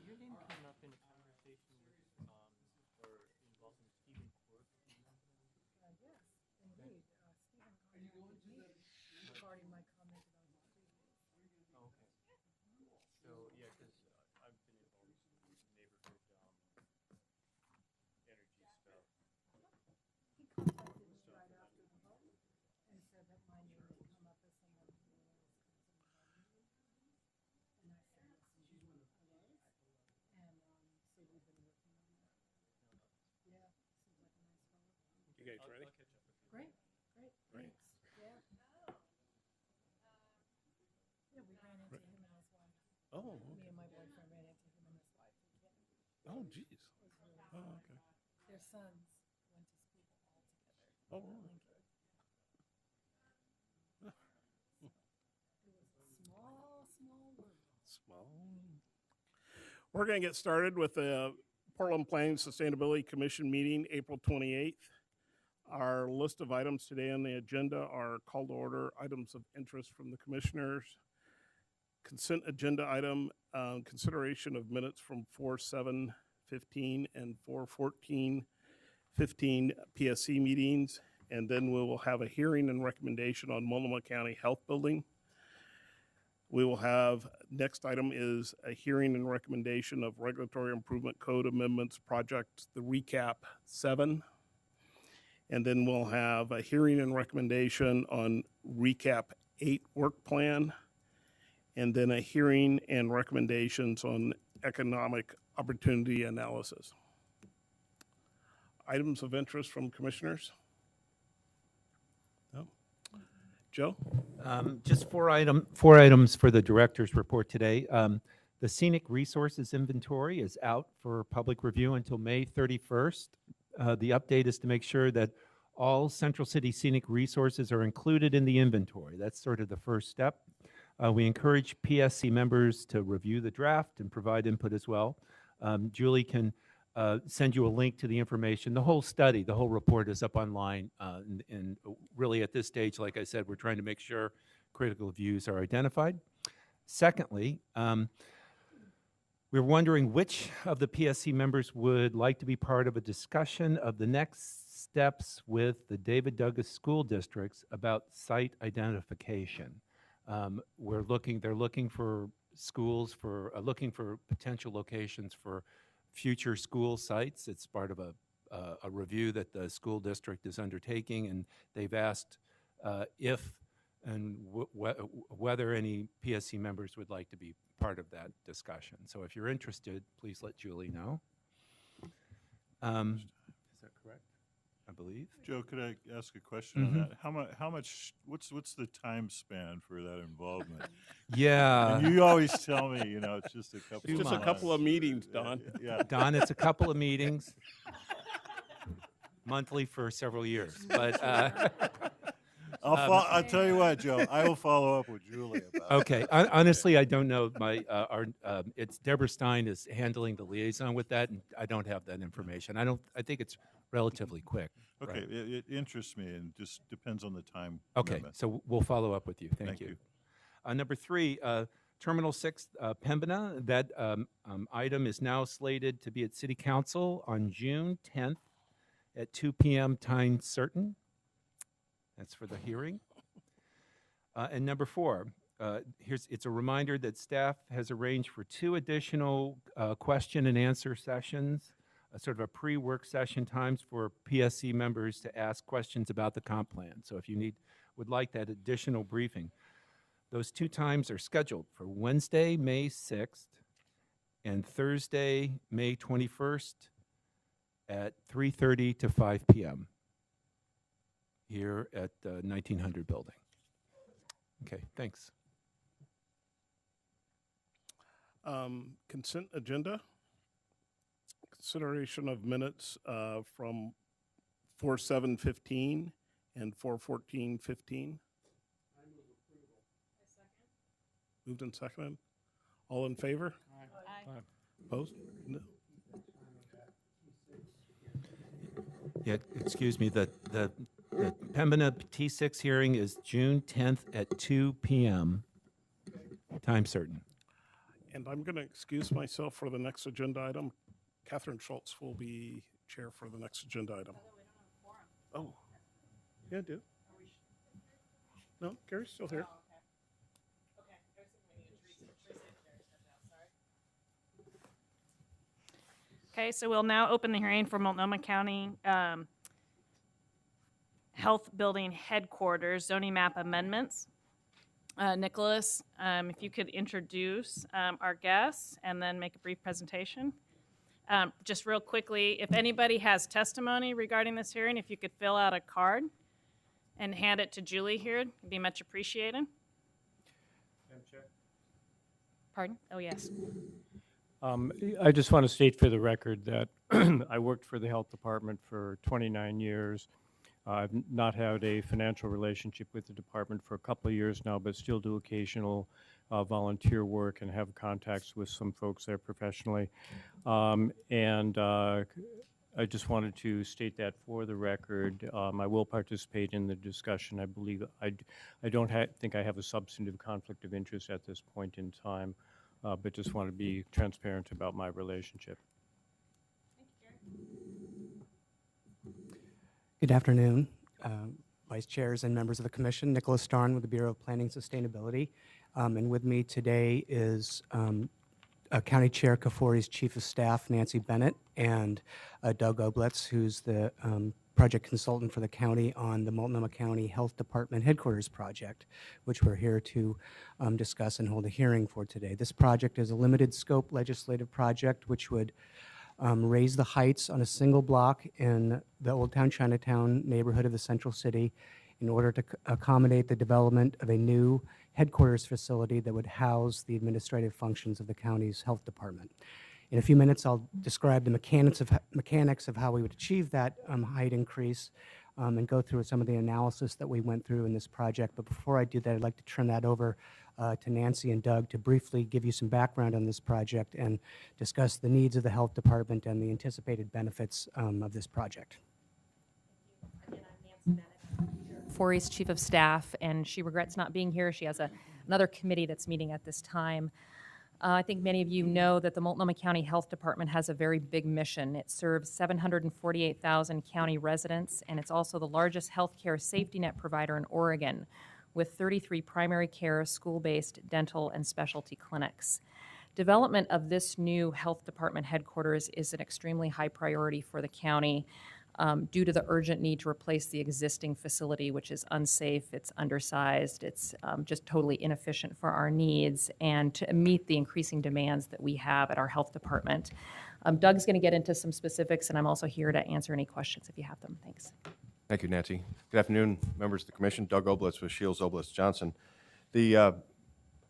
your name came up in a conversation with, or involving Stephen Quirk. Yes, indeed. Stephen contacted me regarding my comment about his previous. Oh, okay. So, yeah, because I've been involved in neighborhood energy stuff. He contacted me right after the vote and said that my name had come up as someone who was concerned about energy. And I said, yes, indeed, I was. And so we've been working on that. Yeah, seems like a nice fellow. You guys ready? I'll catch up with you. Great, great, thanks. Yeah. Yeah, we ran into him and his wife. Oh, Me okay. and my boyfriend ran into him and his wife. Oh, geez. It was really Oh, fun. okay. Their sons went to school all together. Oh, at really? Lincoln. It was a small, small world. Small. We're going to get started with the Portland Planning Sustainability Commission meeting, April 28th. Our list of items today on the agenda are call to order, items of interest from the commissioners, consent agenda item, consideration of minutes from 4/7/15 and 4/14/15 PSC meetings, and then we will have a hearing and recommendation on Multnomah County Health Building. We will have, next item is a hearing and recommendation of Regulatory Improvement Code Amendments Project, the Recap 7. And then we'll have a hearing and recommendation on Recap 8 Work Plan. And then a hearing and recommendations on Economic Opportunity Analysis. Items of interest from commissioners? No? Joe? Just four items for the director's report today. The Scenic Resources Inventory is out for public review until May 31st. The update is to make sure that all Central City scenic resources are included in the inventory. That's sort of the first step. We encourage PSC members to review the draft and provide input as well. Julie can send you a link to the information. The whole study, the whole report is up online. And really at this stage, like I said, we're trying to make sure critical views are identified. Secondly, we're wondering which of the PSC members would like to be part of a discussion of the next steps with the David Douglas school districts about site identification. They're looking for schools looking for potential locations for future school sites. It's part of a review that the school district is undertaking, and they've asked if and whether any PSC members would like to be part of that discussion. So if you're interested, please let Julie know. Is that correct? I believe. Joe, could I ask a question on that? How much, what's the time span for that involvement? Yeah. And you always tell me, it's just a couple It's of just a couple of months. meetings, Don. Yeah. Don, it's a couple of meetings, monthly for several years. But I'll tell you what, Joe, I will follow up with Julie about it. okay, honestly, I don't know. It's Deborah Stein is handling the liaison with that, and I don't have that information. I think it's relatively quick. Okay, right? it interests me and just depends on the time. Okay, commitment. so we'll follow up with you. Thank you. Number 3, Terminal 6, Pembina. That item is now slated to be at City Council on June 10th at 2 p.m. time certain. That's for the hearing. And number 4, it's a reminder that staff has arranged for 2 additional question and answer sessions, sort of a pre-work session times for PSC members to ask questions about the comp plan. So if you would like that additional briefing, those 2 times are scheduled for Wednesday, May 6th and Thursday, May 21st at 3:30 to 5 p.m. here at the 1900 building. Okay, thanks. Consent agenda. Consideration of minutes from 4/7/15 and 4/14/15. Moved and seconded. All in favor? Aye. Opposed? No. Yeah, excuse me, the Pembina T6 hearing is June 10th at 2 p.m. time certain. And I'm going to excuse myself for the next agenda item. Catherine Schultz will be chair for the next agenda item. Oh, yeah, I do. No, Gary's still here. Okay, so we'll now open the hearing for Multnomah County Health Building Headquarters zoning map amendments. Nicholas, if you could introduce our guests and then make a brief presentation. Just real quickly, if anybody has testimony regarding this hearing, if you could fill out a card and hand it to Julie here, it'd be much appreciated. Madam Chair? Pardon? Oh, yes. I just want to state for the record that I worked for the health department for 29 years. I've not had a financial relationship with the department for a couple of years now, but still do occasional volunteer work and have contacts with some folks there professionally. I just wanted to state that for the record. I will participate in the discussion. I believe I don't think I have a substantive conflict of interest at this point in time, but just want to be transparent about my relationship. Good afternoon, Vice Chairs and members of the Commission. Nicholas Starn with the Bureau of Planning and Sustainability. And with me today is County Chair Kafori's Chief of Staff, Nancy Bennett, and Doug Oblitz, who's the project consultant for the county on the Multnomah County Health Department Headquarters project, which we're here to discuss and hold a hearing for today. This project is a limited scope legislative project which would raise the heights on a single block in the Old Town Chinatown neighborhood of the Central City in order to accommodate the development of a new headquarters facility that would house the administrative functions of the county's health department. In a few minutes, I'll describe the mechanics of how we would achieve that height increase and go through some of the analysis that we went through in this project. But before I do that, I'd like to turn that over to Nancy and Doug to briefly give you some background on this project and discuss the needs of the health department and the anticipated benefits of this project. Again, I'm Nancy Bennett, Kafori's Chief of Staff, and she regrets not being here. She has another committee that's meeting at this time. I think many of you know that the Multnomah County Health Department has a very big mission. It serves 748,000 county residents, and it's also the largest healthcare safety net provider in Oregon, with 33 primary care, school-based, dental, and specialty clinics. Development of this new health department headquarters is an extremely high priority for the county due to the urgent need to replace the existing facility, which is unsafe, it's undersized, it's just totally inefficient for our needs, and to meet the increasing demands that we have at our health department. Doug's going to get into some specifics, and I'm also here to answer any questions if you have them. Thanks. Thank you, Nancy. Good afternoon, members of the Commission. Doug Oblitz with Shields, Oblitz, Johnson. The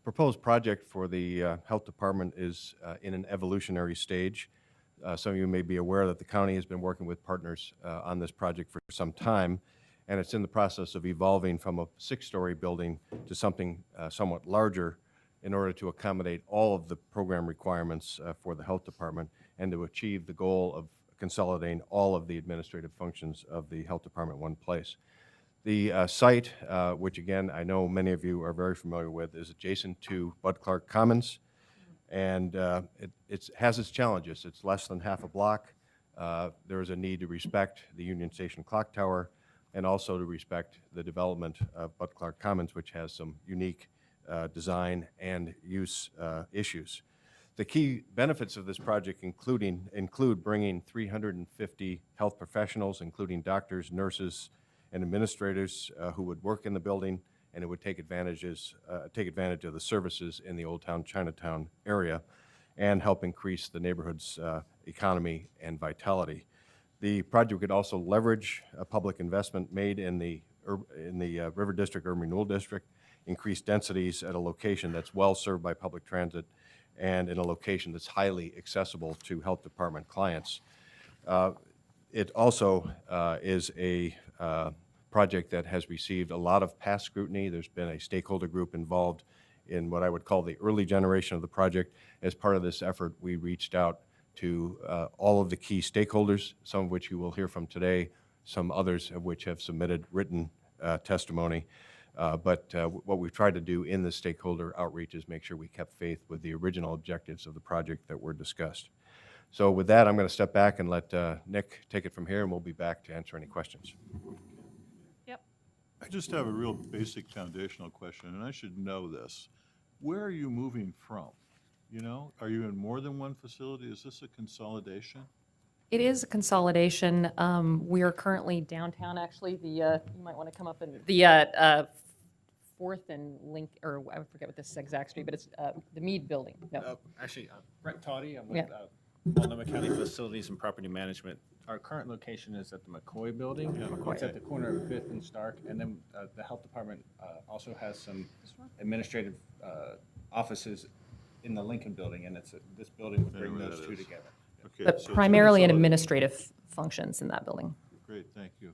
proposed project for the Health Department is in an evolutionary stage. Some of you may be aware that the county has been working with partners on this project for some time, and it's in the process of evolving from a 6-story building to something somewhat larger in order to accommodate all of the program requirements for the Health Department and to achieve the goal of consolidating all of the administrative functions of the Health Department in one place. The site, which again I know many of you are very familiar with, is adjacent to Bud Clark Commons, and it has its challenges. It's less than half a block. There is a need to respect the Union Station clock tower and also to respect the development of Bud Clark Commons, which has some unique design and use issues. The key benefits of this project include bringing 350 health professionals, including doctors, nurses, and administrators who would work in the building, and it would take advantage of the services in the Old Town Chinatown area and help increase the neighborhood's economy and vitality. The project could also leverage a public investment made in the River District Urban Renewal District, increase densities at a location that's well served by public transit and in a location that's highly accessible to health department clients. It also is a project that has received a lot of past scrutiny. There's been a stakeholder group involved in what I would call the early generation of the project. As part of this effort, we reached out to all of the key stakeholders, some of which you will hear from today, some others of which have submitted written testimony. What we've tried to do in the stakeholder outreach is make sure we kept faith with the original objectives of the project that were discussed. So with that, I'm going to step back and let Nick take it from here, and we'll be back to answer any questions. Yep. I just have a real basic foundational question, and I should know this. Where are you moving from? You know, are you in more than one facility? Is this a consolidation? It is a consolidation. We are currently downtown, actually, you might want to come up and, the 4th and Link, or I forget what this exact street, but it's the Mead Building. No. Actually, Brent Toddy, I'm Yeah. with Multnomah County Facilities and Property Management. Our current location is at the McCoy Building. It's at the corner of 5th and Stark. And then the Health Department also has some administrative offices in the Lincoln Building, and this building would bring Where those that two is. together. Okay, But so it's primarily in consolidated. administrative functions in that building. Great, thank you.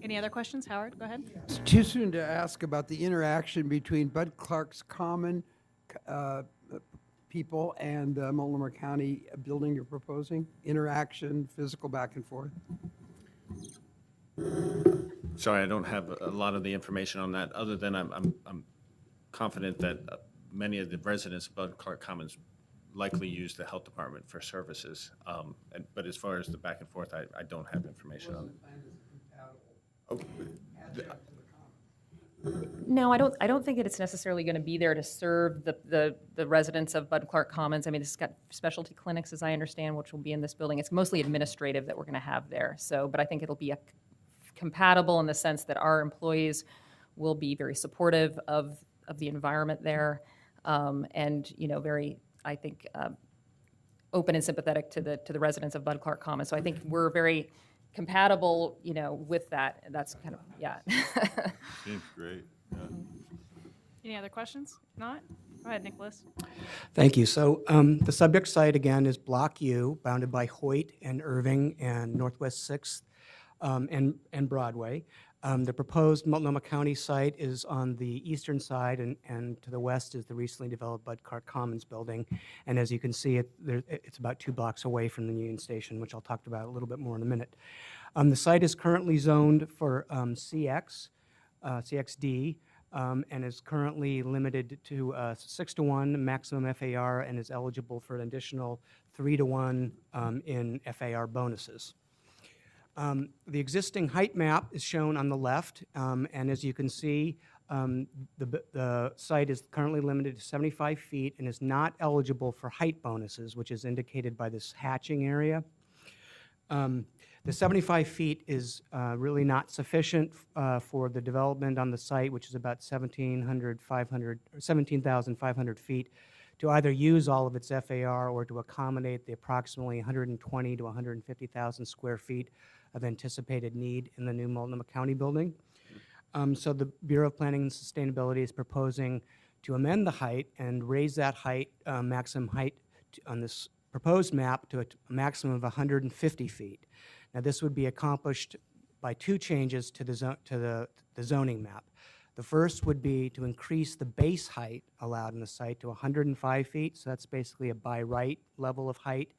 Any other questions? Howard, go ahead. It's too soon to ask about the interaction between Bud Clark's Common people and the Multnomah County building you're proposing? Interaction, physical back and forth? Sorry, I don't have a lot of the information on that, other than I'm confident that many of the residents of Bud Clark Commons likely use the health department for services. But as far as the back and forth, I don't have information on it. No, I don't think that it's necessarily going to be there to serve the residents of Bud Clark Commons. I mean, this has got specialty clinics, as I understand, which will be in this building. It's mostly administrative that we're going to have there. So, but I think it'll be compatible in the sense that our employees will be very supportive of the environment there, and, you know, very, I think, open and sympathetic to the residents of Bud Clark Commons. So I think we're very compatible, you know, with that. That's kind of, yeah. Seems great, yeah. Any other questions? If not, go ahead, Nicholas. Thank you. So the subject site, again, is Block U, bounded by Hoyt and Irving and Northwest 6th and Broadway. The proposed Multnomah County site is on the eastern side, and to the west is the recently developed Bud Clark Commons building. And as you can see, it's about 2 blocks away from the Union Station, which I'll talk about a little bit more in a minute. The site is currently zoned for CXD, and is currently limited to 6-to-1 maximum FAR, and is eligible for an additional 3-to-1 in FAR bonuses. The existing height map is shown on the left, and as you can see, the site is currently limited to 75 feet and is not eligible for height bonuses, which is indicated by this hatching area. The 75 feet is really not sufficient for the development on the site, which is about 17,500 feet, to either use all of its FAR or to accommodate the approximately 120 to 150,000 square feet of anticipated need in the new Multnomah County building. So the Bureau of Planning and Sustainability is proposing to amend the height and raise that height, maximum height on this proposed map to a maximum of 150 feet. Now, this would be accomplished by 2 changes to the zoning map. The first would be to increase the base height allowed in the site to 105 feet, so that's basically a by right level of height,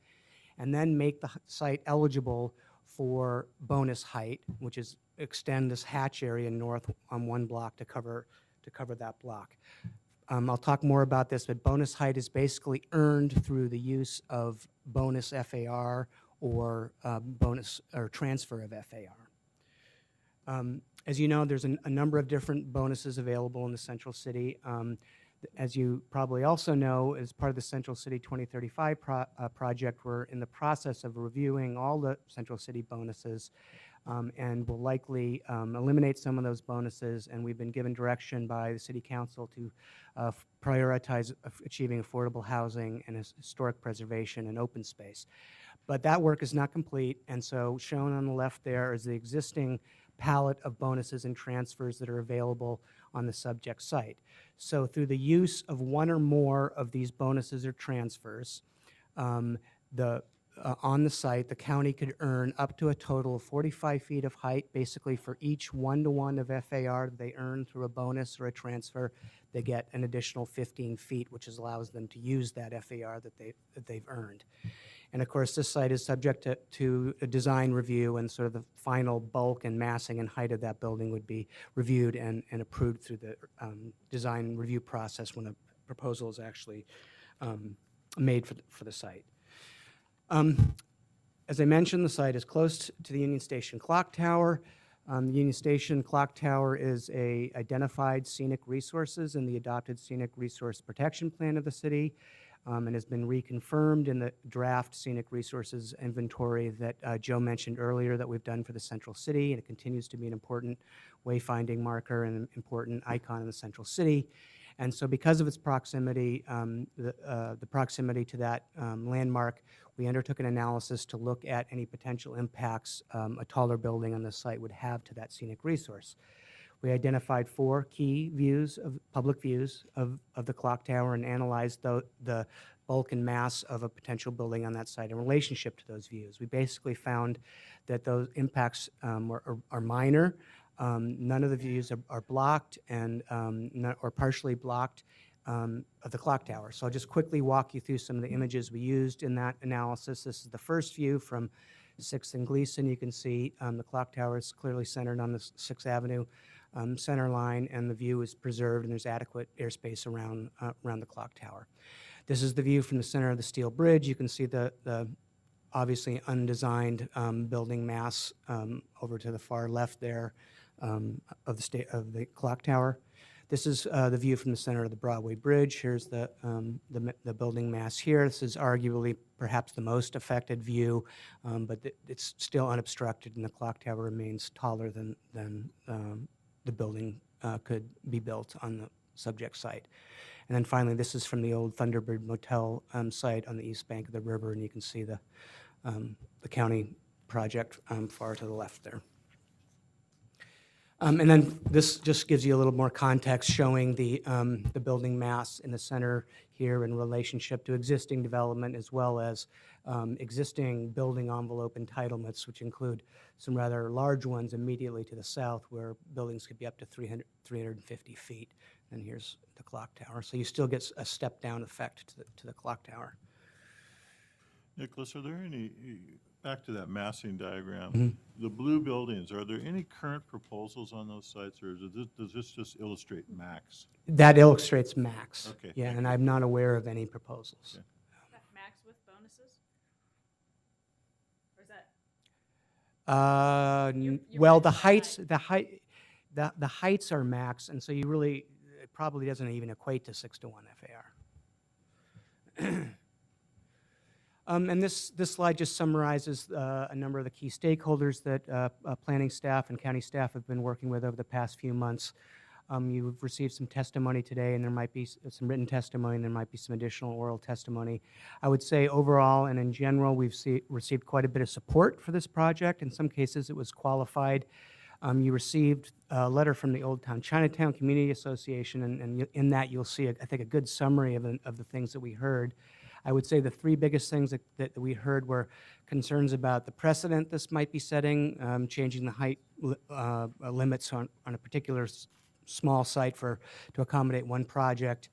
and then make the site eligible for bonus height, which is extend this hatch area north on 1 block to cover that block. I'll talk more about this, but bonus height is basically earned through the use of bonus FAR or bonus or transfer of FAR. As you know, there's a number of different bonuses available in the Central City. As you probably also know, as part of the Central City 2035 project, we're in the process of reviewing all the Central City bonuses, and will likely eliminate some of those bonuses, and we've been given direction by the City Council to prioritize achieving affordable housing and historic preservation and open space. But that work is not complete, and so shown on the left there is the existing palette of bonuses and transfers that are available on the subject site. So through the use of one or more of these bonuses or transfers, the on the site, the county could earn up to a total of 45 feet of height, basically for each 1-to-1 of FAR they earn through a bonus or a transfer. They get an additional 15 feet, which allows them to use that FAR that they've earned. And of course, this site is subject to a design review, and sort of the final bulk and massing and height of that building would be reviewed and approved through the design review process when a proposal is actually made for the site. As I mentioned, the site is close to the Union Station Clock Tower. The Union Station Clock Tower is a identified scenic resources in the adopted scenic resource protection plan of the city, and has been reconfirmed in the draft scenic resources inventory that Joe mentioned earlier that we've done for the central city, and it continues to be an important wayfinding marker and an important icon in the central city. And so because of its proximity, the proximity to that landmark, we undertook an analysis to look at any potential impacts a taller building on the site would have to that scenic resource. We identified 4 key views of public views of the clock tower and analyzed the bulk and mass of a potential building on that site in relationship to those views. We basically found that those impacts are minor. None of the views are blocked and or partially blocked of the clock tower. So I'll just quickly walk you through some of the images we used in that analysis. This is the first view from 6th and Gleason. You can see the clock tower is clearly centered on the 6th Avenue center line, and the view is preserved, and there's adequate airspace around the clock tower. This is the view from the center of the steel bridge. You can see the obviously undesigned building mass over to the far left there of the clock tower. This is the view from the center of the Broadway Bridge. Here's the building mass here. This is arguably perhaps the most affected view, but it's still unobstructed, and the clock tower remains taller than the building could be built on the subject site. And then finally, this is from the old Thunderbird Motel site on the east bank of the river, and you can see the county project far to the left there. And then this just gives you a little more context showing the building mass in the center here in relationship to existing development, as well as existing building envelope entitlements, which include some rather large ones immediately to the south where buildings could be up to 350 feet. And here's the clock tower. So you still get a step down effect to the clock tower. Nicholas, are there any, back to that massing diagram, the blue buildings, are there any current proposals on those sites, or does this just illustrate max? That illustrates max. Okay, Yeah, thank and I'm not aware of any proposals. Okay. Max with bonuses? Or is that? Well, right the about the heights are max, and so it probably doesn't even equate to 6-to-1 FAR. And this slide just summarizes a number of the key stakeholders that planning staff and county staff have been working with over the past few months. You've received some testimony today, and there might be some written testimony, and there might be some additional oral testimony. I would say overall and in general, we've received quite a bit of support for this project. In some cases, it was qualified. You received a letter from the Old Town Chinatown Community Association, and in that you'll see, I think, a good summary of the things that we heard. I would say the 3 biggest things that we heard were concerns about the precedent this might be setting, changing the height limits on a particular small site to accommodate one project,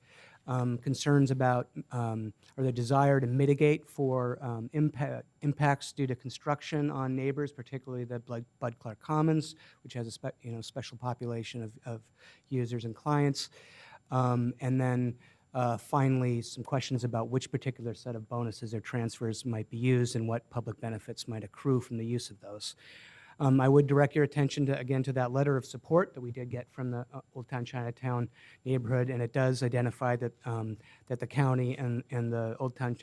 concerns about or the desire to mitigate for impacts due to construction on neighbors, particularly the Bud Clark Commons, which has a special population of users and clients, and then finally, some questions about which particular set of bonuses or transfers might be used and what public benefits might accrue from the use of those. I would direct your attention to that letter of support that we did get from the Old Town Chinatown neighborhood, and it does identify that that the county and the Old Town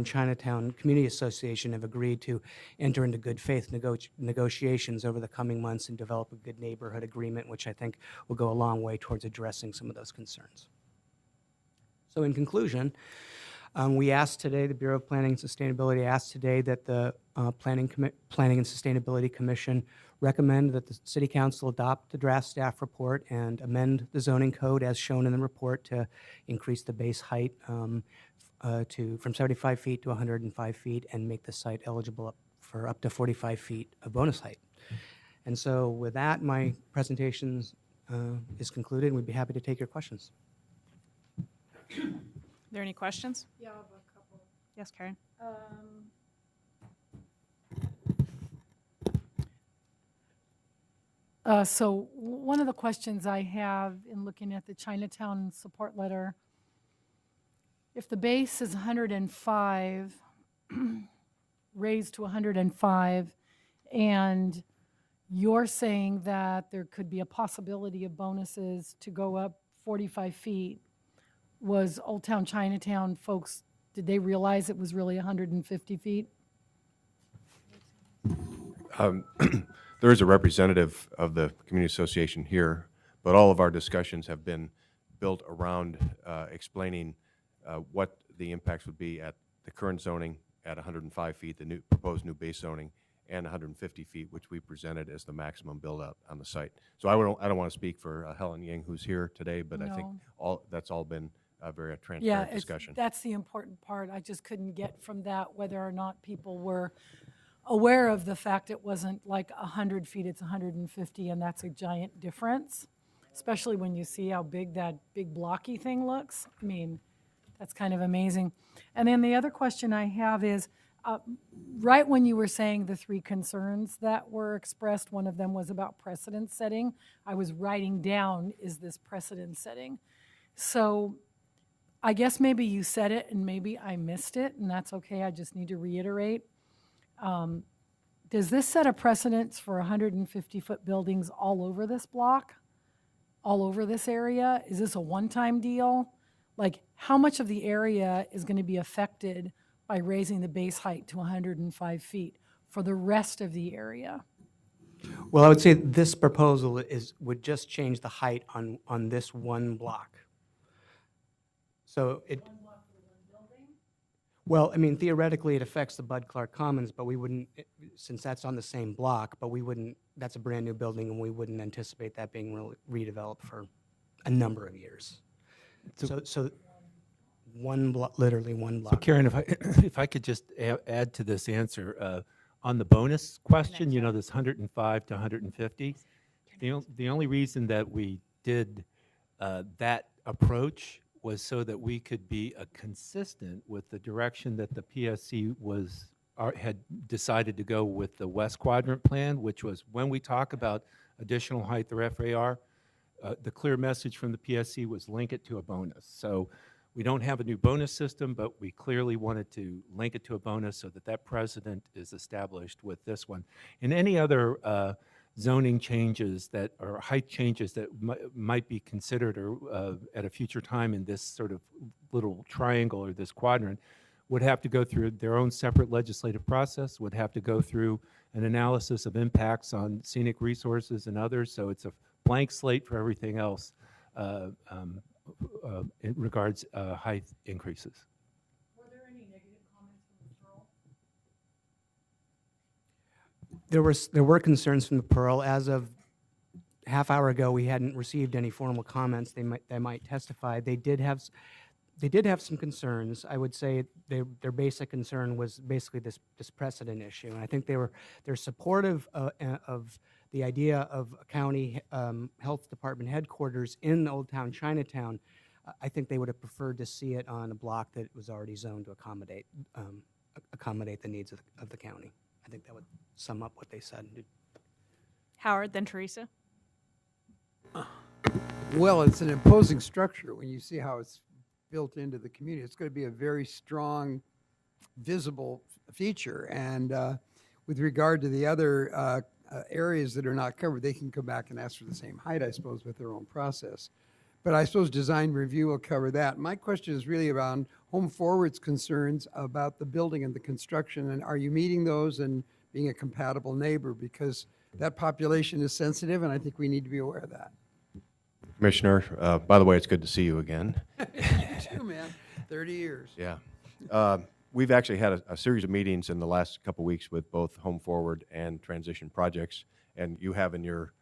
Chinatown Community Association have agreed to enter into good faith negotiations over the coming months and develop a good neighborhood agreement, which I think will go a long way towards addressing some of those concerns. So in conclusion, We asked today, the Bureau of Planning and Sustainability asked today that the Planning and Sustainability Commission recommend that the City Council adopt the draft staff report and amend the zoning code as shown in the report to increase the base height from 75 feet to 105 feet and make the site eligible for up to 45 feet of bonus height. And so with that, my presentation is concluded, and we'd be happy to take your questions. Are there any questions? Yeah, I have a couple. Yes, Karen. So one of the questions I have in looking at the Chinatown support letter, if the base is 105, raised to 105, and you're saying that there could be a possibility of bonuses to go up 45 feet, was Old Town Chinatown folks, did they realize it was really 150 feet? There is a representative of the community association here, but all of our discussions have been built around explaining what the impacts would be at the current zoning at 105 feet, the proposed new base zoning, and 150 feet, which we presented as the maximum build-out on the site. So I don't want to speak for Helen Ying, who's here today, but I think that's all been a very transparent discussion. That's the important part. I just couldn't get from that whether or not people were aware of the fact it wasn't like 100 feet, it's 150, and that's a giant difference, especially when you see how big that big blocky thing looks. I mean, that's kind of amazing. And then the other question I have is, right when you were saying the three concerns that were expressed, one of them was about precedent setting. I was writing down, is this precedent setting? So I guess maybe you said it and maybe I missed it, and that's okay. I just need to reiterate. Does this set a precedence for 150-foot buildings all over this block, all over this area? Is this a one-time deal? Like, how much of the area is going to be affected by raising the base height to 105 feet for the rest of the area? Well, I would say this proposal would just change the height on this one block. So it. Well, I mean, theoretically, it affects the Bud Clark Commons, but we wouldn't, since that's on the same block, but we wouldn't, that's a brand-new building, and we wouldn't anticipate that being redeveloped for a number of years. So one block, literally one block. So Karen, if I could just add to this answer, on the bonus question, you know, this 105 to 150, the only reason that we did that approach was so that we could be consistent with the direction that the PSC had decided to go with the West Quadrant plan, which was when we talk about additional height or FAR, the clear message from the PSC was link it to a bonus. So we don't have a new bonus system, but we clearly wanted to link it to a bonus so that that precedent is established with this one. And any other zoning changes or height changes that might be considered or at a future time in this sort of little triangle or this quadrant would have to go through their own separate legislative process, would have to go through an analysis of impacts on scenic resources and others. So it's a blank slate for everything else in regards height increases. Were there any negative comments from the Pearl? There were concerns from the Pearl. As of half hour ago, we hadn't received any formal comments. They might testify. They did have some concerns. I would say their basic concern was basically this precedent issue, and I think they're supportive of the idea of a county health department headquarters in Old Town Chinatown. I think they would have preferred to see it on a block that was already zoned to accommodate the needs of the county. I think that would sum up what they said. Howard, then Teresa. Well, it's an imposing structure when you see how it's built into the community. It's going to be a very strong, visible feature. And with regard to the other areas that are not covered, they can come back and ask for the same height, I suppose, with their own process. But I suppose design review will cover that. My question is really around Home Forward's concerns about the building and the construction, and are you meeting those and being a compatible neighbor? Because that population is sensitive, and I think we need to be aware of that. Commissioner, by the way, it's good to see you again. You too, man. 30 years. Yeah. We've actually had a series of meetings in the last couple weeks with both Home Forward and Transition Projects, and you have in your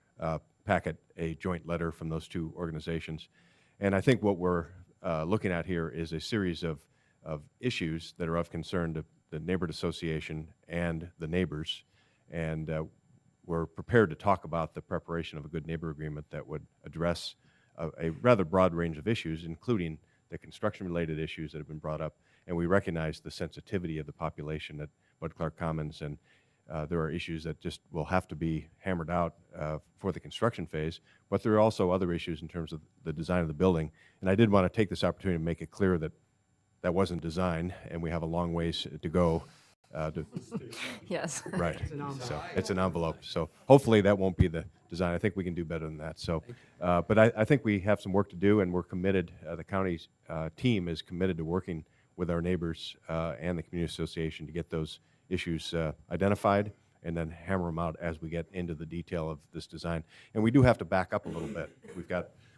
packet a joint letter from those two organizations. And I think what we're looking at here is a series of issues that are of concern to the neighborhood association and the neighbors. And we're prepared to talk about the preparation of a good neighbor agreement that would address a rather broad range of issues, including the construction-related issues that have been brought up. And we recognize the sensitivity of the population at Bud Clark Commons, and there are issues that just will have to be hammered out for the construction phase, but there are also other issues in terms of the design of the building. And I did want to take this opportunity to make it clear that that wasn't design, and we have a long ways to go. Yes. Right. So it's an envelope. So hopefully that won't be the design. I think we can do better than that. So, but I think we have some work to do, and we're committed. The county's team is committed to working with our neighbors and the community association to get those issues identified and then hammer them out as we get into the detail of this design. And we do have to back up a little bit.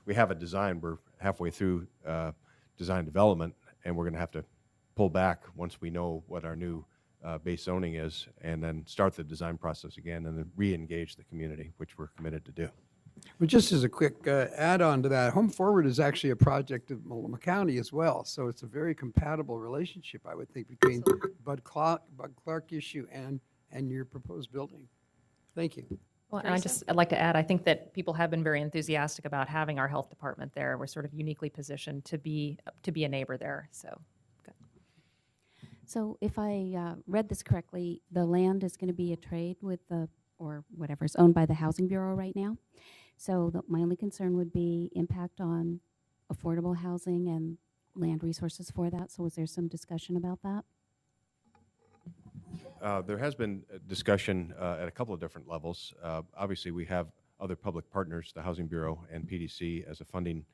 We have a design. We're halfway through design development, and we're going to have to pull back once we know what our new base zoning is, and then start the design process again and then re-engage the community, which we're committed to do. But just as a quick add-on to that, Home Forward is actually a project of Multnomah County as well. So it's a very compatible relationship, I would think, between Bud Clark issue and your proposed building. Thank you. Well, and I'd like to add, I think that people have been very enthusiastic about having our health department there. We're sort of uniquely positioned to be a neighbor there, so. So if I read this correctly, the land is going to be a trade with or whatever is owned by the Housing Bureau right now. So my only concern would be impact on affordable housing and land resources for that. So was there some discussion about that? There has been a discussion at a couple of different levels. Obviously, we have other public partners, the Housing Bureau and PDC as a funding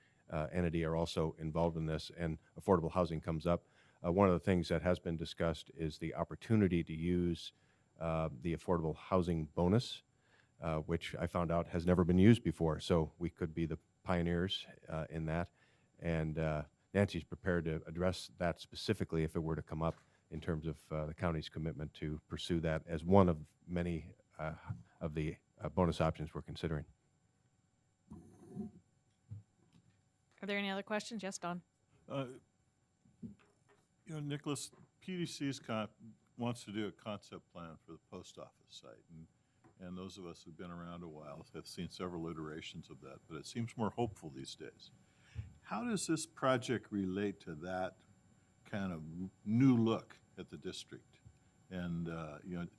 entity are also involved in this, and affordable housing comes up. One of the things that has been discussed is the opportunity to use the affordable housing bonus, which I found out has never been used before. So we could be the pioneers in that. And Nancy's prepared to address that specifically if it were to come up in terms of the county's commitment to pursue that as one of many of the bonus options we're considering. Are there any other questions? Yes, Don. Nicholas, PDC's wants to do a concept plan for the post office site, and those of us who've been around a while have seen several iterations of that, but it seems more hopeful these days. How does this project relate to that kind of new look at the district? And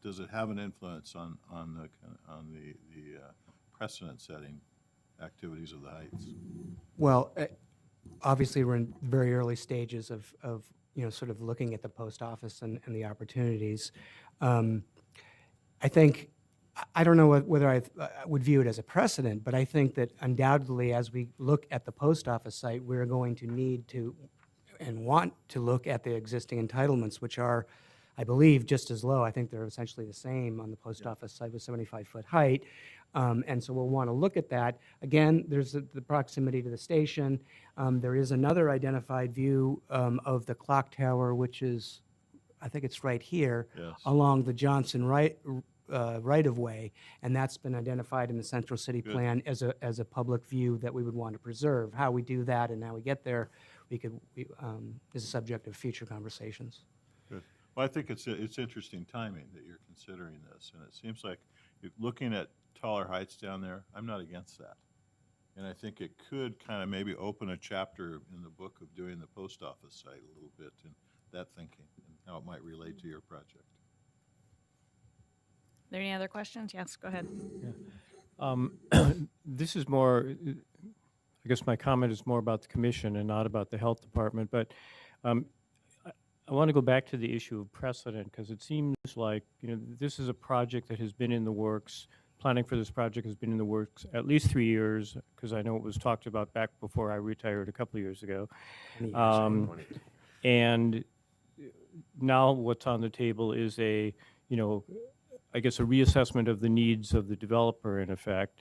does it have an influence on the precedent-setting activities of the Heights? Well, obviously, we're in very early stages of sort of looking at the post office and the opportunities. I think, I don't know whether I would view it as a precedent, but I think that undoubtedly as we look at the post office site, we're going to need to and want to look at the existing entitlements, which are, I believe, just as low. I think they're essentially the same on the post office site with 75-foot height. And so we'll want to look at that. Again, there's the proximity to the station. There is another identified view of the clock tower, which is, I think it's right here, Yes. along the Johnson right-of-way, and that's been identified in the Central City Good. Plan as a public view that we would want to preserve. How we do that and how we get there, is a subject of future conversations. Good. Well, I think it's interesting timing that you're considering this, and it seems like looking at taller heights down there, I'm not against that. And I think it could kind of maybe open a chapter in the book of doing the post office site a little bit and that thinking and how it might relate to your project. Are there any other questions? Yes, go ahead. This is more, I guess my comment is more about the commission and not about the health department, but I want to go back to the issue of precedent, because it seems like, this is a project that has been in the works. Planning for this project has been in the works at least 3 years, because I know it was talked about back before I retired a couple of years ago. And now what's on the table is I guess a reassessment of the needs of the developer in effect,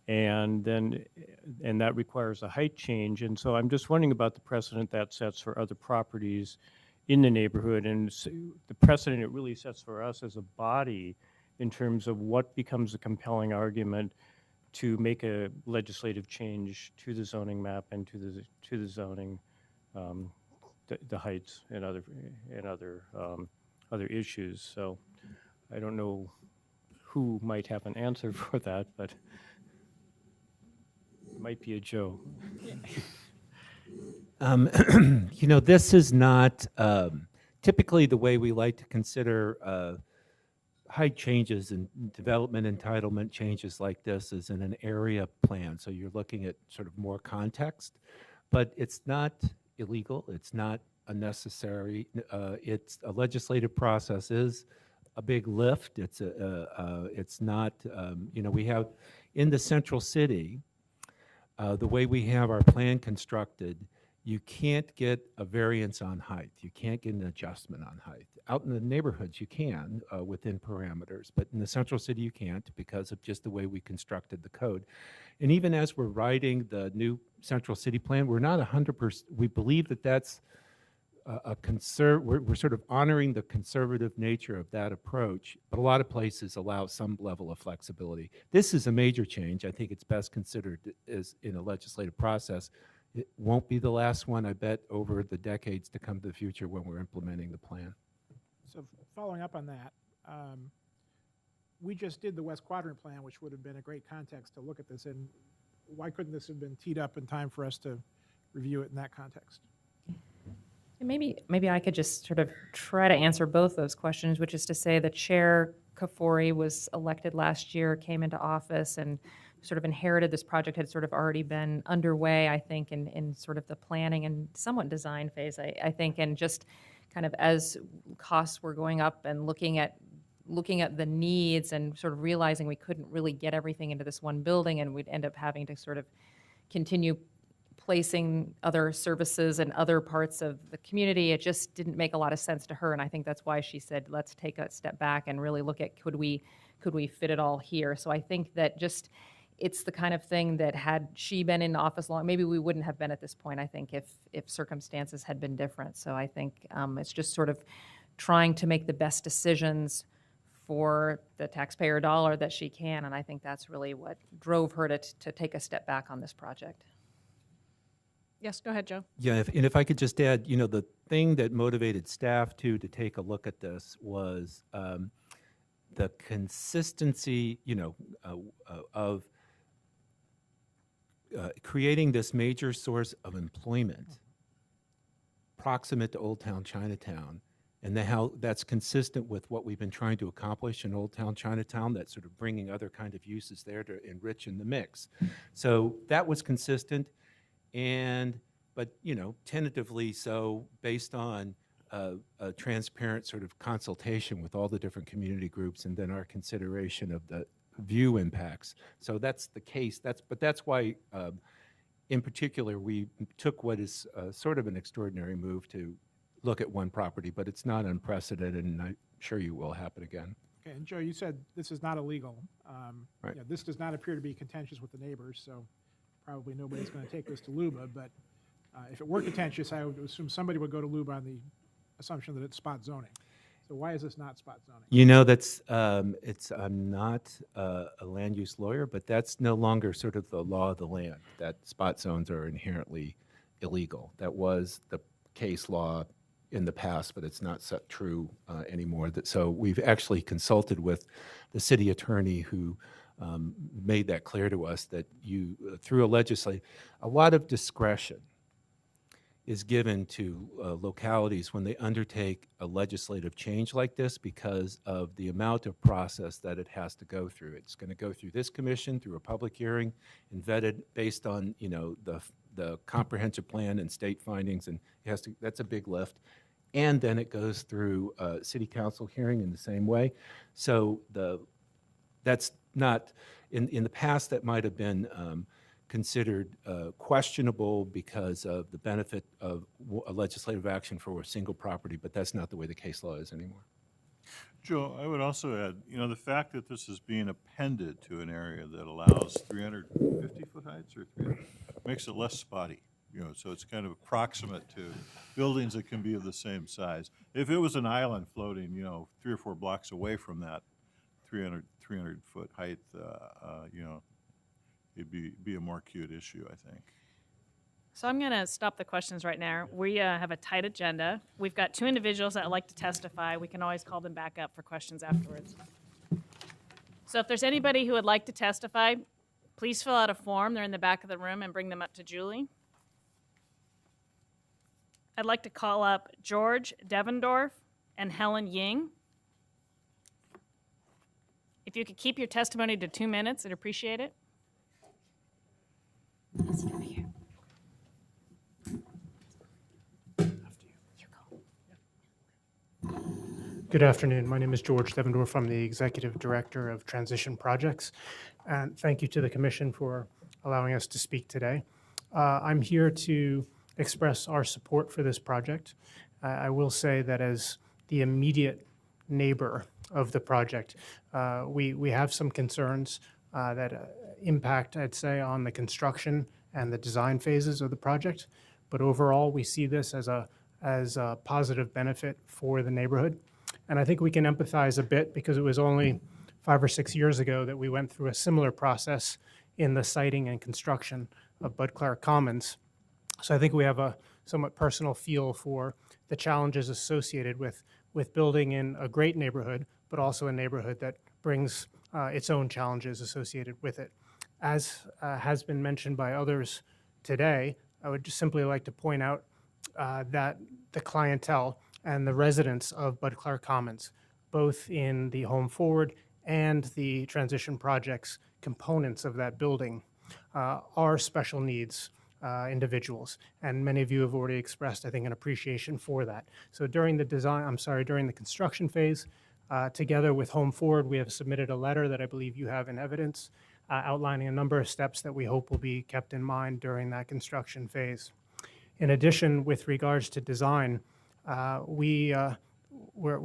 and that requires a height change. And so I'm just wondering about the precedent that sets for other properties in the neighborhood. And the precedent it really sets for us as a body in terms of what becomes a compelling argument to make a legislative change to the zoning map and to the zoning, the heights and other issues. So I don't know who might have an answer for that, but it might be a Joe. This is not typically the way we like to consider height changes and development entitlement changes like this is in an area plan. So you're looking at sort of more context, but it's not illegal. It's not unnecessary. It's a legislative process is a big lift. It's not, we have in the central city, the way we have our plan constructed, you can't get a variance on height. You can't get an adjustment on height. Out in the neighborhoods, you can within parameters, but in the central city, you can't because of just the way we constructed the code. And even as we're writing the new central city plan, we're not 100%, we believe that that's we're sort of honoring the conservative nature of that approach, but a lot of places allow some level of flexibility. This is a major change. I think it's best considered as in a legislative process. It won't be the last one, I bet, over the decades to come to the future when we're implementing the plan. So following up on that, we just did the West Quadrant plan, which would have been a great context to look at this in. Why couldn't this have been teed up in time for us to review it in that context? And maybe I could just sort of try to answer both those questions, which is to say the Chair Kafori was elected last year, came into office, and sort of inherited this project, had sort of already been underway, I think, in sort of the planning and somewhat design phase, I think, and just kind of as costs were going up and looking at the needs and sort of realizing we couldn't really get everything into this one building and we'd end up having to sort of continue placing other services in other parts of the community. It just didn't make a lot of sense to her, and I think that's why she said, let's take a step back and really look at could we fit it all here. So I think that just it's the kind of thing that had she been in office long, maybe we wouldn't have been at this point, I think, if circumstances had been different. So I think it's just sort of trying to make the best decisions for the taxpayer dollar that she can, and I think that's really what drove her to take a step back on this project. Yes, go ahead, Joe. Yeah, if I could just add, the thing that motivated staff to take a look at this was the consistency, of creating this major source of employment proximate to Old Town Chinatown, and how that's consistent with what we've been trying to accomplish in Old Town Chinatown, that's sort of bringing other kind of uses there to enrich in the mix. So that was consistent. But tentatively so, based on a transparent sort of consultation with all the different community groups, and then our consideration of the view impacts. So that's the case. But that's why, in particular, we took what is sort of an extraordinary move to look at one property, but it's not unprecedented, and I'm sure you will happen again. Okay, and Joe, you said this is not illegal. Right. This does not appear to be contentious with the neighbors, so probably nobody's going to take this to LUBA, but if it were contentious, I would assume somebody would go to LUBA on the assumption that it's spot zoning. So why is this not spot zoning? That's, I'm not a land use lawyer, but that's no longer sort of the law of the land, that spot zones are inherently illegal. That was the case law in the past, but it's not so true anymore. So we've actually consulted with the city attorney who made that clear to us that through a lot of discretion is given to localities when they undertake a legislative change like this because of the amount of process that it has to go through. It's going to go through this commission, through a public hearing, and vetted based on the comprehensive plan and state findings, and that's a big lift. And then it goes through a city council hearing in the same way. So that's not, in the past, that might have been considered questionable because of the benefit of a legislative action for a single property, but that's not the way the case law is anymore. Joe, I would also add, the fact that this is being appended to an area that allows 350-foot heights or 300 makes it less spotty. you know, so it's kind of approximate to buildings that can be of the same size. If it was an island floating, you know, 3 or 4 blocks away from that 300-foot height, you know, it'd be a more acute issue, I think. So I'm going to stop the questions right now. We have a tight agenda. We've got 2 individuals that would like to testify. We can always call them back up for questions afterwards. So if there's anybody who would like to testify, please fill out a form. They're in the back of the room, and bring them up to Julie. I'd like to call up George Devendorf and Helen Ying. If you could keep your testimony to 2 minutes, I'd appreciate it. Over here. Good afternoon. My name is George Devendorf. I'm the Executive Director of Transition Projects. And thank you to the Commission for allowing us to speak today. I'm here to express our support for this project. I will say that as the immediate neighbor of the project, we have some concerns that impact, I'd say, on the construction and the design phases of the project. But overall, we see this as a positive benefit for the neighborhood. And I think we can empathize a bit because it was only 5 or 6 years ago that we went through a similar process in the siting and construction of Bud Clark Commons. So I think we have a somewhat personal feel for the challenges associated with building in a great neighborhood, but also a neighborhood that brings its own challenges associated with it. As has been mentioned by others today, I would just simply like to point out that the clientele and the residents of Bud Clark Commons, both in the Home Forward and the transition projects components of that building, are special needs individuals. And many of you have already expressed, I think, an appreciation for that. So during the construction phase, together with Home Forward, we have submitted a letter that I believe you have in evidence, outlining a number of steps that we hope will be kept in mind during that construction phase. In addition, with regards to design, we're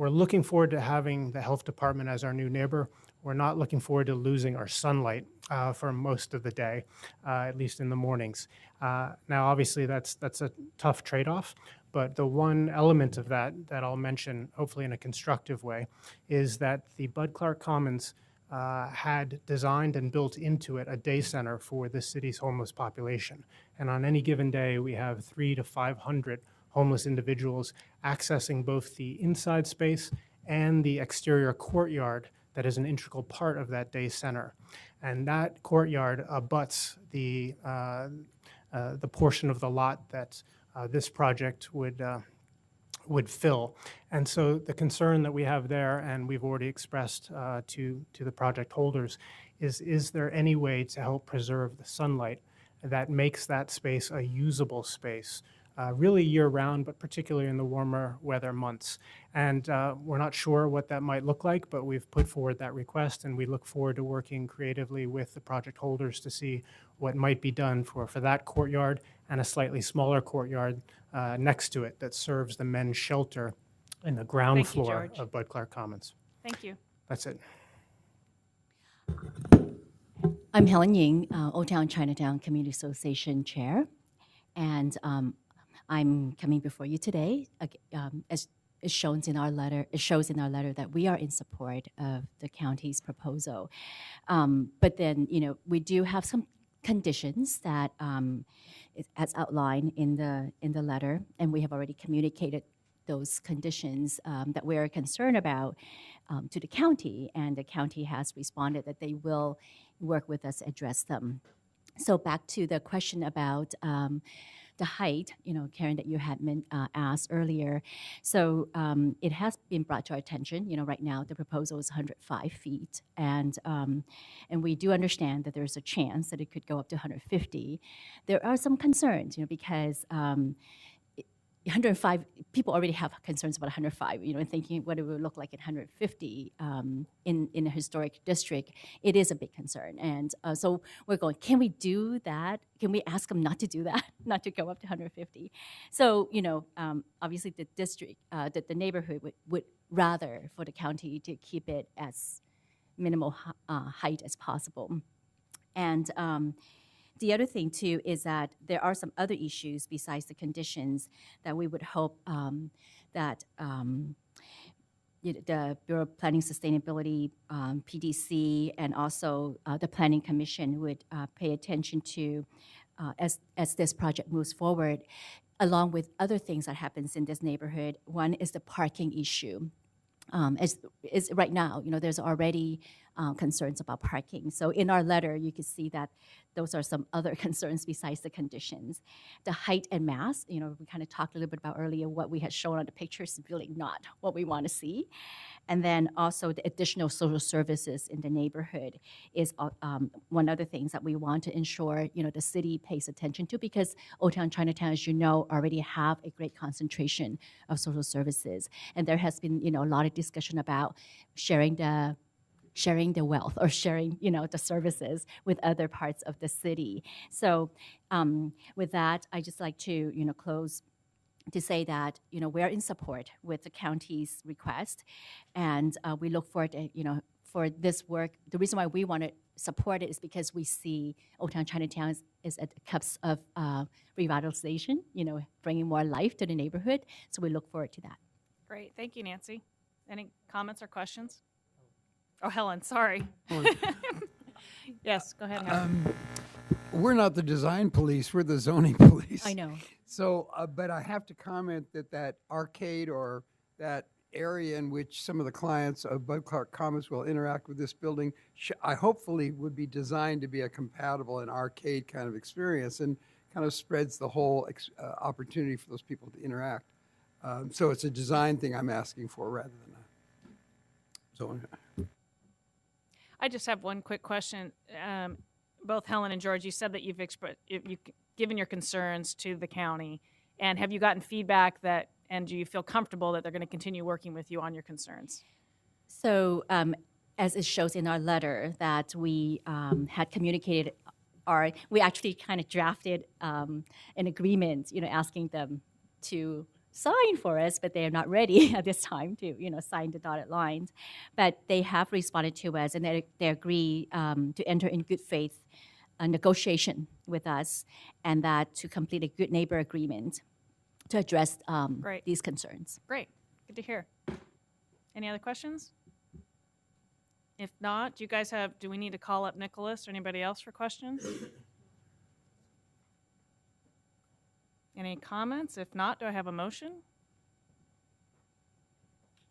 looking forward to having the health department as our new neighbor. We're not looking forward to losing our sunlight for most of the day, at least in the mornings. Now, obviously, that's a tough trade-off, but the one element of that I'll mention, hopefully in a constructive way, is that the Bud Clark Commons had designed and built into it a day center for the city's homeless population. And on any given day, we have 300 to 500 homeless individuals accessing both the inside space and the exterior courtyard that is an integral part of that day center. And that courtyard abuts the portion of the lot that this project would fill. And so the concern that we have there, and we've already expressed to the project holders, is there any way to help preserve the sunlight that makes that space a usable space, really year-round, but particularly in the warmer weather months. And we're not sure what that might look like, but we've put forward that request, and we look forward to working creatively with the project holders to see what might be done for that courtyard and a slightly smaller courtyard next to it that serves the men's shelter in the ground Thank you, floor George. of Bud Clark Commons. Thank you. That's it. I'm Helen Ying, Old Town Chinatown Community Association Chair, and I'm coming before you today as it shows in our letter. It shows in our letter that we are in support of the county's proposal, but then we do have some conditions that as outlined in the letter, and we have already communicated those conditions that we are concerned about to the county, and the county has responded that they will work with us to address them. So back to the question about the height, Karen, that you had asked earlier. So it has been brought to our attention. Right now the proposal is 105 feet, and we do understand that there's a chance that it could go up to 150. There are some concerns, because 105, people already have concerns about 105, and thinking what it would look like at 150 in a historic district. It is a big concern. And so we're going, can we do that? Can we ask them not to do that, not to go up to 150? So, obviously the district, the neighborhood would rather for the county to keep it as minimal height as possible. And The other thing too is that there are some other issues besides the conditions that we would hope that the Bureau of Planning Sustainability, PDC, and also the Planning Commission would pay attention to as this project moves forward, along with other things that happens in this neighborhood. One is the parking issue. As right now, there's already concerns about parking. So in our letter, you can see that those are some other concerns besides the conditions. The height and mass, we kind of talked a little bit about earlier, what we had shown on the pictures is really not what we want to see. And then also the additional social services in the neighborhood is one of the things that we want to ensure, the city pays attention to, because Old Town Chinatown, as you know, already have a great concentration of social services. And there has been, a lot of discussion about sharing the wealth or sharing, the services with other parts of the city. So with that, I just like to, close to say that, we're in support with the county's request, and we look forward to, for this work. The reason why we want to support it is because we see Old Town Chinatown is at the cusp of revitalization, bringing more life to the neighborhood. So we look forward to that. Great. Thank you, Nancy. Any comments or questions? Oh, Helen, sorry. Yes, go ahead, Helen. We're not the design police, we're the zoning police. I know. So, but I have to comment that arcade or that area in which some of the clients of Bud Clark Commons will interact with this building, I hopefully would be designed to be a compatible and arcade kind of experience, and kind of spreads the whole opportunity for those people to interact. So it's a design thing I'm asking for rather than a zoning. I just have one quick question. Both Helen and George, you said that you've given your concerns to the county, and have you gotten feedback and do you feel comfortable that they're going to continue working with you on your concerns? So as it shows in our letter that we had communicated, we actually kind of drafted an agreement, asking them to sign for us, but they are not ready at this time to, sign the dotted lines. But they have responded to us, and they agree to enter in good faith a negotiation with us, and that to complete a good neighbor agreement to address these concerns. Great. Good to hear. Any other questions? If not, do we need to call up Nicholas or anybody else for questions? Any comments? If not, do I have a motion?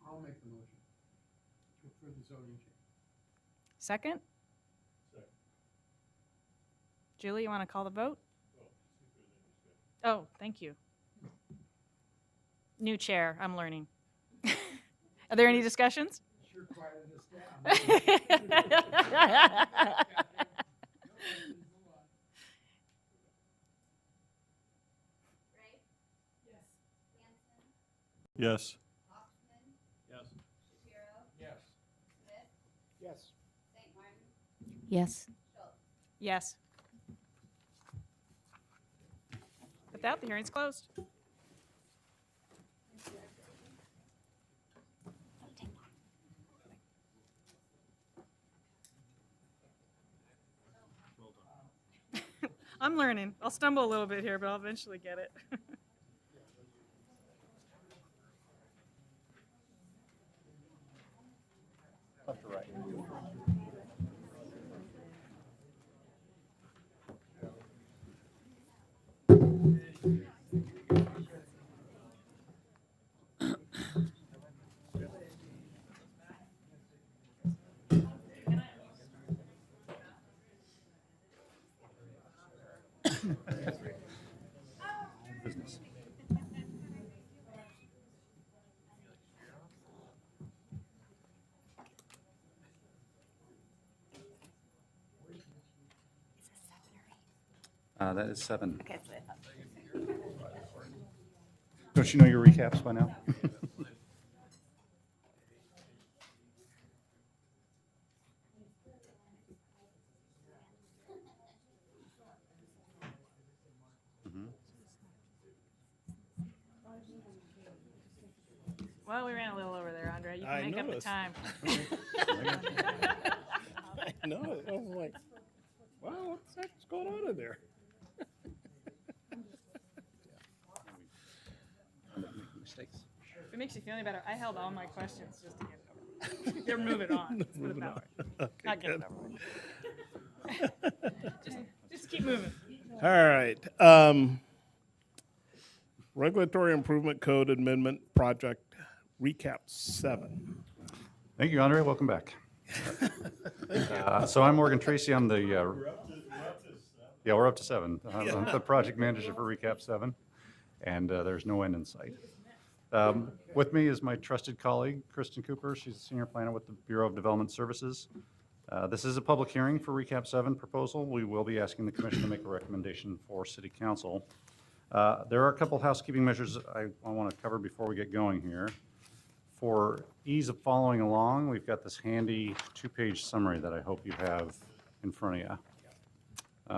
I'll make the motion to approve the zoning change. Second? Second. Julie, you want to call the vote? Oh, thank you. New chair, I'm learning. Are there any discussions? Sure quieted us down. Yes. Yes. Yes. Yes. Yes. With that, the hearing's closed. I'm learning. I'll stumble a little bit here, but I'll eventually get it. Left or right? Business. That is 7. Okay, so I thought. Don't you know your recaps by now? Well, we ran a little over there, Andre. You I can make noticed. up the time. I know. I was like, Wow, what the heck's going on in there? Mistakes. If it makes you feel any better, I held all my questions just to get it over. They're moving on. Let's put it that way. Okay, Not getting good. it over. Just keep moving. All right. Regulatory Improvement Code Amendment Project Recap 7. Thank you, Andre. Welcome back. So I'm Morgan Tracy. I'm the, yeah, we're up to 7. I'm the project manager for Recap 7, and there's no end in sight. With me is my trusted colleague, Kristen Cooper. She's a senior planner with the Bureau of Development Services. This is a public hearing for Recap 7 proposal. We will be asking the commission to make a recommendation for City Council. There are a couple housekeeping measures I want to cover before we get going here. For ease of following along, we've got this handy 2-page summary that I hope you have in front of you.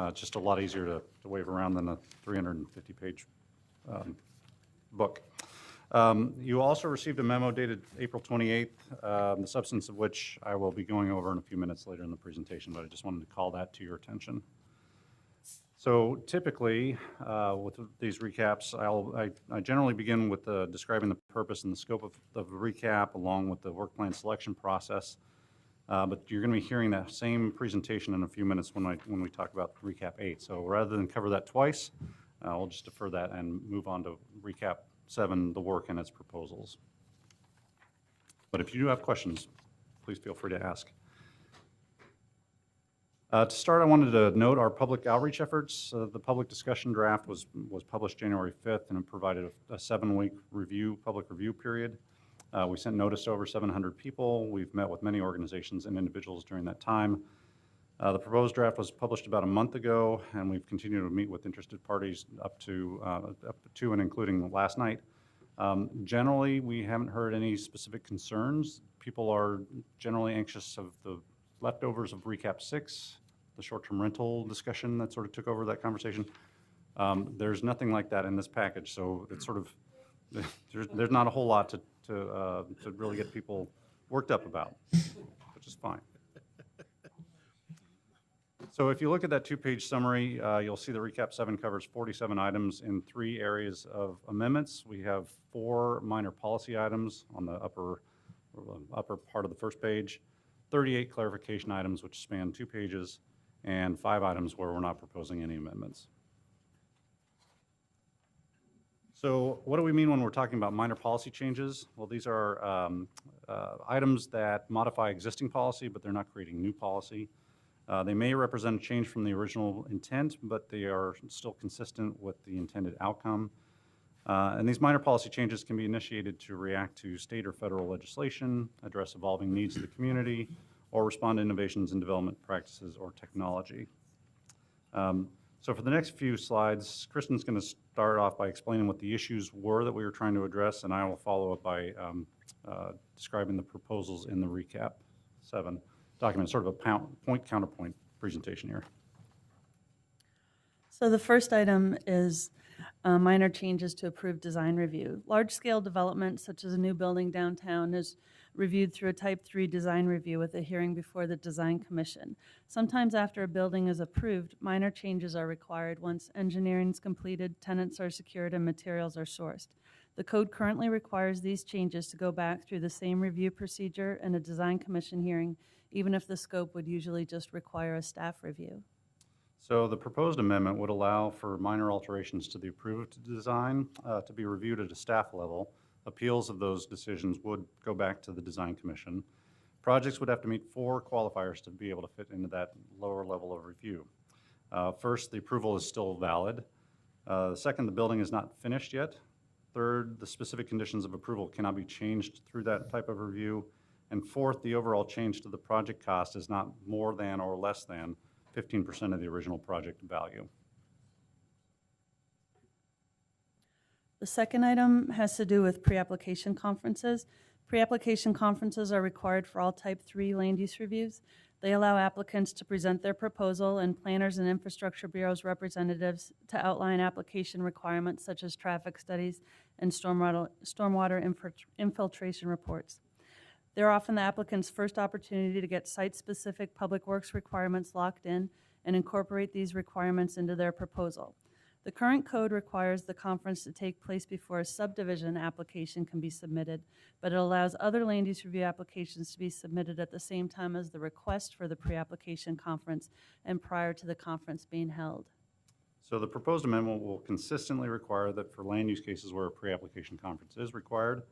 It's just a lot easier to wave around than a 350-page book. You also received a memo dated April 28th, the substance of which I will be going over in a few minutes later in the presentation, but I just wanted to call that to your attention. So typically, with these recaps, I generally begin with describing the purpose and the scope of the recap along with the work plan selection process. But you're going to be hearing that same presentation in a few minutes when we talk about Recap 8. So rather than cover that twice, we'll just defer that and move on to Recap 7, the work and its proposals. But if you do have questions, please feel free to ask. To start, I wanted to note our public outreach efforts. The public discussion draft was published January 5th, and it provided a 7-week public review period. We sent notice to over 700 people. We've met with many organizations and individuals during that time. The proposed draft was published about a month ago, and we've continued to meet with interested parties up to and including last night. Generally, we haven't heard any specific concerns. People are generally anxious of the leftovers of Recap 6, the short-term rental discussion that sort of took over that conversation. There's nothing like that in this package, so it's sort of, there's not a whole lot to really get people worked up about, which is fine. So if you look at that 2-page summary, you'll see the Recap 7 covers 47 items in 3 areas of amendments. We have 4 minor policy items on the upper part of the first page, 38 clarification items which span 2 pages, and 5 items where we're not proposing any amendments. So what do we mean when we're talking about minor policy changes? Well, these are items that modify existing policy, but they're not creating new policy. They may represent a change from the original intent, but they are still consistent with the intended outcome. And these minor policy changes can be initiated to react to state or federal legislation, address evolving needs of the community, or respond to innovations in development practices or technology. So for the next few slides, Kristen's going to start off by explaining what the issues were that we were trying to address, and I will follow up by describing the proposals in the Recap 7 document, sort of a point-counterpoint presentation here. So the first item is minor changes to approved design review. Large-scale development, such as a new building downtown, is reviewed through a Type 3 design review with a hearing before the Design Commission. Sometimes after a building is approved, minor changes are required once engineering is completed, tenants are secured, and materials are sourced. The code currently requires these changes to go back through the same review procedure and a Design Commission hearing, even if the scope would usually just require a staff review. So the proposed amendment would allow for minor alterations to the approved design to be reviewed at a staff level. Appeals of those decisions would go back to the Design Commission. Projects would have to meet 4 qualifiers to be able to fit into that lower level of review. First, the approval is still valid. Second, the building is not finished yet. Third, the specific conditions of approval cannot be changed through that type of review. And fourth, the overall change to the project cost is not more than or less than 15% of the original project value. The second item has to do with pre-application conferences. Pre-application conferences are required for all Type 3 land use reviews. They allow applicants to present their proposal and planners and infrastructure bureaus representatives to outline application requirements such as traffic studies and stormwater infiltration reports. They're often the applicant's first opportunity to get site-specific public works requirements locked in and incorporate these requirements into their proposal. The current code requires the conference to take place before a subdivision application can be submitted, but it allows other land use review applications to be submitted at the same time as the request for the pre-application conference and prior to the conference being held. So the proposed amendment will consistently require that for land use cases where a pre-application conference is required,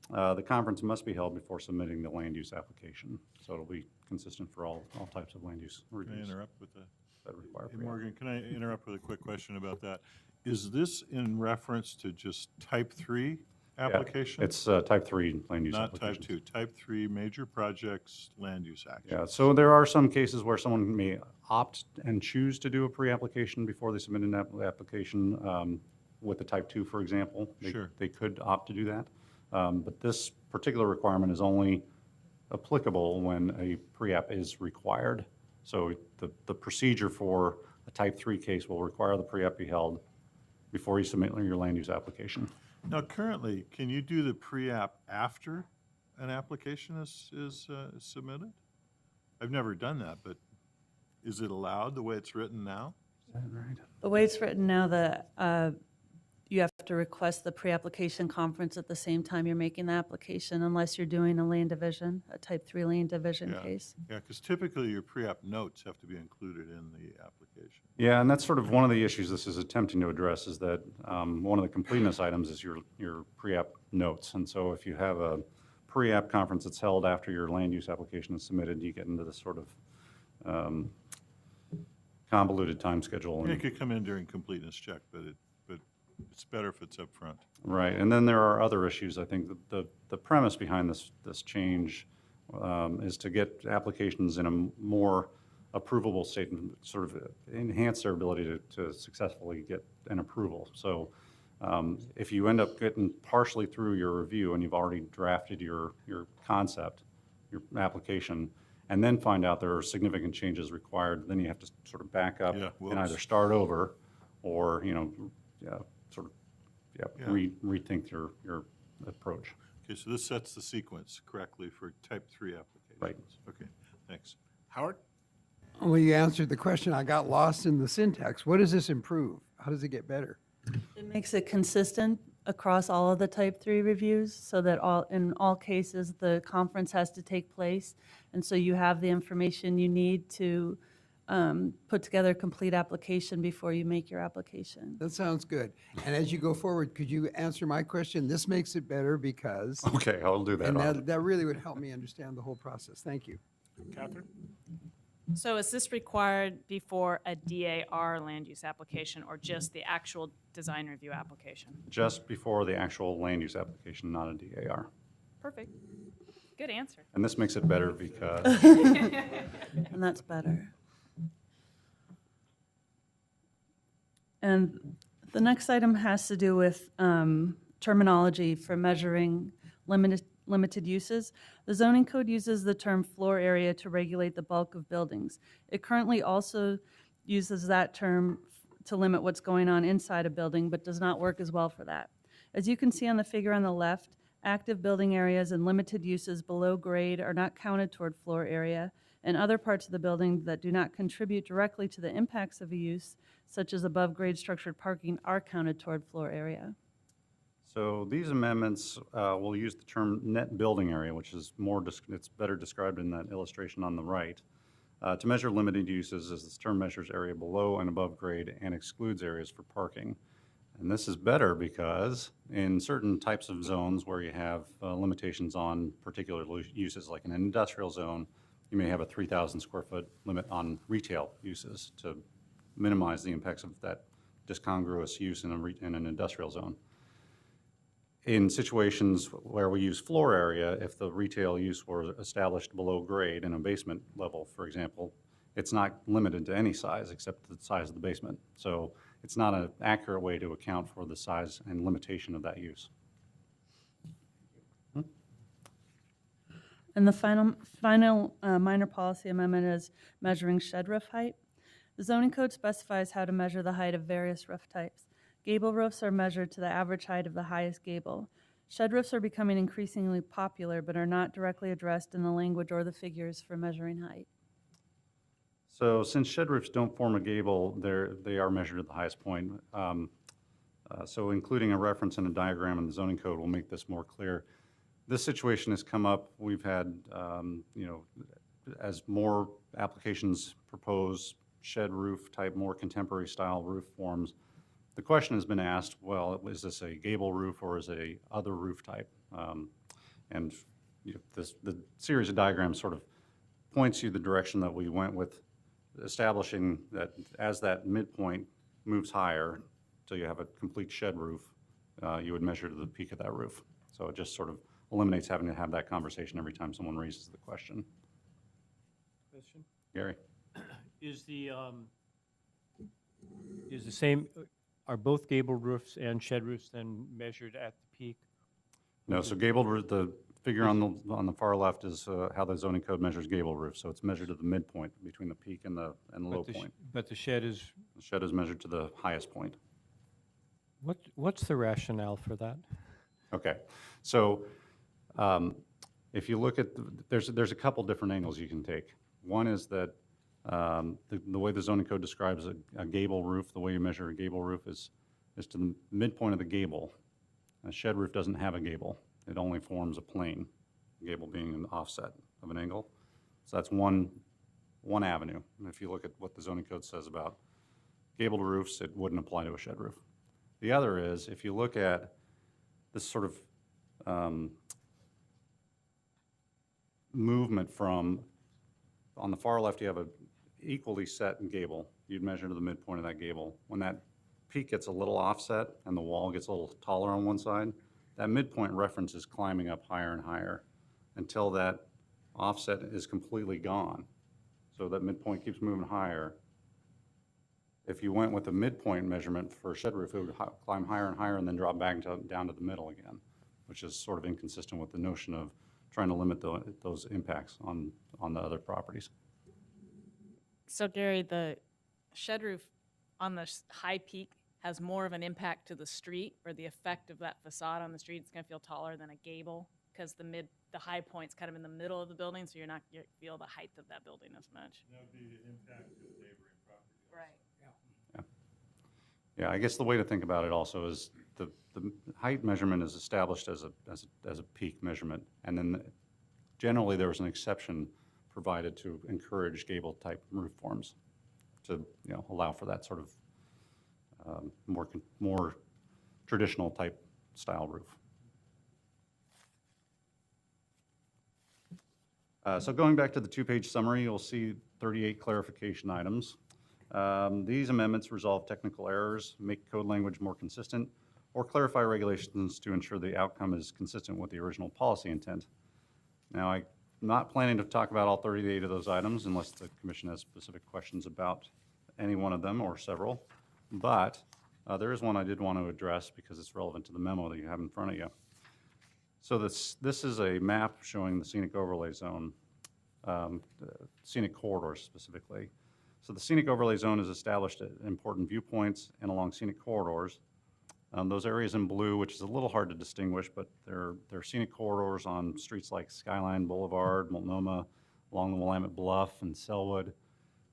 the conference must be held before submitting the land use application. So it'll be consistent for all types of land use Can I reviews interrupt with that? that require Hey, pre-app. Morgan, can I interrupt with a quick question about that? Is this in reference to just type 3 Yeah, application? it's type 3 land use Not type applications. 2, type 3 major projects, land use action. Yeah, so there are some cases where someone may opt and choose to do a pre-application before they submit an application. With the type 2, for example, Sure. they could opt to do that. But this particular requirement is only applicable when a pre-app is required. So the procedure for a type 3 case will require the pre-app be held before you submit your land use application. Now, currently, can you do the pre-app after an application is submitted? I've never done that, but is it allowed the way it's written now? Is that right? The way it's written now, you have to request the pre-application conference at the same time you're making the application, unless you're doing a land division, a type 3 land division Yeah. case. Yeah, because typically your pre-app notes have to be included in the application. Yeah, and that's sort of one of the issues this is attempting to address is that one of the completeness items is your pre-app notes. And so if you have a pre-app conference that's held after your land use application is submitted, you get into this sort of convoluted time schedule. It And, could come in during completeness check, but it's better if it's up front. right, and then there are other issues. I think that the premise behind this change is to get applications in a more approvable state and sort of enhance their ability to successfully get an approval. So if you end up getting partially through your review and you've already drafted your concept, your application, and then find out there are significant changes required, then you have to sort of back up Yeah, and either whoops. start over or, sort of Yeah. rethink your approach. Okay, so this sets the sequence correctly for type 3 applications. Right. Okay, thanks. Howard? Well, you answered the question. I got lost in the syntax. What does this improve? How does it get better? It makes it consistent across all of the type 3 reviews so that in all cases, the conference has to take place. And so you have the information you need to put together a complete application before you make your application. That sounds good. And as you go forward, could you answer my question? This makes it better because. Okay, I'll do that. And I'll- that really would help me understand the whole process. Thank you. Catherine? So is this required before a DAR land use application or just the actual design review application? Just before the actual land use application, not a DAR. Perfect. Good answer. And this makes it better because, And that's better. And the next item has to do with terminology for measuring limited uses. The zoning code uses the term floor area to regulate the bulk of buildings. It currently also uses that term to limit what's going on inside a building, but does not work as well for that. As you can see on the figure on the left, active building areas and limited uses below grade are not counted toward floor area, and other parts of the building that do not contribute directly to the impacts of a use, such as above-grade structured parking, are counted toward floor area. so these amendments will use the term net building area, which is it's better described in that illustration on the right, to measure limited uses as this term measures area below and above grade and excludes areas for parking. And this is better because in certain types of zones where you have limitations on particular uses, like in an industrial zone, you may have a 3,000 square foot limit on retail uses to minimize the impacts of that discongruous use in an industrial zone. In situations where we use floor area, if the retail use were established below grade in a basement level, for example, it's not limited to any size except the size of the basement. So it's not an accurate way to account for the size and limitation of that use. And the final minor policy amendment is measuring shed roof height. The zoning code specifies how to measure the height of various roof types. Gable roofs are measured to the average height of the highest gable. Shed roofs are becoming increasingly popular, but are not directly addressed in the language or the figures for measuring height. So since shed roofs don't form a gable, they are measured at the highest point. So including a reference in a diagram in the zoning code will make this more clear. This situation has come up. We've had, as more applications propose shed roof type, more contemporary style roof forms, the question has been asked, well, is this a gable roof or is it a other roof type? And the series of diagrams sort of points you the direction that we went with, establishing that as that midpoint moves higher till you have a complete shed roof, you would measure to the peak of that roof. So it just sort of eliminates having to have that conversation every time someone raises the question. Question? Gary? Is the same, are both gable roofs and shed roofs then measured at the peak? No, so gable roof, the figure on the far left is how the zoning code measures gable roof. So it's measured at the midpoint between the peak and the low point. But the shed is? The shed is measured to the highest point. What's the rationale for that? Okay, so if you look at, there's a couple different angles you can take. One is that the way the zoning code describes a gable roof, the way you measure a gable roof is to the midpoint of the gable. A shed roof doesn't have a gable. It only forms a plane, gable being an offset of an angle. So that's one avenue. And if you look at what the zoning code says about gabled roofs, it wouldn't apply to a shed roof. The other is, if you look at this sort of movement from, on the far left you have a equally set gable. You'd measure to the midpoint of that gable. When that peak gets a little offset and the wall gets a little taller on one side, that midpoint reference is climbing up higher and higher until that offset is completely gone. So that midpoint keeps moving higher. If you went with a midpoint measurement for a shed roof, it would climb higher and higher and then drop back down to the middle again, which is sort of inconsistent with the notion of trying to limit those impacts on the other properties. So Gary, the shed roof on the high peak has more of an impact to the street, or the effect of that facade on the street is going to feel taller than a gable because the high point's kind of in the middle of the building, so you feel the height of that building as much. That would be the impact to the neighboring property. Right. Yeah, I guess the way to think about it also is the height measurement is established as a peak measurement, and then generally there was an exception provided to encourage gable type roof forms to allow for that sort of more traditional type style roof. So going back to the two-page summary, you'll see 38 clarification items. These amendments resolve technical errors, make code language more consistent, or clarify regulations to ensure the outcome is consistent with the original policy intent. Now, I'm not planning to talk about all 38 of those items unless the commission has specific questions about any one of them or several, but there is one I did want to address because it's relevant to the memo that you have in front of you. So this is a map showing the scenic overlay zone, scenic corridors specifically. So the scenic overlay zone is established at important viewpoints and along scenic corridors. Those areas in blue, which is a little hard to distinguish, but they're scenic corridors on streets like Skyline Boulevard, Multnomah, along the Willamette Bluff and Selwood.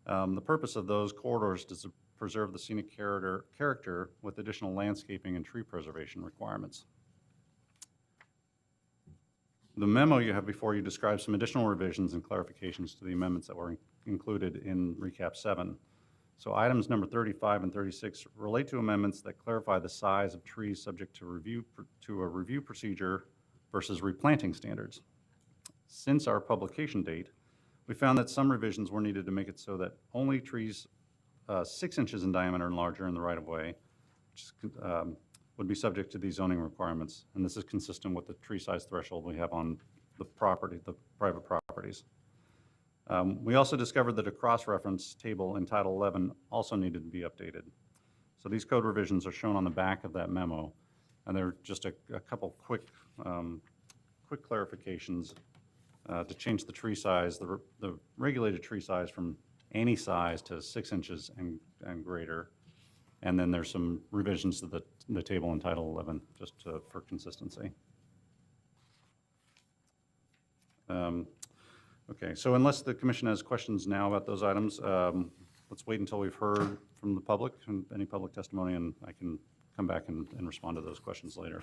The purpose of those corridors is to preserve the scenic character with additional landscaping and tree preservation requirements. The memo you have before you describes some additional revisions and clarifications to the amendments that were included in Recap 7. So items number 35 and 36 relate to amendments that clarify the size of trees subject to a review procedure versus replanting standards. Since our publication date, we found that some revisions were needed to make it so that only trees 6 inches in diameter and larger in the right-of-way would be subject to these zoning requirements, and this is consistent with the tree size threshold we have on the private properties. We also discovered that a cross-reference table in Title 11 also needed to be updated. So these code revisions are shown on the back of that memo, and they're just a couple quick clarifications to change the tree size, the regulated tree size from any size to 6 inches and greater. And then there's some revisions to the table in Title 11, just for consistency. Okay, so unless the commission has questions now about those items, let's wait until we've heard from the public, and any public testimony, and I can come back and respond to those questions later.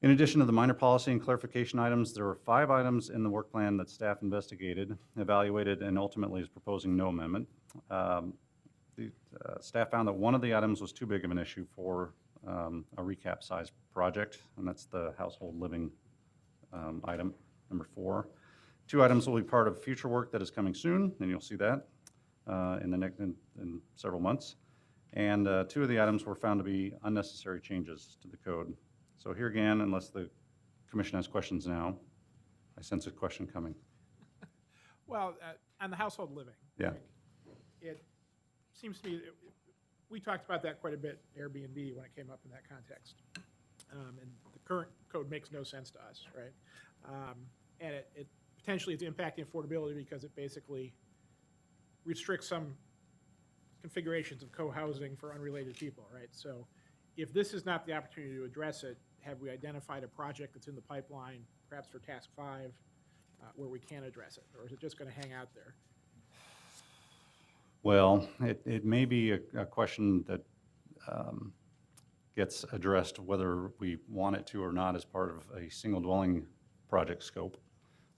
In addition to the minor policy and clarification items, there were 5 items in the work plan that staff investigated, evaluated, and ultimately is proposing no amendment. The staff found that one of the items was too big of an issue for a recap size project, and that's the household living item, number 4. 2 items will be part of future work that is coming soon, and you'll see that in several months. And 2 of the items were found to be unnecessary changes to the code. So here again, unless the commission has questions now, I sense a question coming. Well, on the household living. Yeah. right, It seems to me, we talked about that quite a bit, Airbnb, when it came up in that context. And the current code makes no sense to us, right? And it potentially is impacting affordability because it basically restricts some configurations of co-housing for unrelated people, right? So if this is not the opportunity to address it, have we identified a project that's in the pipeline, perhaps for Task 5, where we can address it? Or is it just going to hang out there? Well, it may be a question that gets addressed whether we want it to or not as part of a single dwelling project scope,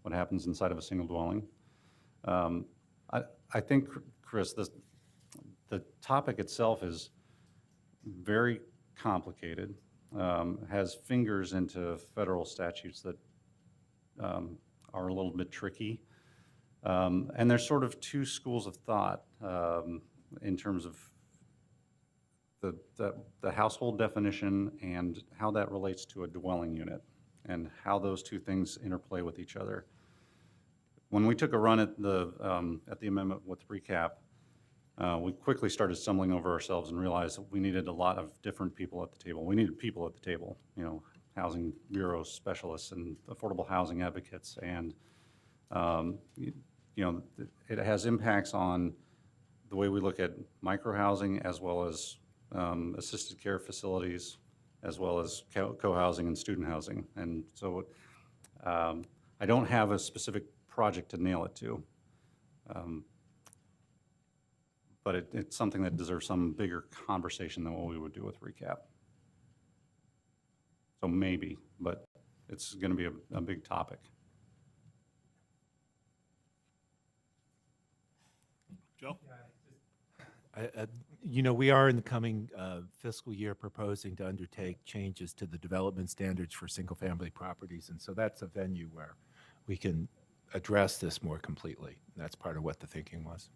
what happens inside of a single dwelling. I think, Chris, the topic itself is very complicated, has fingers into federal statutes that are a little bit tricky. And there's sort of 2 schools of thought in terms of the household definition and how that relates to a dwelling unit and how those 2 things interplay with each other. When we took a run at the amendment with recap, we quickly started stumbling over ourselves and realized that we needed a lot of different people at the table. We needed people at the table, you know, housing bureau specialists and affordable housing advocates, and you know, it has impacts on the way we look at micro-housing as well as assisted care facilities, as well as co-housing and student housing. And so I don't have a specific project to nail it to. But it's something that deserves some bigger conversation than what we would do with recap. So maybe, but it's going to be a big topic. Joe? You know, we are in the coming fiscal year proposing to undertake changes to the development standards for single-family properties, and so that's a venue where we can address this more completely. That's part of what the thinking was.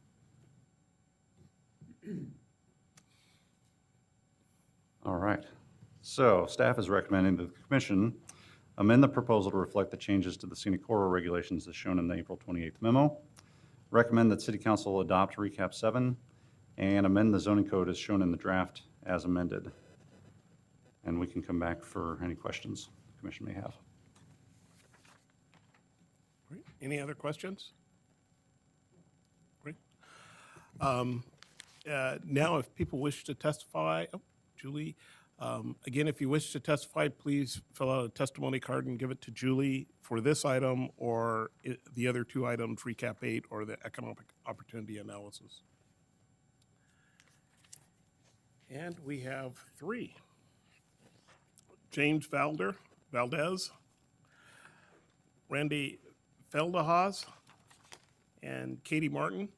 All right. So staff is recommending that the commission amend the proposal to reflect the changes to the scenic corridor regulations as shown in the April 28th memo. Recommend that City Council adopt Recap 7 and amend the zoning code as shown in the draft as amended. And we can come back for any questions the commission may have. Great. Any other questions? Great. Now, if people wish to testify, Julie, again, if you wish to testify, please fill out a testimony card and give it to Julie for this item or the other 2 items, Recap 8 or the economic opportunity analysis. And we have 3. James Valdez, Randy Feldhaus, and Katie Martin.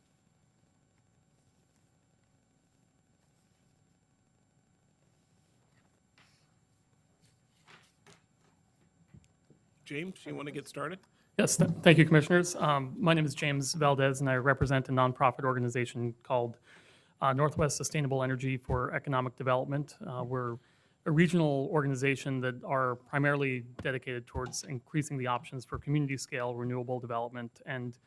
James, you want to get started? Yes, thank you, Commissioners. My name is James Valdez, and I represent a nonprofit organization called Northwest Sustainable Energy for Economic Development. We're a regional organization that are primarily dedicated towards increasing the options for community-scale renewable development. And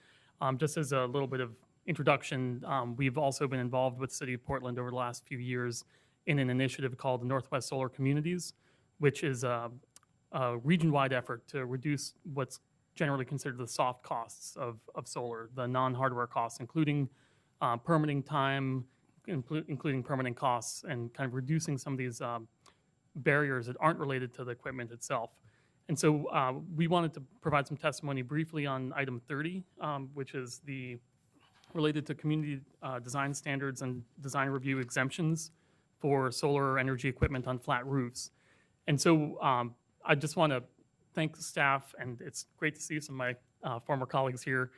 just as a little bit of introduction, we've also been involved with the City of Portland over the last few years in an initiative called the Northwest Solar Communities, which is a region-wide effort to reduce what's generally considered the soft costs of solar, the non-hardware costs, including permitting time, including permitting costs, and kind of reducing some of these barriers that aren't related to the equipment itself. And so we wanted to provide some testimony briefly on item 30, which is related to community design standards and design review exemptions for solar energy equipment on flat roofs. And so I just want to thank the staff, and it's great to see some of my former colleagues here.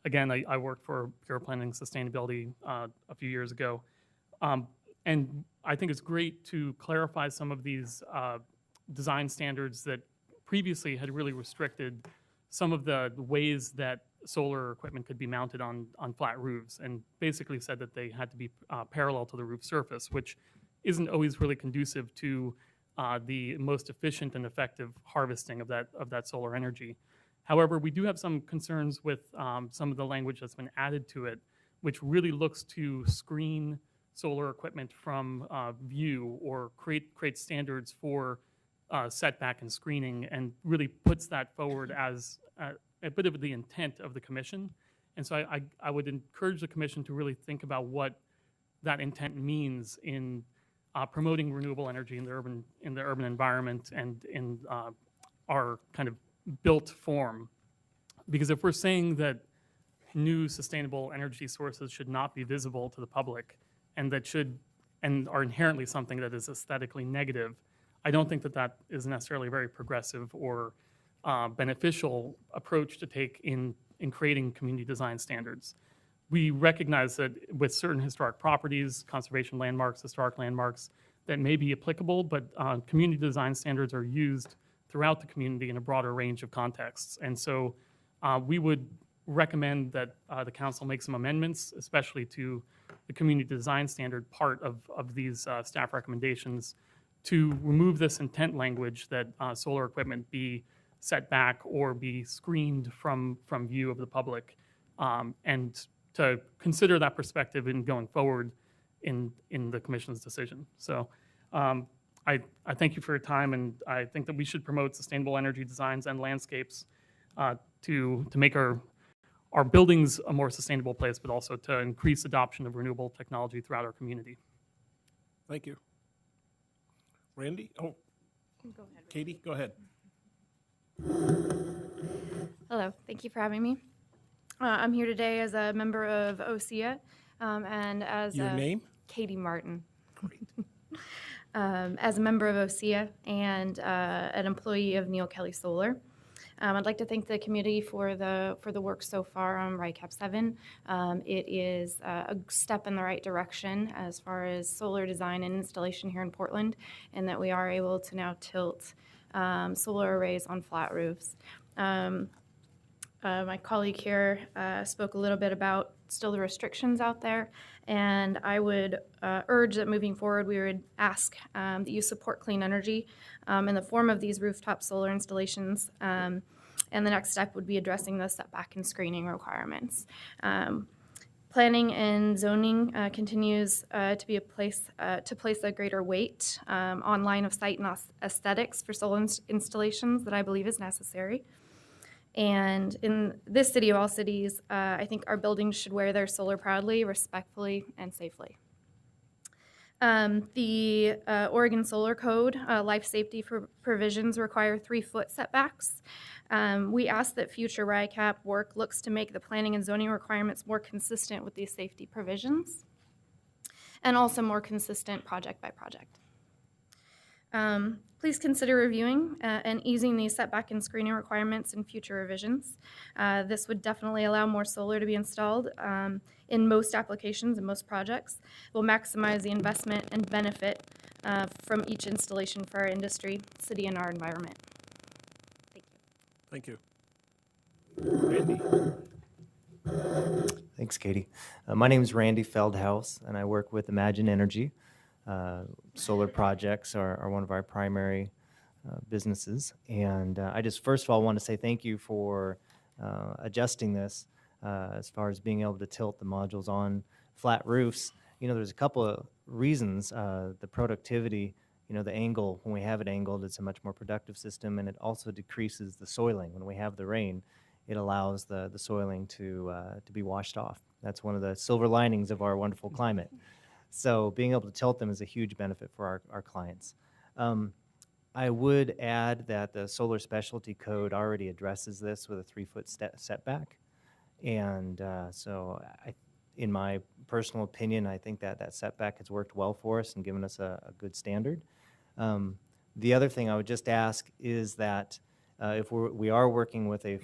Again, I worked for Bureau of Planning and Sustainability a few years ago. And I think it's great to clarify some of these design standards that previously had really restricted some of the ways that solar equipment could be mounted on flat roofs, and basically said that they had to be parallel to the roof surface, which isn't always really conducive to the most efficient and effective harvesting of that solar energy. However, we do have some concerns with some of the language that's been added to it, which really looks to screen solar equipment from view, or create standards for setback and screening, and really puts that forward as a bit of the intent of the commission. And so I would encourage the commission to really think about what that intent means in promoting renewable energy in the urban environment and in our kind of built form. Because if we're saying that new sustainable energy sources should not be visible to the public, and are inherently something that is aesthetically negative, I don't think that is necessarily a very progressive or beneficial approach to take in creating community design standards. We recognize that with certain historic properties, conservation landmarks, historic landmarks, that may be applicable, but community design standards are used throughout the community in a broader range of contexts. And so we would recommend that the council make some amendments, especially to the community design standard part of these staff recommendations, to remove this intent language that solar equipment be set back or be screened from view of the public, and to consider that perspective in going forward in the commission's decision. So I thank you for your time, and I think that we should promote sustainable energy designs and landscapes to make our buildings a more sustainable place, but also to increase adoption of renewable technology throughout our community. Thank you. Randy? Oh, Go ahead. Katie, go ahead. Hello, thank you for having me. I'm here today as a member of OSEA and as Your name? Katie Martin. Great. As a member of OSEA and an employee of Neil Kelly Solar. I'd like to thank the community for the work so far on RICAP 7. It is a step in the right direction as far as solar design and installation here in Portland, and that we are able to now tilt solar arrays on flat roofs. My colleague here spoke a little bit about still the restrictions out there, and I would urge that moving forward we would ask that you support clean energy in the form of these rooftop solar installations, and the next step would be addressing the setback and screening requirements. Planning and zoning continues to be a place to place a greater weight on line of sight and aesthetics for solar installations that I believe is necessary. And in this city of all cities, I think our buildings should wear their solar proudly, respectfully, and safely. The Oregon Solar Code, life safety provisions require 3-foot setbacks. We ask that future RICAP work looks to make the planning and zoning requirements more consistent with these safety provisions, and also more consistent project by project. Please consider reviewing and easing these setback and screening requirements in future revisions. This would definitely allow more solar to be installed in most applications and most projects. It will maximize the investment and benefit from each installation for our industry, city, and our environment. Thank you. Randy. Thanks, Katie. My name is Randy Feldhaus, and I work with Imagine Energy. Solar projects are one of our primary businesses. And I just first of all want to say thank you for adjusting this as far as being able to tilt the modules on flat roofs. You know, there's a couple of reasons. The productivity, you know, the angle, when we have it angled, it's a much more productive system, and it also decreases the soiling. When we have the rain, it allows the soiling to be washed off. That's one of the silver linings of our wonderful climate. So being able to tilt them is a huge benefit for our clients. I would add that the Solar Specialty Code already addresses this with a 3-foot setback. And so in my personal opinion, I think that that setback has worked well for us and given us a good standard. The other thing I would just ask is that if we are working with a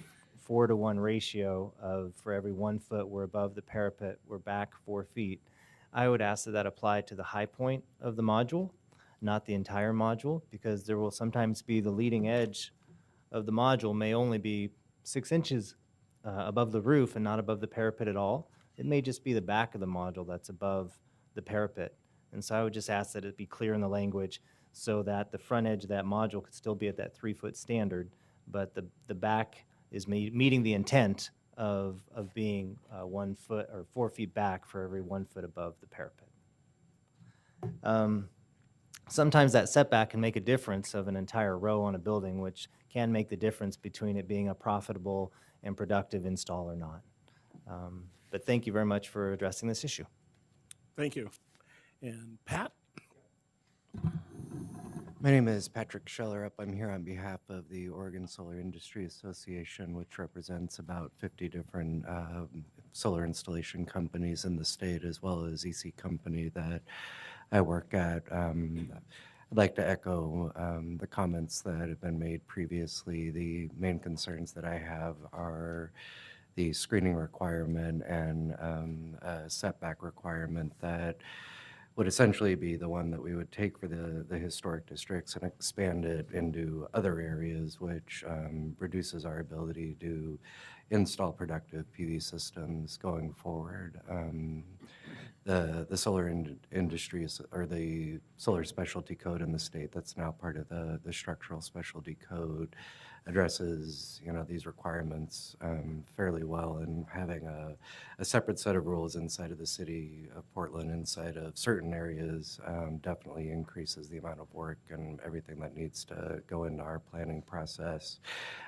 4-to-1 ratio of for every 1 foot we're above the parapet, we're back 4 feet, I would ask that that apply to the high point of the module, not the entire module, because there will sometimes be the leading edge of the module may only be 6 inches above the roof and not above the parapet at all. It may just be the back of the module that's above the parapet. And so I would just ask that it be clear in the language so that the front edge of that module could still be at that 3-foot standard, but the back is meeting the intent of being 1 foot or 4 feet back for every 1 foot above the parapet. Sometimes that setback can make a difference of an entire row on a building, which can make the difference between it being a profitable and productive install or not. But thank you very much for addressing this issue. Thank you. And Pat? My name is Patrick Schellerup. I'm here on behalf of the Oregon Solar Industry Association, which represents about 50 different solar installation companies in the state, as well as EC Company that I work at. I'd like to echo the comments that have been made previously. The main concerns that I have are the screening requirement and a setback requirement that would essentially be the one that we would take for the historic districts and expand it into other areas, which reduces our ability to install productive PV systems going forward. The solar industry or the solar specialty code in the state that's now part of the structural specialty code addresses these requirements fairly well, and having a separate set of rules inside of the city of Portland inside of certain areas definitely increases the amount of work and everything that needs to go into our planning process.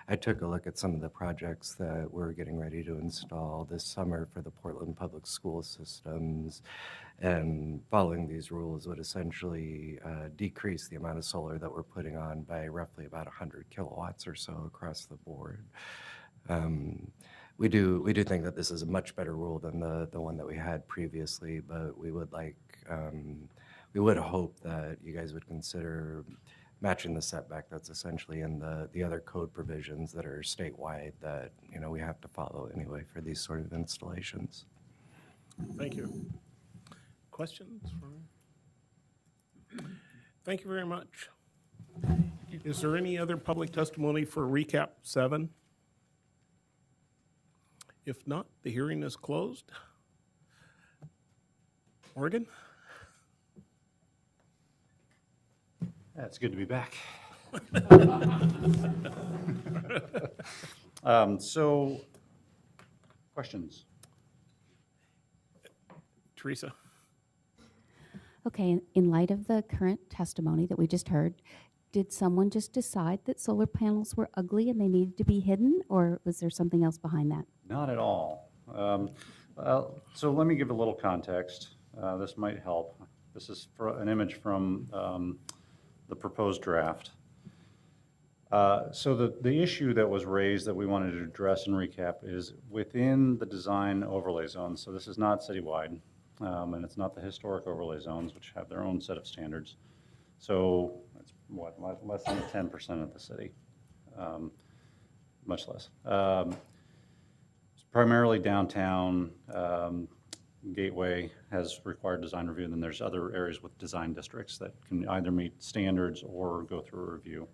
I took a look at some of the projects that we're getting ready to install this summer for the Portland Public School systems, and following these rules would essentially decrease the amount of solar that we're putting on by roughly about 100 kilowatts or so across the board. We do think that this is a much better rule than the one that we had previously, but we would hope that you guys would consider matching the setback that's essentially in the other code provisions that are statewide that we have to follow anyway for these sort of installations. Thank you. Questions? Thank you very much. Is there any other public testimony for recap 7? If not, the hearing is closed. Morgan? Yeah, it's good to be back. So, questions? Teresa? Okay, in light of the current testimony that we just heard, did someone just decide that solar panels were ugly and they needed to be hidden, or was there something else behind that? Not at all. So let me give a little context. This might help. This is an image from the proposed draft. So the issue that was raised that we wanted to address and recap is within the design overlay zones. So this is not citywide, and it's not the historic overlay zones, which have their own set of standards. So it's less than 10% of the city, much less. It's primarily downtown. Gateway has required design review, and then there's other areas with design districts that can either meet standards or go through a review.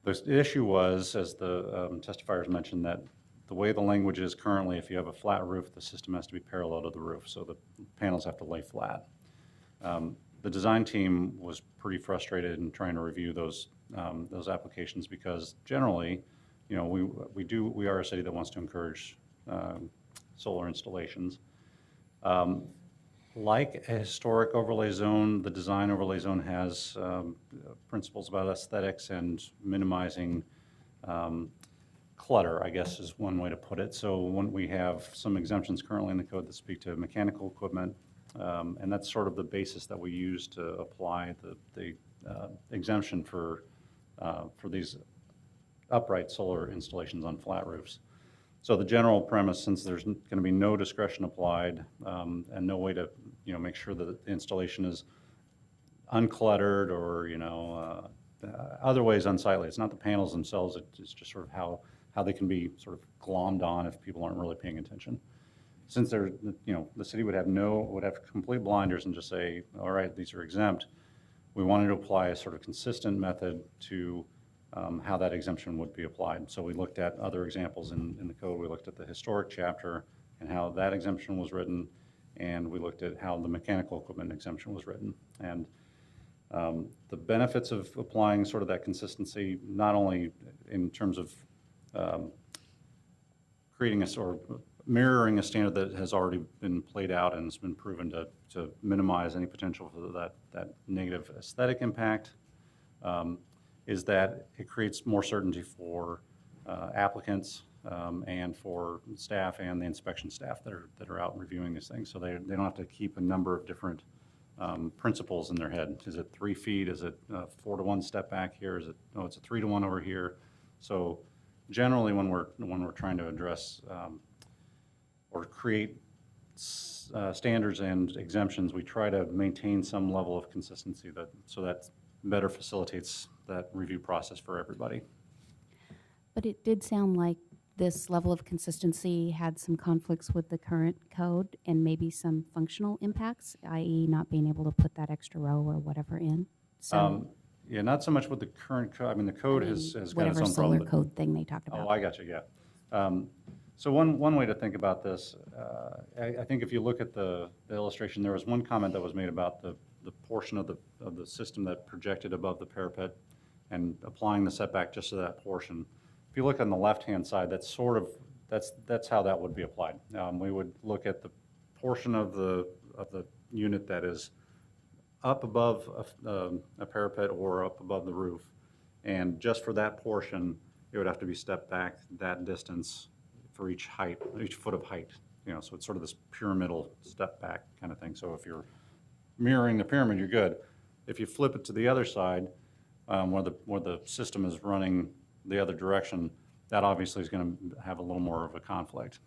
The issue was, as the testifiers mentioned, that the way the language is currently, if you have a flat roof, the system has to be parallel to the roof, so the panels have to lay flat. The design team was pretty frustrated in trying to review those applications because generally, we are a city that wants to encourage solar installations. Like a historic overlay zone, the design overlay zone has principles about aesthetics and minimizing clutter, I guess is one way to put it. So when we have some exemptions currently in the code that speak to mechanical equipment, and that's sort of the basis that we use to apply the exemption for for these upright solar installations on flat roofs. So the general premise, since there's going to be no discretion applied and no way to, make sure that the installation is uncluttered or, other ways unsightly. It's not the panels themselves, it's just sort of how they can be sort of glommed on if people aren't really paying attention. Since the city would have complete blinders and just say, all right, these are exempt, we wanted to apply a sort of consistent method to how that exemption would be applied. So we looked at other examples in the code. We looked at the historic chapter and how that exemption was written, and we looked at how the mechanical equipment exemption was written. And the benefits of applying sort of that consistency, not only in terms of creating a sort of mirroring a standard that has already been played out and has been proven to minimize any potential for that negative aesthetic impact, is that it creates more certainty for applicants and for staff and the inspection staff that are out reviewing these things. So they don't have to keep a number of different principles in their head. Is it 3 feet? Is it 4-to-1 step back here? Is it, no, it's a 3-to-1 over here? So generally when we're trying to address or create standards and exemptions, we try to maintain some level of consistency so that better facilitates that review process for everybody. But it did sound like this level of consistency had some conflicts with the current code and maybe some functional impacts, i.e. not being able to put that extra row or whatever in. So yeah, not so much with the current code. I mean, the code has got its own problem. Whatever solar code thing they talked about. Oh, I got you, yeah. So one way to think about this, I think if you look at the illustration, there was one comment that was made about the portion of the system that projected above the parapet and applying the setback just to that portion. If you look on the left-hand side, that's how that would be applied. We would look at the portion of the unit that is up above a parapet or up above the roof, and just for that portion, it would have to be stepped back that distance for each foot of height. So it's sort of this pyramidal step back kind of thing. So if you're mirroring the pyramid, you're good. If you flip it to the other side, where the system is running the other direction, that obviously is going to have a little more of a conflict.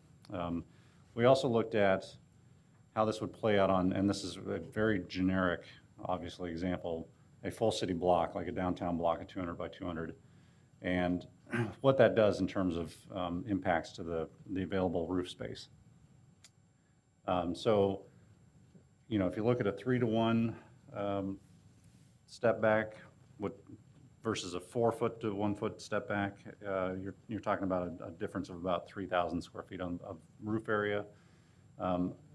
We also looked at how this would play out on, and this is a very generic, obviously, example, a full city block, like a downtown block of 200 by 200, and what that does in terms of impacts to the available roof space. So, if you look at a 3-to-1 step back versus a 4-foot to 1-foot step back, you're talking about a difference of about 3,000 square feet of roof area.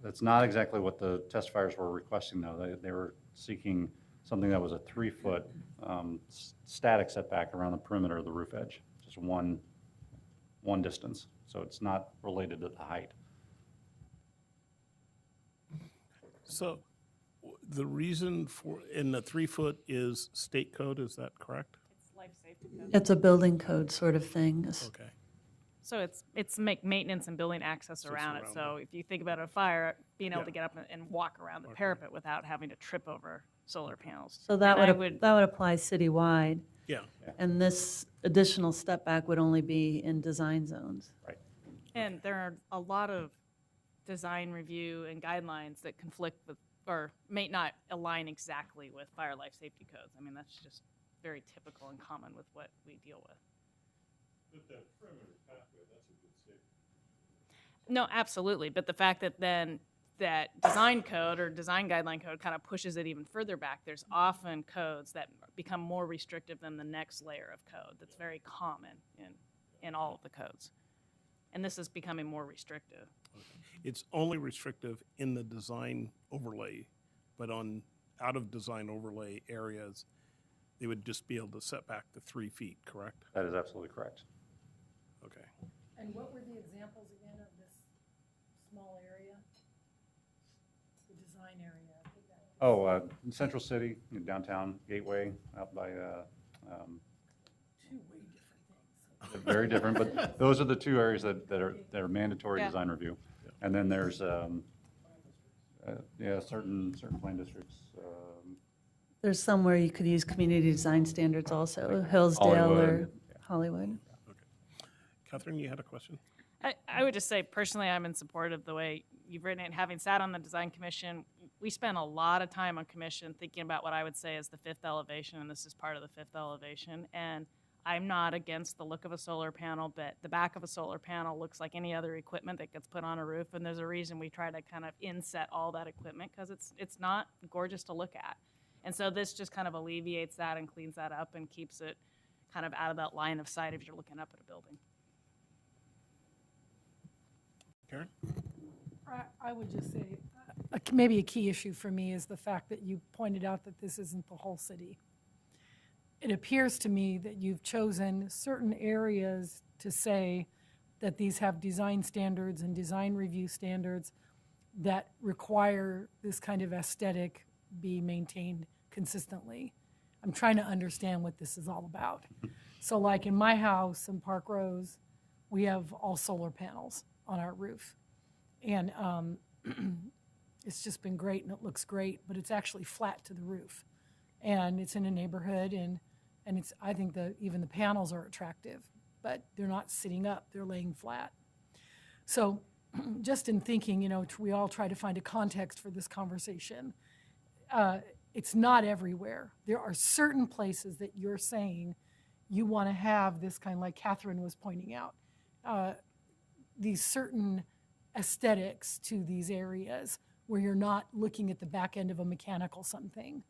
That's not exactly what the testifiers were requesting, though. They were seeking something that was a 3-foot static setback around the perimeter of the roof edge, just one distance. So it's not related to the height. So the reason for, in the 3-foot is state code, is that correct? It's life safety code. It's a building code sort of thing. Okay. So it's make maintenance and building access around it. So if you think about a fire, being able to get up and walk around the parapet without having to trip over solar panels. So that would apply citywide. Yeah. And this additional step back would only be in design zones. Right. And there are a lot of design review and guidelines that conflict with or may not align exactly with fire life safety codes. I mean, that's just very typical and common with what we deal with. But that perimeter pathway, that's a good safety. No, absolutely. But the fact that then that design code or design guideline code kind of pushes it even further back, there's often codes that become more restrictive than the next layer of code. That's very common in all of the codes. And this is becoming more restrictive. It's only restrictive in the design overlay, but on out of design overlay areas, they would just be able to set back the 3 feet, correct? That is absolutely correct. Okay. And what were the examples again of this small area? The design area? I think that was Central City, downtown Gateway, out by. two way different things. Very different, but those are the two areas that are mandatory design review. And then there's certain plan districts. There's somewhere you could use community design standards also, Hillsdale Hollywood. or Hollywood. Catherine, you had a question? I would just say, personally, I'm in support of the way you've written it. Having sat on the design commission, we spent a lot of time on commission thinking about what I would say is the fifth elevation, and this is part of the fifth elevation. And I'm not against the look of a solar panel, but the back of a solar panel looks like any other equipment that gets put on a roof, and there's a reason we try to kind of inset all that equipment, because it's not gorgeous to look at. And so this just kind of alleviates that and cleans that up and keeps it kind of out of that line of sight if you're looking up at a building. Karen? I would just say, maybe a key issue for me is the fact that you pointed out that this isn't the whole city. It appears to me that you've chosen certain areas to say that these have design standards and design review standards that require this kind of aesthetic be maintained consistently. I'm trying to understand what this is all about. So like in my house in Park Rose, we have all solar panels on our roof. And it's just been great and it looks great, but it's actually flat to the roof. And it's in a neighborhood and it's, I think even the panels are attractive, but they're not sitting up, they're laying flat. So just in thinking, you know, we all try to find a context for this conversation. It's not everywhere. There are certain places that you're saying you want to have this kind of, like Catherine was pointing out, these certain aesthetics to these areas where you're not looking at the back end of a mechanical something.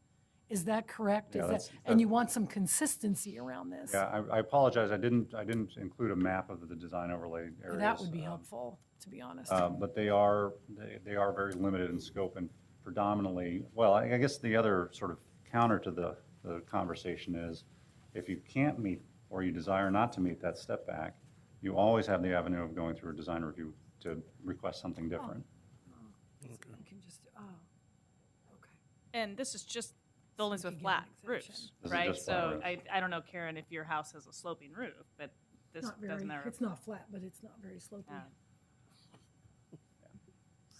Is that correct? Yeah, And you want some consistency around this? Yeah, I apologize. I didn't include a map of the design overlay areas. That would be helpful, to be honest. But they are very limited in scope and predominantly, well, I guess the other sort of counter to the conversation is if you can't meet or you desire not to meet that step back, you always have the avenue of going through a design review to request something different. You can just, And this is just buildings with flat roofs, This is right? just flat So roofs. I don't know, Karen, if your house has a sloping roof, but this not very, doesn't have. it's not flat, but it's not very slopey. Yeah.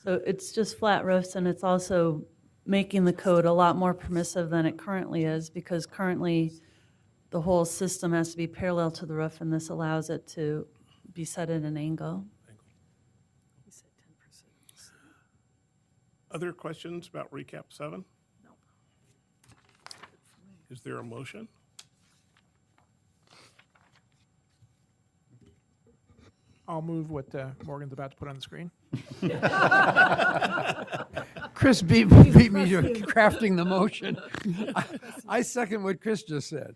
So it's just flat roofs, and it's also making the code a lot more permissive than it currently is, because currently the whole system has to be parallel to the roof, and this allows it to be set at an angle. Other questions about recap 7? No. Is there a motion? I'll move what Morgan's about to put on the screen. Chris beat me to crafting the motion. I second what Chris just said.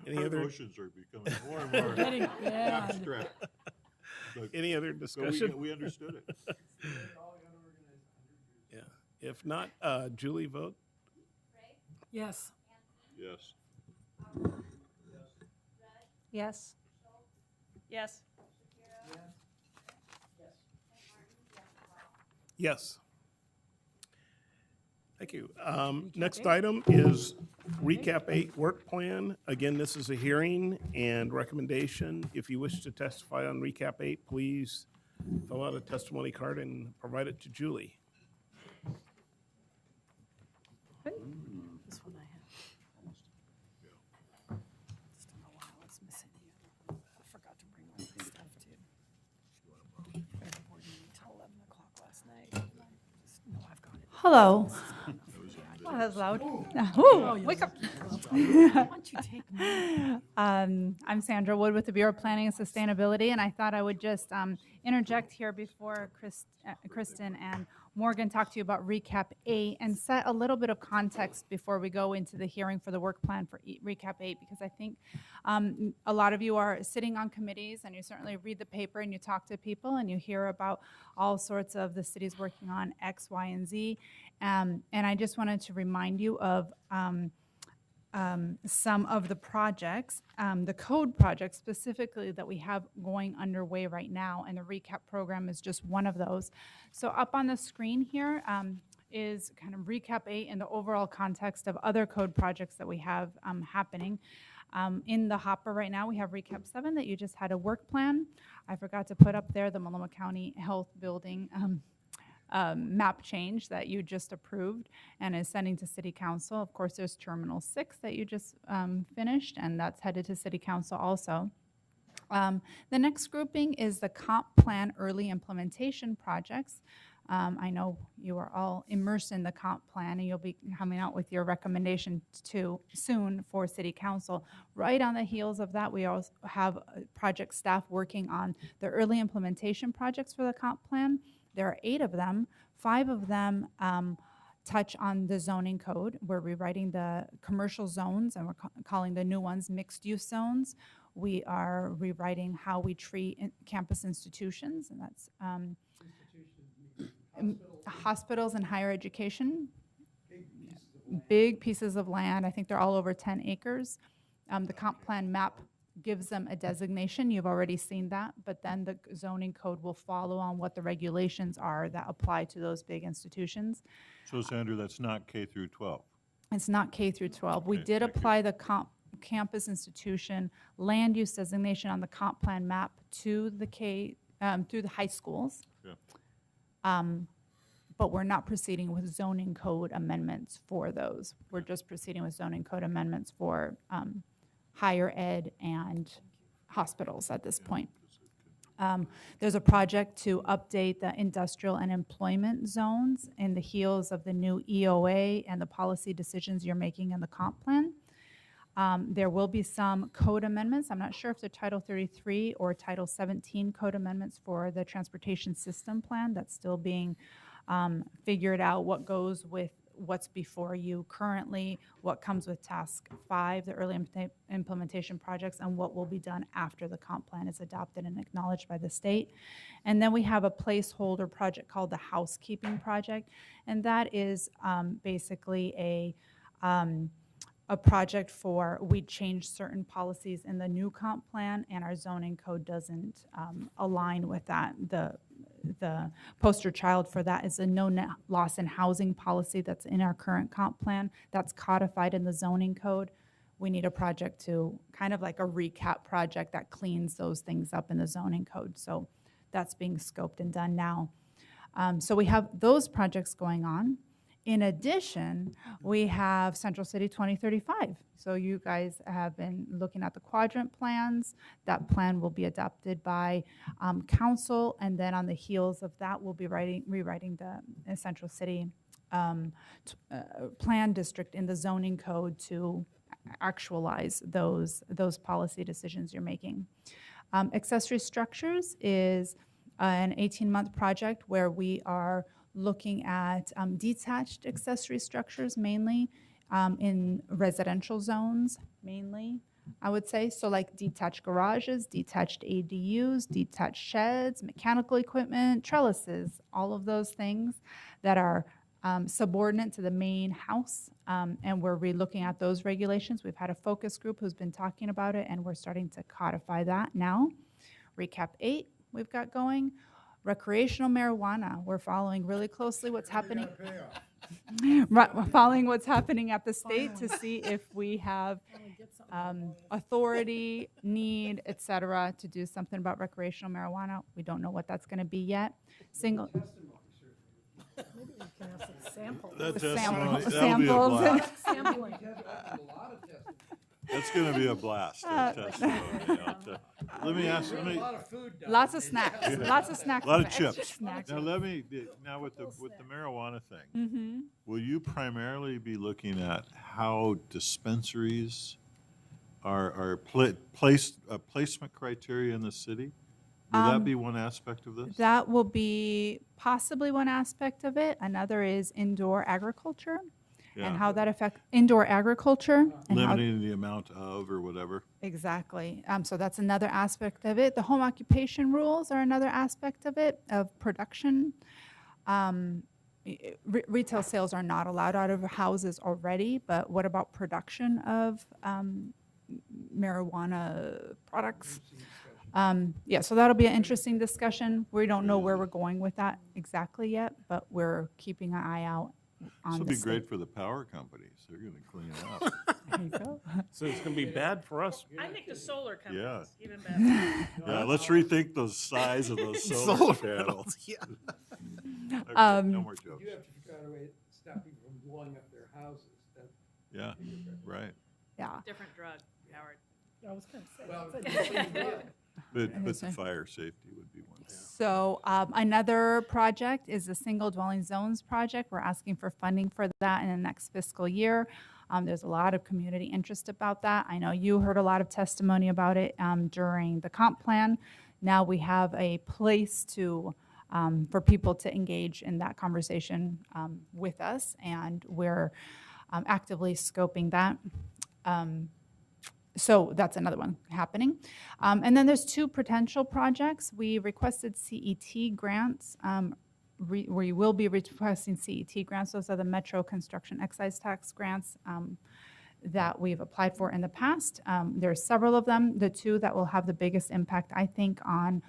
Any Our other motions are becoming more and more Getting bad. abstract. But- Any other but discussion? we understood it. Yeah. If not, Julie, vote. Yes. Yes. Yes. Yes. Yes. Thank you. Next item is recap 8 work plan. Again, this is a hearing and recommendation. If you wish to testify on recap 8, please fill out a testimony card and provide it to Julie. This one I have. Just don't know why I was missing the other. I forgot to bring all this stuff too. I had a board meeting till 11 o'clock last night. And I just know I've got it. Hello. Oh, that's loud. Oh, Wake up. Why don't you take mine? I'm Sandra Wood with the Bureau of Planning and Sustainability, and I thought I would just interject here before Kristen and Morgan talk to you about Recap 8 and set a little bit of context before we go into the hearing for the work plan for Recap 8, because I think a lot of you are sitting on committees and you certainly read the paper and you talk to people and you hear about all sorts of the cities working on X, Y, and Z. And I just wanted to remind you of some of the projects, the code projects specifically that we have going underway right now, and the recap program is just one of those. So up on the screen here is kind of recap 8 in the overall context of other code projects that we have happening. In the hopper right now, we have recap 7 that you just had a work plan. I forgot to put up there the Multnomah County Health Building map change that you just approved and is sending to City Council. Of course, there's Terminal 6 that you just finished, and that's headed to City Council also. The next grouping is the comp plan early implementation projects. I know you are all immersed in the comp plan, and you'll be coming out with your recommendation soon for City Council. Right on the heels of that, we also have project staff working on the early implementation projects for the comp plan. There are 8 of them. 5 of them touch on the zoning code. We're rewriting the commercial zones, and we're calling the new ones mixed-use zones. We are rewriting how we treat campus institutions, and that's hospitals and higher education. Big pieces of land. I think they're all over 10 acres. The comp plan map gives them a designation. You've already seen that, but then the zoning code will follow on what the regulations are that apply to those big institutions. So Sandra, that's not K through 12? It's not K through 12. We did apply the campus institution land use designation on the comp plan map to the through the high schools. Yeah. But we're not proceeding with zoning code amendments for those. We're just proceeding with zoning code amendments for higher ed and hospitals at this point. There's a project to update the industrial and employment zones in the heels of the new EOA and the policy decisions you're making in the comp plan. There will be some code amendments. I'm not sure if they're Title 33 or Title 17 code amendments for the transportation system plan. That's still being figured out, what goes with what's before you currently, what comes with task 5, the early implementation projects, and what will be done after the comp plan is adopted and acknowledged by the state. And then we have a placeholder project called the housekeeping project, and that is basically a project for, we change certain policies in the new comp plan, and our zoning code doesn't align with that. The poster child for that is a no net loss in housing policy that's in our current comp plan. That's codified in the zoning code. We need a project to, kind of like a recap project that cleans those things up in the zoning code. So that's being scoped and done now. So we have those projects going on. In addition, we have Central City 2035. So you guys have been looking at the quadrant plans. That plan will be adopted by council, and then on the heels of that, we'll be rewriting the Central City plan district in the zoning code to actualize those policy decisions you're making. Accessory structures is an 18-month project where we are looking at detached accessory structures, mainly in residential zones, mainly, I would say. So like detached garages, detached ADUs, detached sheds, mechanical equipment, trellises, all of those things that are subordinate to the main house. And we're re-looking at those regulations. We've had a focus group who's been talking about it, and we're starting to codify that now. Recap 8 we've got going. Recreational marijuana, we're following really closely what's happening. We're following what's happening at the state to see if we have authority, need, et cetera, to do something about recreational marijuana. We don't know what that's going to be yet. Single. Maybe we can have some samples. That Samples. testimony, that'll be a blast. Sampling. That's going to be a blast, that testimony. Let me ask, Lots of snacks. Lots of snacks. a lot of Extra chips. snacks. Now with the marijuana thing, will you primarily be looking at how dispensaries are placement criteria in the city? Will that be one aspect of this? That will be possibly one aspect of it. Another is indoor agriculture and how that affects indoor agriculture. And Limiting the amount of or whatever. Exactly. So that's another aspect of it. The home occupation rules are another aspect of it, of production. Retail sales are not allowed out of houses already, but what about production of marijuana products? Yeah, so that'll be an interesting discussion. We don't know where we're going with that exactly yet, but we're keeping an eye out on This will this. be great for the power companies. They're going to clean it up. There you go. So it's going to be bad for us. I think the solar companies, Yeah. even better. Yeah, let's rethink the size of those solar panels. Yeah. No more jokes. You have to figure out a way to stop people from blowing up their houses. Yeah, right. Yeah. Different drug, Howard. I was going to say. Well, But the fire safety would be one. So another project is the single dwelling zones project. We're asking for funding for that in the next fiscal year. There's a lot of community interest about that. I know you heard a lot of testimony about it during the comp plan. Now we have a place to for people to engage in that conversation with us, and we're actively scoping that. So that's another one happening. And then there's two potential projects. We requested CET grants. We will be requesting CET grants. Those are the Metro Construction Excise Tax grants that we've applied for in the past. There's several of them. The two that will have the biggest impact, I think, on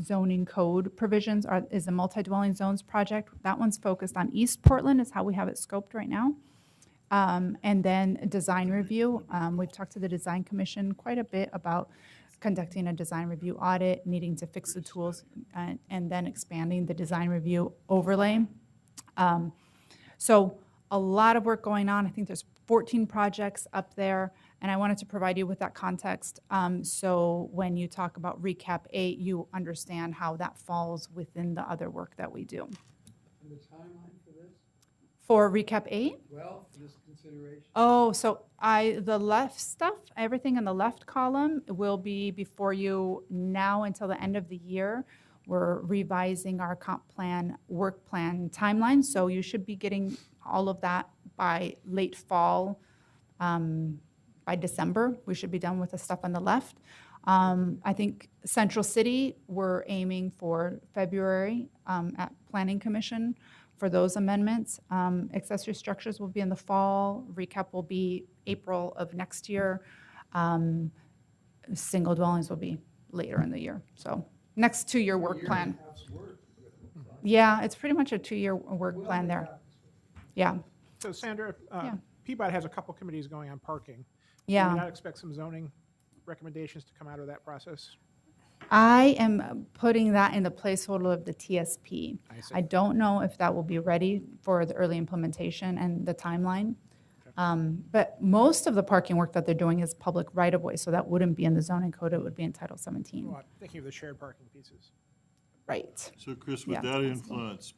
zoning code provisions is the multi-dwelling zones project. That one's focused on East Portland is how we have it scoped right now. And then design review. We've talked to the Design Commission quite a bit about conducting a design review audit, needing to fix the tools, and then expanding the design review overlay. So a lot of work going on. I think there's 14 projects up there, and I wanted to provide you with that context. So when you talk about Recap 8, you understand how that falls within the other work that we do. And the timeline for this? For Recap 8? Well, for this consideration. Oh, so the left stuff, everything in the left column will be before you now until the end of the year. We're revising our comp plan, work plan timeline, so you should be getting all of that by late fall. By December, we should be done with the stuff on the left. I think Central City, we're aiming for February at Planning Commission for those amendments. Accessory structures will be in the fall. Recap will be April of next year. Single dwellings will be later in the year. So next 2-year work plan. Yeah, it's pretty much a 2-year work plan there. Yeah. So Sandra, Yeah. Peabody has a couple committees going on parking. Yeah. Do you not expect some zoning recommendations to come out of that process? I am putting that in the placeholder of the TSP. I see. I don't know if that will be ready for the early implementation and the timeline. But most of the parking work that they're doing is public right-of-way, so that wouldn't be in the zoning code, it would be in Title 17. Well, I'm thinking of the shared parking pieces. Right. So Chris, would Yeah, that that's cool. influence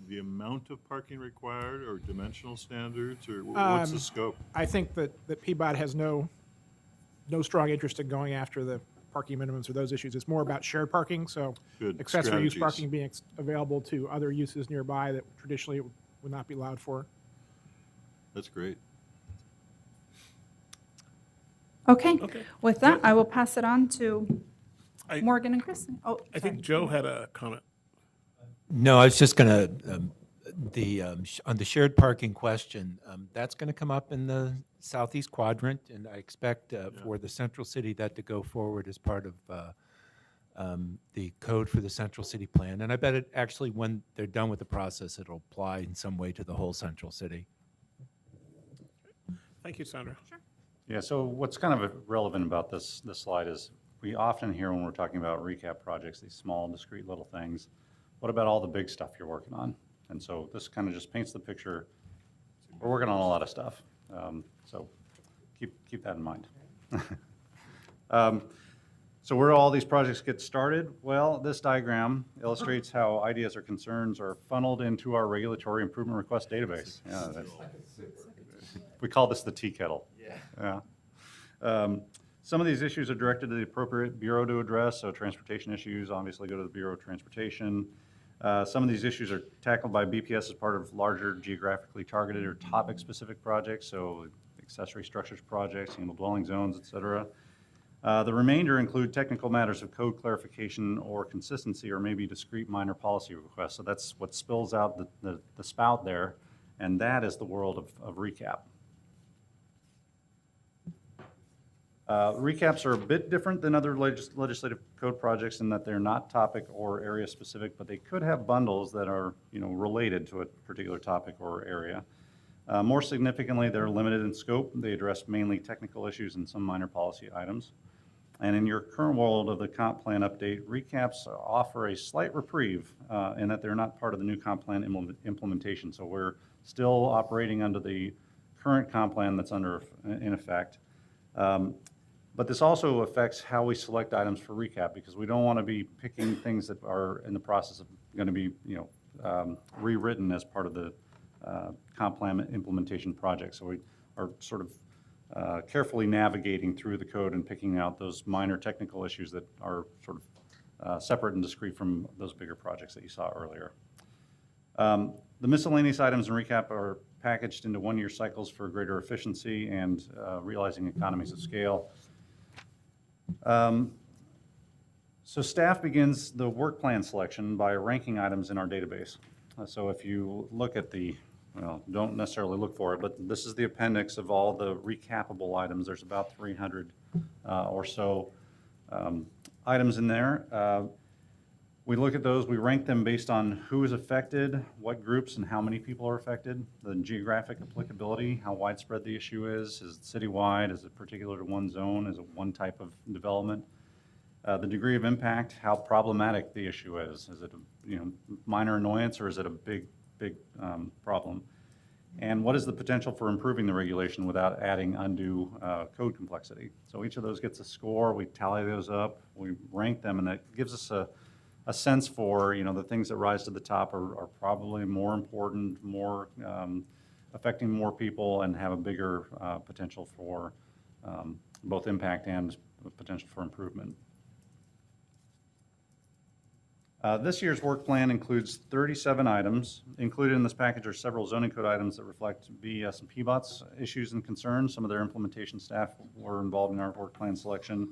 the amount of parking required or dimensional standards, or what's the Um, scope? I think that Peabody has no strong interest in going after the parking minimums or those issues. It's more about shared parking, so Good accessory use strategies. parking being available to other uses nearby that traditionally would not be allowed for. That's great. Okay. Okay. With that, I will pass it on to I- Morgan and Kristen. Oh, I think Joe had a comment. No, I was just going to, on the shared parking question, that's going to come up in the southeast quadrant, and I expect for the Central City that to go forward as part of the code for the Central City Plan. And I bet it actually, when they're done with the process, it'll apply in some way to the whole Central City. Thank you, Sandra. Sure. Yeah, so what's kind of relevant about this slide is we often hear when we're talking about recap projects, these small, discrete little things. What about all the big stuff you're working on? And so this kind of just paints the picture. We're working on a lot of stuff, so keep that in mind. So where all these projects get started? Well, this diagram illustrates how ideas or concerns are funneled into our regulatory improvement request database. Yeah, we call this the tea kettle. Yeah. Some of these issues are directed to the appropriate bureau to address, so transportation issues obviously go to the Bureau of Transportation. Some of these issues are tackled by BPS as part of larger geographically targeted or topic-specific projects, so accessory structures projects, single dwelling zones, et cetera. The remainder include technical matters of code clarification or consistency, or maybe discrete minor policy requests. So that's what spills out the spout there, and that is the world of recap. Recaps are a bit different than other legislative code projects in that they're not topic or area specific, but they could have bundles that are, related to a particular topic or area. More significantly, they're limited in scope. They address mainly technical issues and some minor policy items. And in your current world of the comp plan update, recaps offer a slight reprieve in that they're not part of the new comp plan implementation. So we're still operating under the current comp plan that's in effect. But this also affects how we select items for recap, because we don't want to be picking things that are in the process of going to be, rewritten as part of the comp plan implementation project. So we are sort of carefully navigating through the code and picking out those minor technical issues that are sort of separate and discrete from those bigger projects that you saw earlier. The miscellaneous items in recap are packaged into one-year cycles for greater efficiency and realizing economies of scale. So staff begins the work plan selection by ranking items in our database. So if you look at well, don't necessarily look for it, but this is the appendix of all the recapable items. There's about 300 or so items in there. We look at those, we rank them based on who is affected, what groups and how many people are affected, the geographic applicability, how widespread the issue is it citywide, is it particular to one zone, is it one type of development, the degree of impact, how problematic the issue is it a minor annoyance or is it a big problem, and what is the potential for improving the regulation without adding undue code complexity. So each of those gets a score, we tally those up, we rank them, and that gives us a sense for, the things that rise to the top are probably more important, more affecting more people, and have a bigger potential for both impact and potential for improvement. This year's work plan includes 37 items. Included in this package are several zoning code items that reflect BES and PBOT's issues and concerns. Some of their implementation staff were involved in our work plan selection.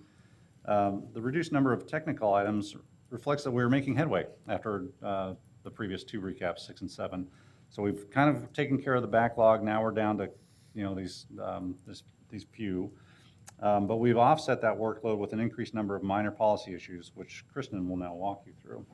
The reduced number of technical items reflects that we were making headway after the previous two recaps, 6 and 7. So we've kind of taken care of the backlog. Now we're down to these few. But we've offset that workload with an increased number of minor policy issues, which Kristen will now walk you through.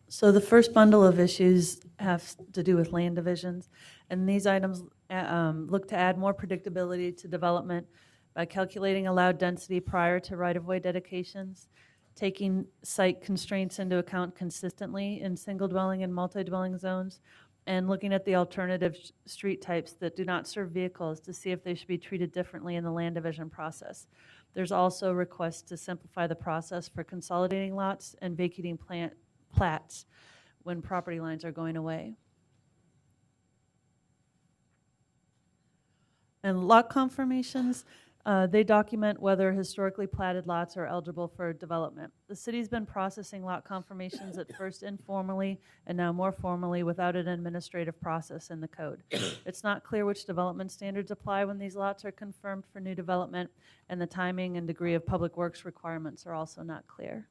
So the first bundle of issues have to do with land divisions, and these items look to add more predictability to development by calculating allowed density prior to right-of-way dedications, taking site constraints into account consistently in single-dwelling and multi-dwelling zones, and looking at the alternative street types that do not serve vehicles to see if they should be treated differently in the land division process. There's also requests to simplify the process for consolidating lots and vacating plats when property lines are going away. And lot confirmations, they document whether historically platted lots are eligible for development. The city's been processing lot confirmations at first informally and now more formally without an administrative process in the code. It's not clear which development standards apply when these lots are confirmed for new development, and the timing and degree of public works requirements are also not clear.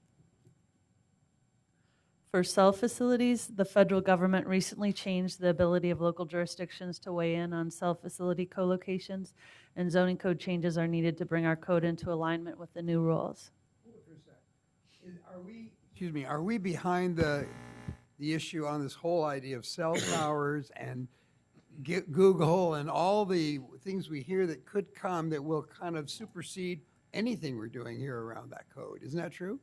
For cell facilities, the federal government recently changed the ability of local jurisdictions to weigh in on cell facility co-locations, and zoning code changes are needed to bring our code into alignment with the new rules. Are we behind the issue on this whole idea of cell towers and Google and all the things we hear that could come that will kind of supersede anything we're doing here around that code? Isn't that true?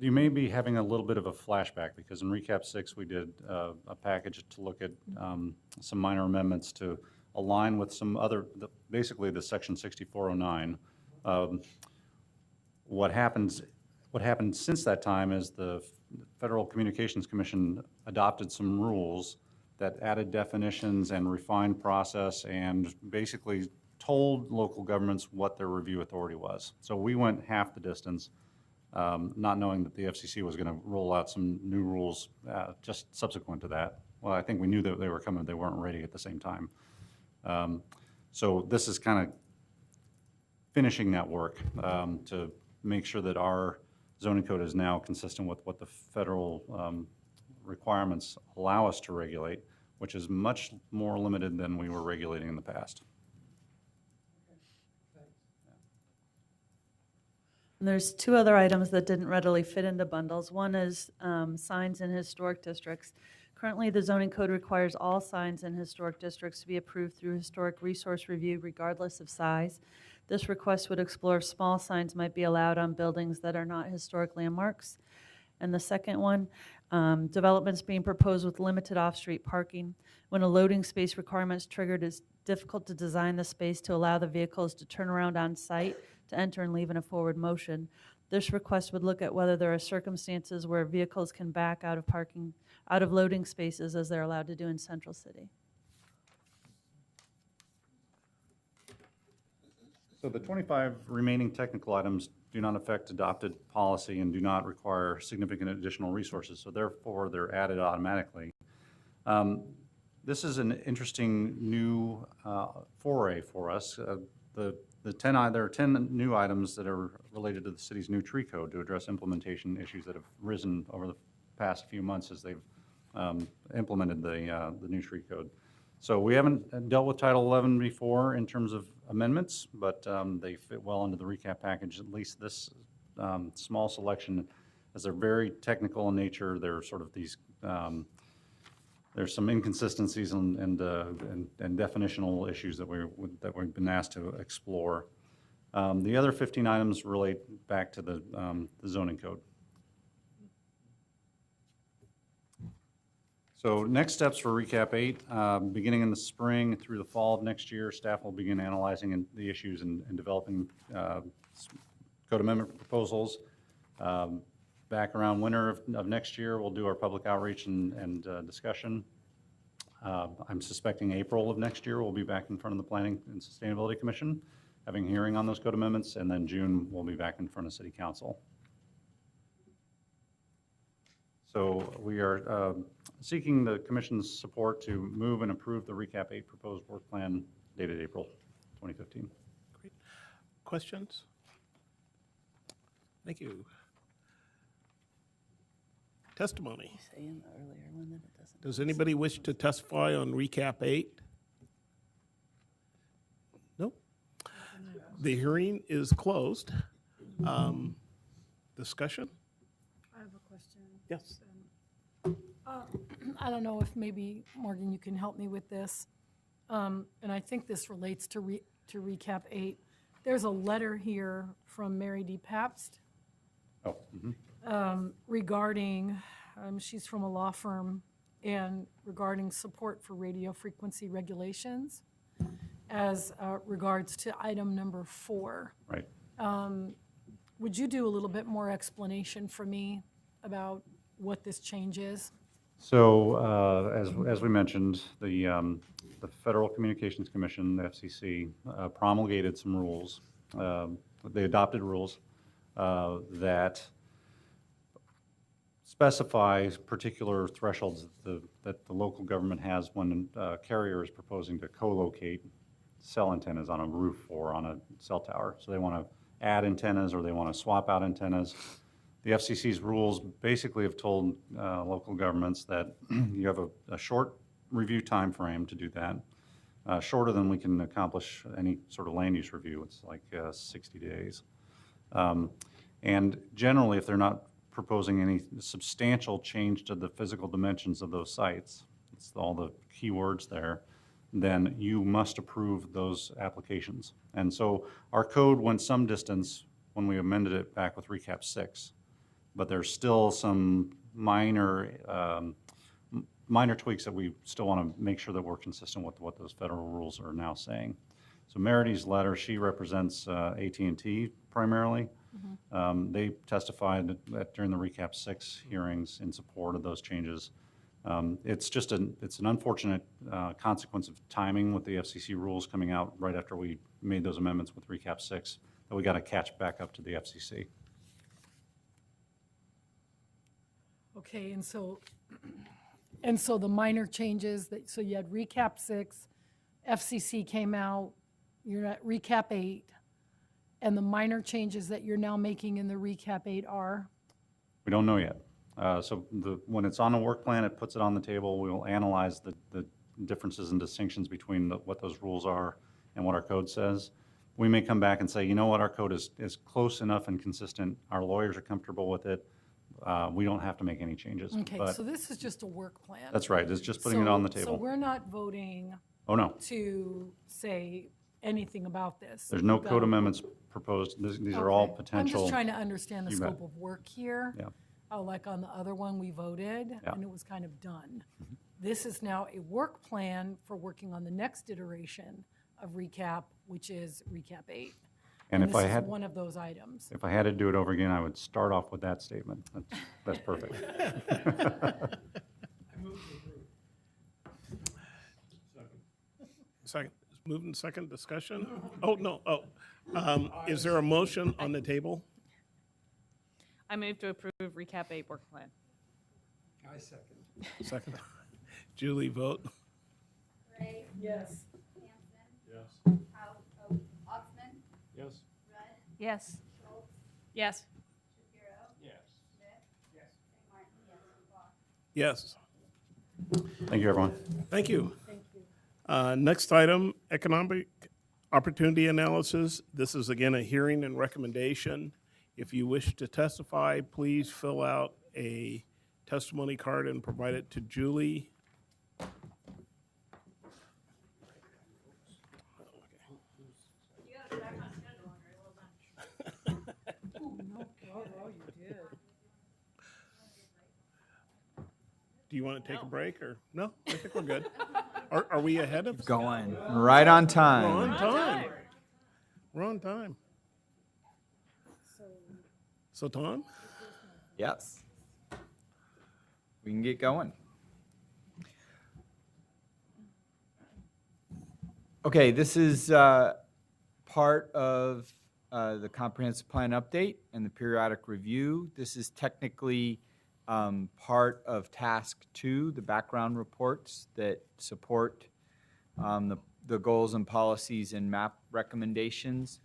You may be having a little bit of a flashback, because in Recap 6 we did a package to look at some minor amendments to align with some other, basically the section 6409. What happened since that time is the Federal Communications Commission adopted some rules that added definitions and refined process and basically told local governments what their review authority was. So we went half the distance, not knowing that the FCC was going to roll out some new rules just subsequent to that. Well, I think we knew that they were coming, they weren't ready at the same time. So this is kind of finishing that work to make sure that our zoning code is now consistent with what the federal requirements allow us to regulate, which is much more limited than we were regulating in the past. And there's two other items that didn't readily fit into bundles. One is signs in historic districts. Currently, the zoning code requires all signs in historic districts to be approved through historic resource review regardless of size. This request would explore if small signs might be allowed on buildings that are not historic landmarks. And the second one, developments being proposed with limited off-street parking. When a loading space requirement is triggered, it's difficult to design the space to allow the vehicles to turn around on site, to enter and leave in a forward motion. This request would look at whether there are circumstances where vehicles can back out of loading spaces as they're allowed to do in Central City. So the 25 remaining technical items do not affect adopted policy and do not require significant additional resources, so therefore they're added automatically. This is an interesting new foray for us. There are 10 new items that are related to the city's new tree code to address implementation issues that have risen over the past few months as they've implemented the new tree code. So we haven't dealt with Title 11 before in terms of amendments, but they fit well into the recap package, at least this small selection, as they're very technical in nature. They're sort of these, there's some inconsistencies and definitional issues that we've been asked to explore. The other 15 items relate back to the zoning code. So next steps for Recap 8, beginning in the spring through the fall of next year, staff will begin analyzing the issues and developing code amendment proposals. Back around winter of next year, we'll do our public outreach and discussion. I'm suspecting April of next year, we'll be back in front of the Planning and Sustainability Commission, having a hearing on those code amendments, and then June, we'll be back in front of City Council. So we are seeking the Commission's support to move and approve the Recap 8 proposed work plan dated April 2015. Great. Questions? Thank you. Testimony. Does anybody wish to testify on Recap 8? No? The hearing is closed. Discussion? I have a question. Yes. I don't know if maybe, Morgan, you can help me with this. And I think this relates to Recap 8. There's a letter here from Mary D. Pabst regarding, she's from a law firm, and regarding support for radio frequency regulations as regards to item number 4. Right. Would you do a little bit more explanation for me about what this change is? So as we mentioned, the Federal Communications Commission, the FCC, promulgated some rules. They adopted rules that specify particular thresholds that the local government has when a carrier is proposing to co-locate cell antennas on a roof or on a cell tower. So they want to add antennas or they want to swap out antennas. The FCC's rules basically have told local governments that you have a short review time frame to do that, shorter than we can accomplish any sort of land use review. It's like 60 days. And generally, if they're not proposing any substantial change to the physical dimensions of those sites, it's all the key words there, then you must approve those applications. And so our code went some distance when we amended it back with Recap 6. But there's still some minor tweaks that we still want to make sure that we're consistent with what those federal rules are now saying. So Merity's letter, she represents AT&T primarily. Mm-hmm. They testified during the Recap 6 hearings in support of those changes. It's an unfortunate consequence of timing with the FCC rules coming out right after we made those amendments with Recap 6 that we got to catch back up to the FCC. Okay, and so the minor changes so you had Recap 6, FCC came out, you're at Recap 8, and the minor changes that you're now making in the Recap 8 are? We don't know yet. So when it's on a work plan, it puts it on the table. We will analyze the differences and distinctions between what those rules are and what our code says. We may come back and say, you know what, our code is close enough and consistent. Our lawyers are comfortable with it. We don't have to make any changes. Okay, so this is just a work plan. That's right. It's just putting it on the table. So we're not voting Oh, no. to say anything about this. There's no We code go- amendments proposed. These are all Okay. potential. I'm just trying to understand the You bet. scope of work here. Yeah. How, like on the other one, we voted, Yeah. and it was kind of done. This is now a work plan for working on the next iteration of RECAP, which is RECAP 8. And if this I is had- one of those items. If I had to do it over again, I would start off with that statement. That's perfect. Second, moved and second discussion? Oh, no, is there a motion on the table? I move to approve Recap 8 work plan. I second. Second. Julie, vote. Ray? Yes. Yes. Oxman? Yes. Yes. Yes. Yes. Thank you, everyone. Thank you. Next item, economic opportunity analysis. This is again a hearing and recommendation. If you wish to testify, please fill out a testimony card and provide it to Julie. Do you want to take a break or no? I think we're good. Are we ahead of? Going right on We're time. on time. We're on time. So Tom? Yes. We can get going. Okay, this is part of the comprehensive plan update and the periodic review. This is technically part of task 2, the background reports that support the goals and policies and MAP recommendations.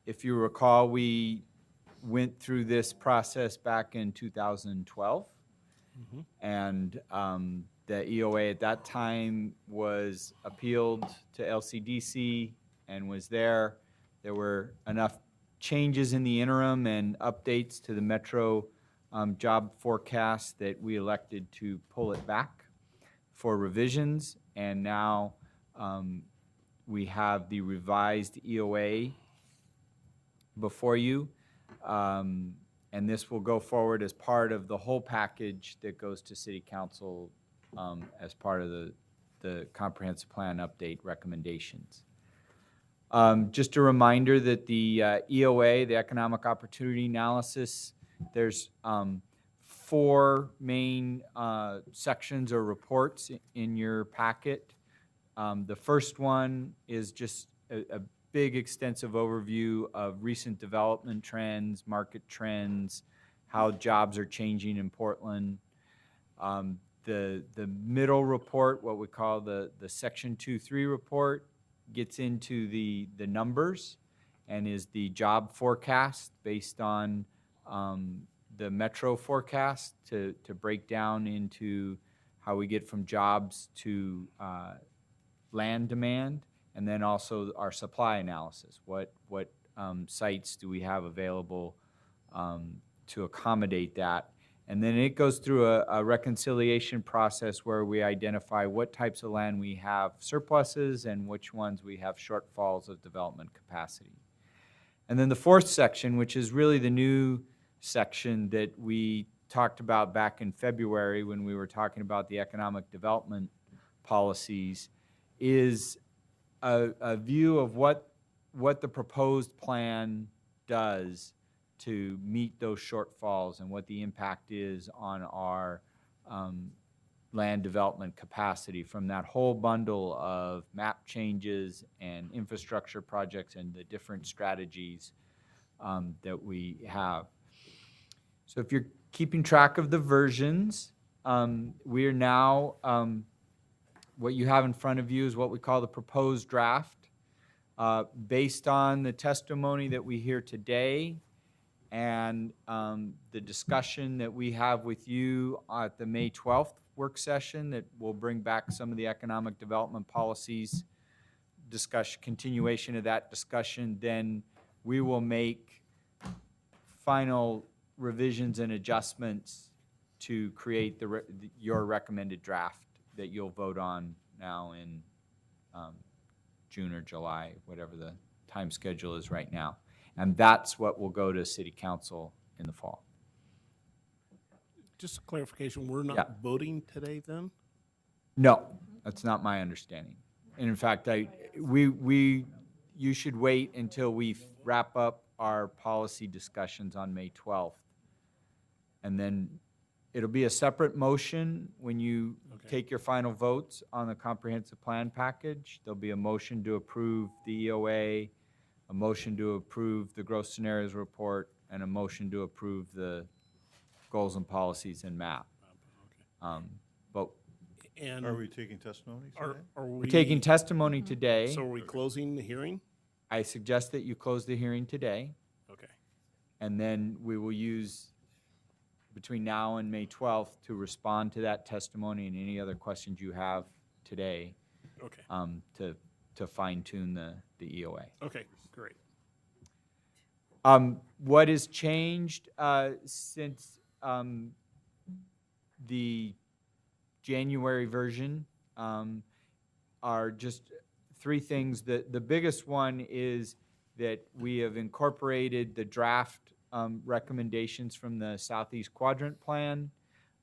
If you recall, we went through this process back in 2012. And the EOA at that time was appealed to LCDC and was there. There were enough changes in the interim and updates to the Metro job forecast that we elected to pull it back for revisions. And now we have the revised EOA before you. And this will go forward as part of the whole package that goes to City Council as part of the comprehensive plan update recommendations. Just a reminder that the EOA, the Economic Opportunity Analysis, there's 4 main sections or reports in your packet. The first one is just a big extensive overview of recent development trends, market trends, how jobs are changing in Portland. The middle report, what we call the Section 2-3 report, gets into the numbers and is the job forecast based on the Metro forecast to break down into how we get from jobs to land demand, and then also our supply analysis. What sites do we have available to accommodate that? And then it goes through a reconciliation process where we identify what types of land we have surpluses and which ones we have shortfalls of development capacity. And then the fourth section, which is really the new section that we talked about back in February when we were talking about the economic development policies, is a view of what the proposed plan does to meet those shortfalls and what the impact is on our land development capacity from that whole bundle of map changes and infrastructure projects and the different strategies that we have. So if you're keeping track of the versions, we are now, what you have in front of you is what we call the proposed draft. Based on the testimony that we hear today and the discussion that we have with you at the May 12th work session that will bring back some of the economic development policies, continuation of that discussion, then we will make final revisions and adjustments to create your recommended draft that you'll vote on now in June or July, whatever the time schedule is right now. And that's what will go to city council in the fall. Just a clarification, we're Yeah. not voting today then? No, that's not my understanding. And in fact, you should wait until we wrap up our policy discussions on May 12th. And then it'll be a separate motion when you take your final votes on the comprehensive plan package. There'll be a motion to approve the EOA, a motion to approve the growth scenarios report, and a motion to approve the goals and policies and map. But And Are we taking testimony today? are we're we taking testimony today. So are we closing the hearing? I suggest that you close the hearing today. Okay. And then we will use between now and May 12th to respond to that testimony and any other questions you have today. Okay. To fine tune the EOA. Okay, great. What has changed since the January version are just three things. The biggest one is that we have incorporated the draft recommendations from the Southeast Quadrant Plan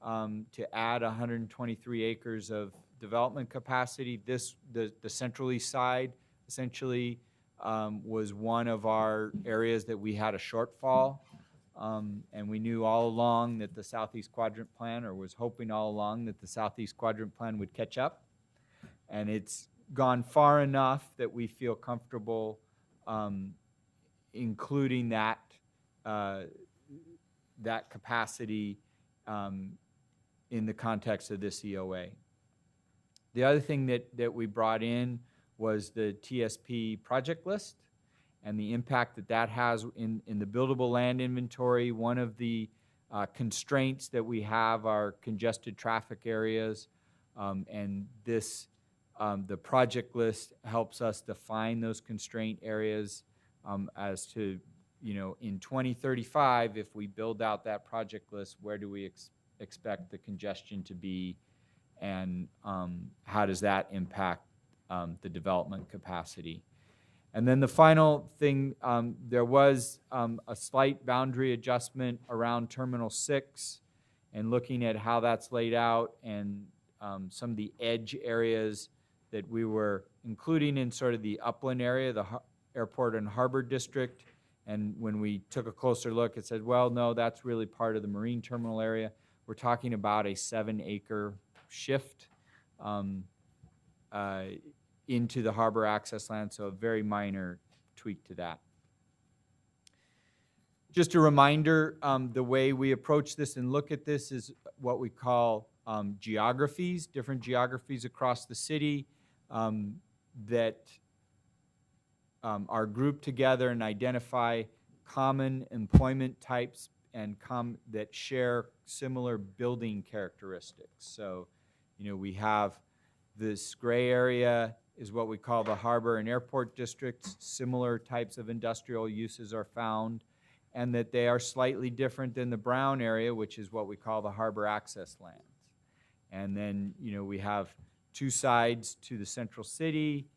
to add 123 acres of development capacity. The Central East Side essentially was one of our areas that we had a shortfall. And we knew all along that the Southeast Quadrant Plan, or was hoping all along that the Southeast Quadrant Plan would catch up. And it's gone far enough that we feel comfortable including that capacity in the context of this EOA. The other thing that we brought in was the TSP project list and the impact that has in the buildable land inventory. One of the constraints that we have are congested traffic areas, and the project list helps us define those constraint areas as to, in 2035, if we build out that project list, where do we expect the congestion to be, and how does that impact the development capacity. And then the final thing, there was a slight boundary adjustment around Terminal 6 and looking at how that's laid out and some of the edge areas that we were including in sort of the upland area, the airport and harbor district. And when we took a closer look, it said, well, no, that's really part of the marine terminal area. We're talking about a 7-acre shift into the harbor access land, so a very minor tweak to that. Just a reminder, the way we approach this and look at this is what we call geographies, different geographies across the city that are grouped together and identify common employment types and that share similar building characteristics. So, we have this gray area is what we call the harbor and airport districts. Similar types of industrial uses are found, and that they are slightly different than the brown area, which is what we call the harbor access lands. And then, we have two sides to the central city,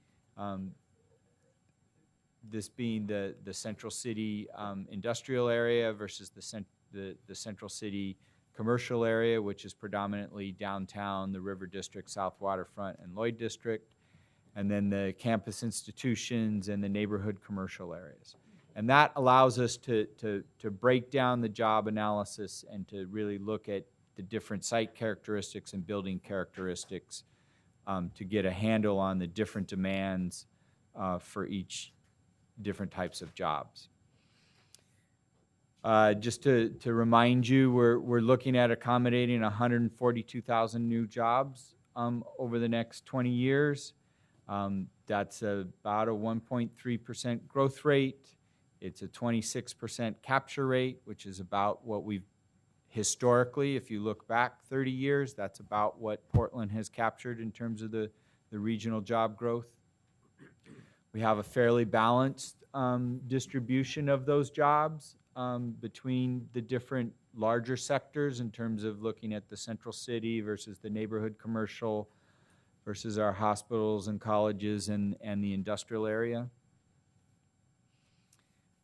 this being the central city industrial area versus the central city commercial area, which is predominantly downtown, the River District, South Waterfront, and Lloyd District, and then the campus institutions and the neighborhood commercial areas. And that allows us to break down the job analysis and to really look at the different site characteristics and building characteristics to get a handle on the different demands for each different types of jobs. Just to remind you, we're looking at accommodating 142,000 new jobs over the next 20 years. That's about a 1.3% growth rate. It's a 26% capture rate, which is about what we've historically, if you look back 30 years, that's about what Portland has captured in terms of the regional job growth. We have a fairly balanced distribution of those jobs between the different larger sectors in terms of looking at the central city versus the neighborhood commercial versus our hospitals and colleges and the industrial area.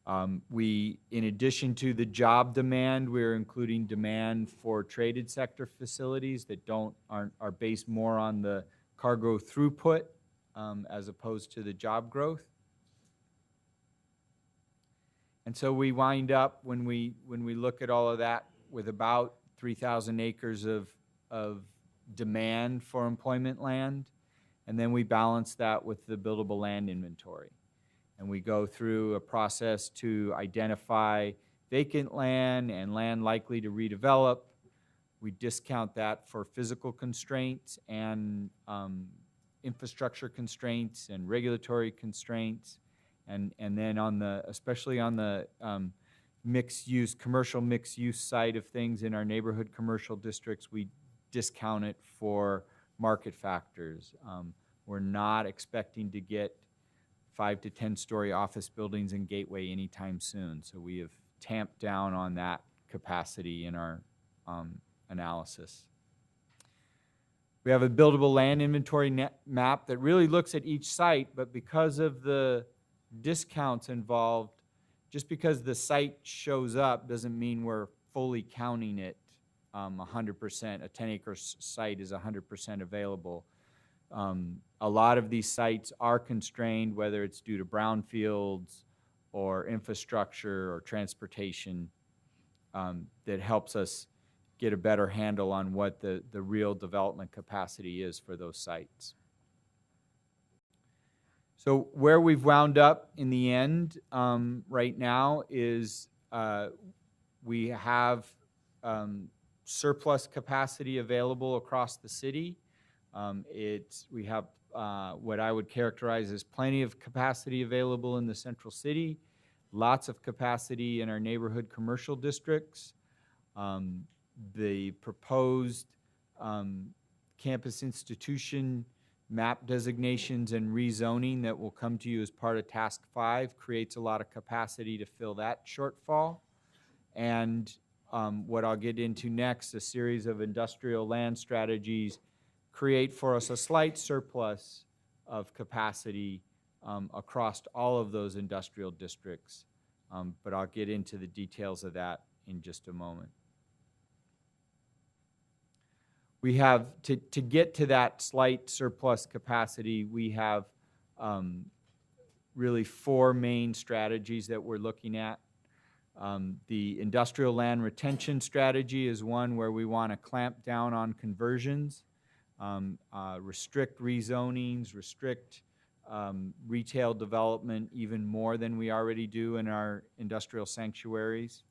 In addition to the job demand, we're including demand for traded sector facilities that are based more on the cargo throughput as opposed to the job growth. And so we wind up, when we look at all of that, with about 3,000 acres of demand for employment land, and then we balance that with the buildable land inventory. And we go through a process to identify vacant land and land likely to redevelop. We discount that for physical constraints and infrastructure constraints and regulatory constraints. And then especially on the mixed use, commercial mixed use side of things in our neighborhood commercial districts, we discount it for market factors. We're not expecting to get 5 to 10 story office buildings in Gateway anytime soon. So we have tamped down on that capacity in our analysis. We have a buildable land inventory map that really looks at each site, but because of the discounts involved, just because the site shows up doesn't mean we're fully counting it 100%. A 10-acre site is 100% available. A lot of these sites are constrained, whether it's due to brownfields or infrastructure or transportation, that helps us get a better handle on what the real development capacity is for those sites. So where we've wound up in the end right now is we have surplus capacity available across the city. We have what I would characterize as plenty of capacity available in the central city, lots of capacity in our neighborhood commercial districts. The proposed campus institution map designations and rezoning that will come to you as part of Task 5 creates a lot of capacity to fill that shortfall. And what I'll get into next, a series of industrial land strategies create for us a slight surplus of capacity across all of those industrial districts. But I'll get into the details of that in just a moment. We have, to get to that slight surplus capacity, we have really 4 main strategies that we're looking at. The industrial land retention strategy is one where we want to clamp down on conversions, restrict rezonings, restrict retail development even more than we already do in our industrial sanctuaries.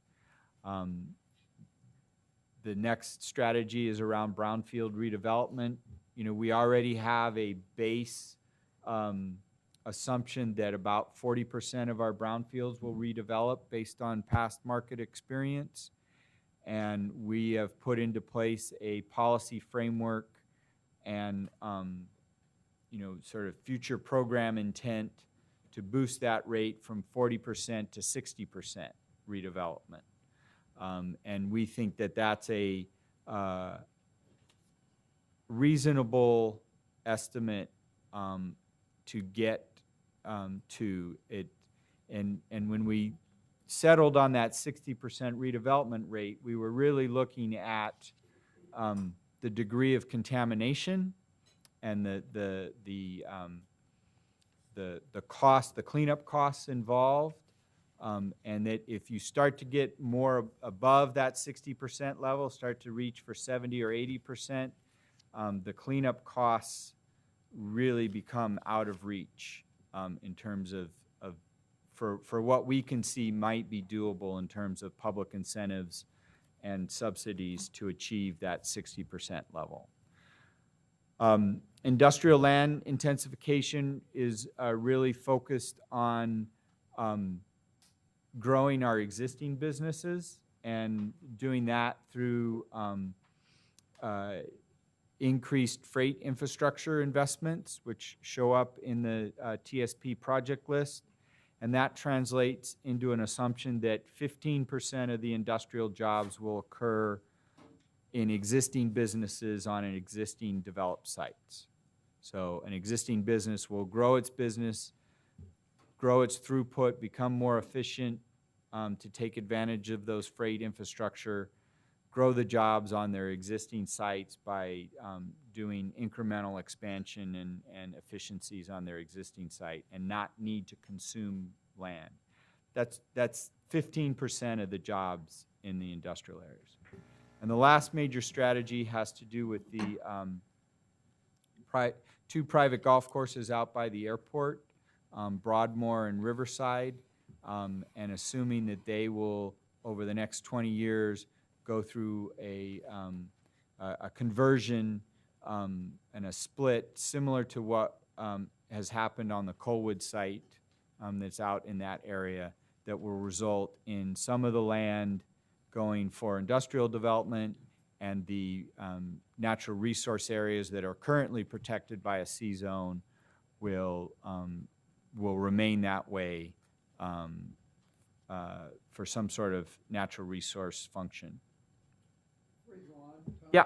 The next strategy is around brownfield redevelopment. You know, we already have a base assumption that about 40% of our brownfields will redevelop based on past market experience. And we have put into place a policy framework and sort of future program intent to boost that rate from 40% to 60% redevelopment. And we think that that's a reasonable estimate to get to it. And when we settled on that 60% redevelopment rate, we were really looking at the degree of contamination and the cost, the cleanup costs involved. And that if you start to get more above that 60% level, start to reach for 70 or 80%, the cleanup costs really become out of reach in terms of for what we can see might be doable in terms of public incentives and subsidies to achieve that 60% level. Industrial land intensification is really focused on growing our existing businesses and doing that through increased freight infrastructure investments, which show up in the TSP project list. And that translates into an assumption that 15% of the industrial jobs will occur in existing businesses on an existing developed sites. So an existing business will grow its business, grow its throughput, become more efficient to take advantage of those freight infrastructure, grow the jobs on their existing sites by doing incremental expansion and efficiencies on their existing site and not need to consume land. That's 15% of the jobs in the industrial areas. And the last major strategy has to do with the two private golf courses out by the airport, Broadmoor and Riverside, and assuming that they will, over the next 20 years, go through a conversion and a split similar to what has happened on the Colwood site that's out in that area, that will result in some of the land going for industrial development and the natural resource areas that are currently protected by a C zone will remain that way for some sort of natural resource function. Yeah.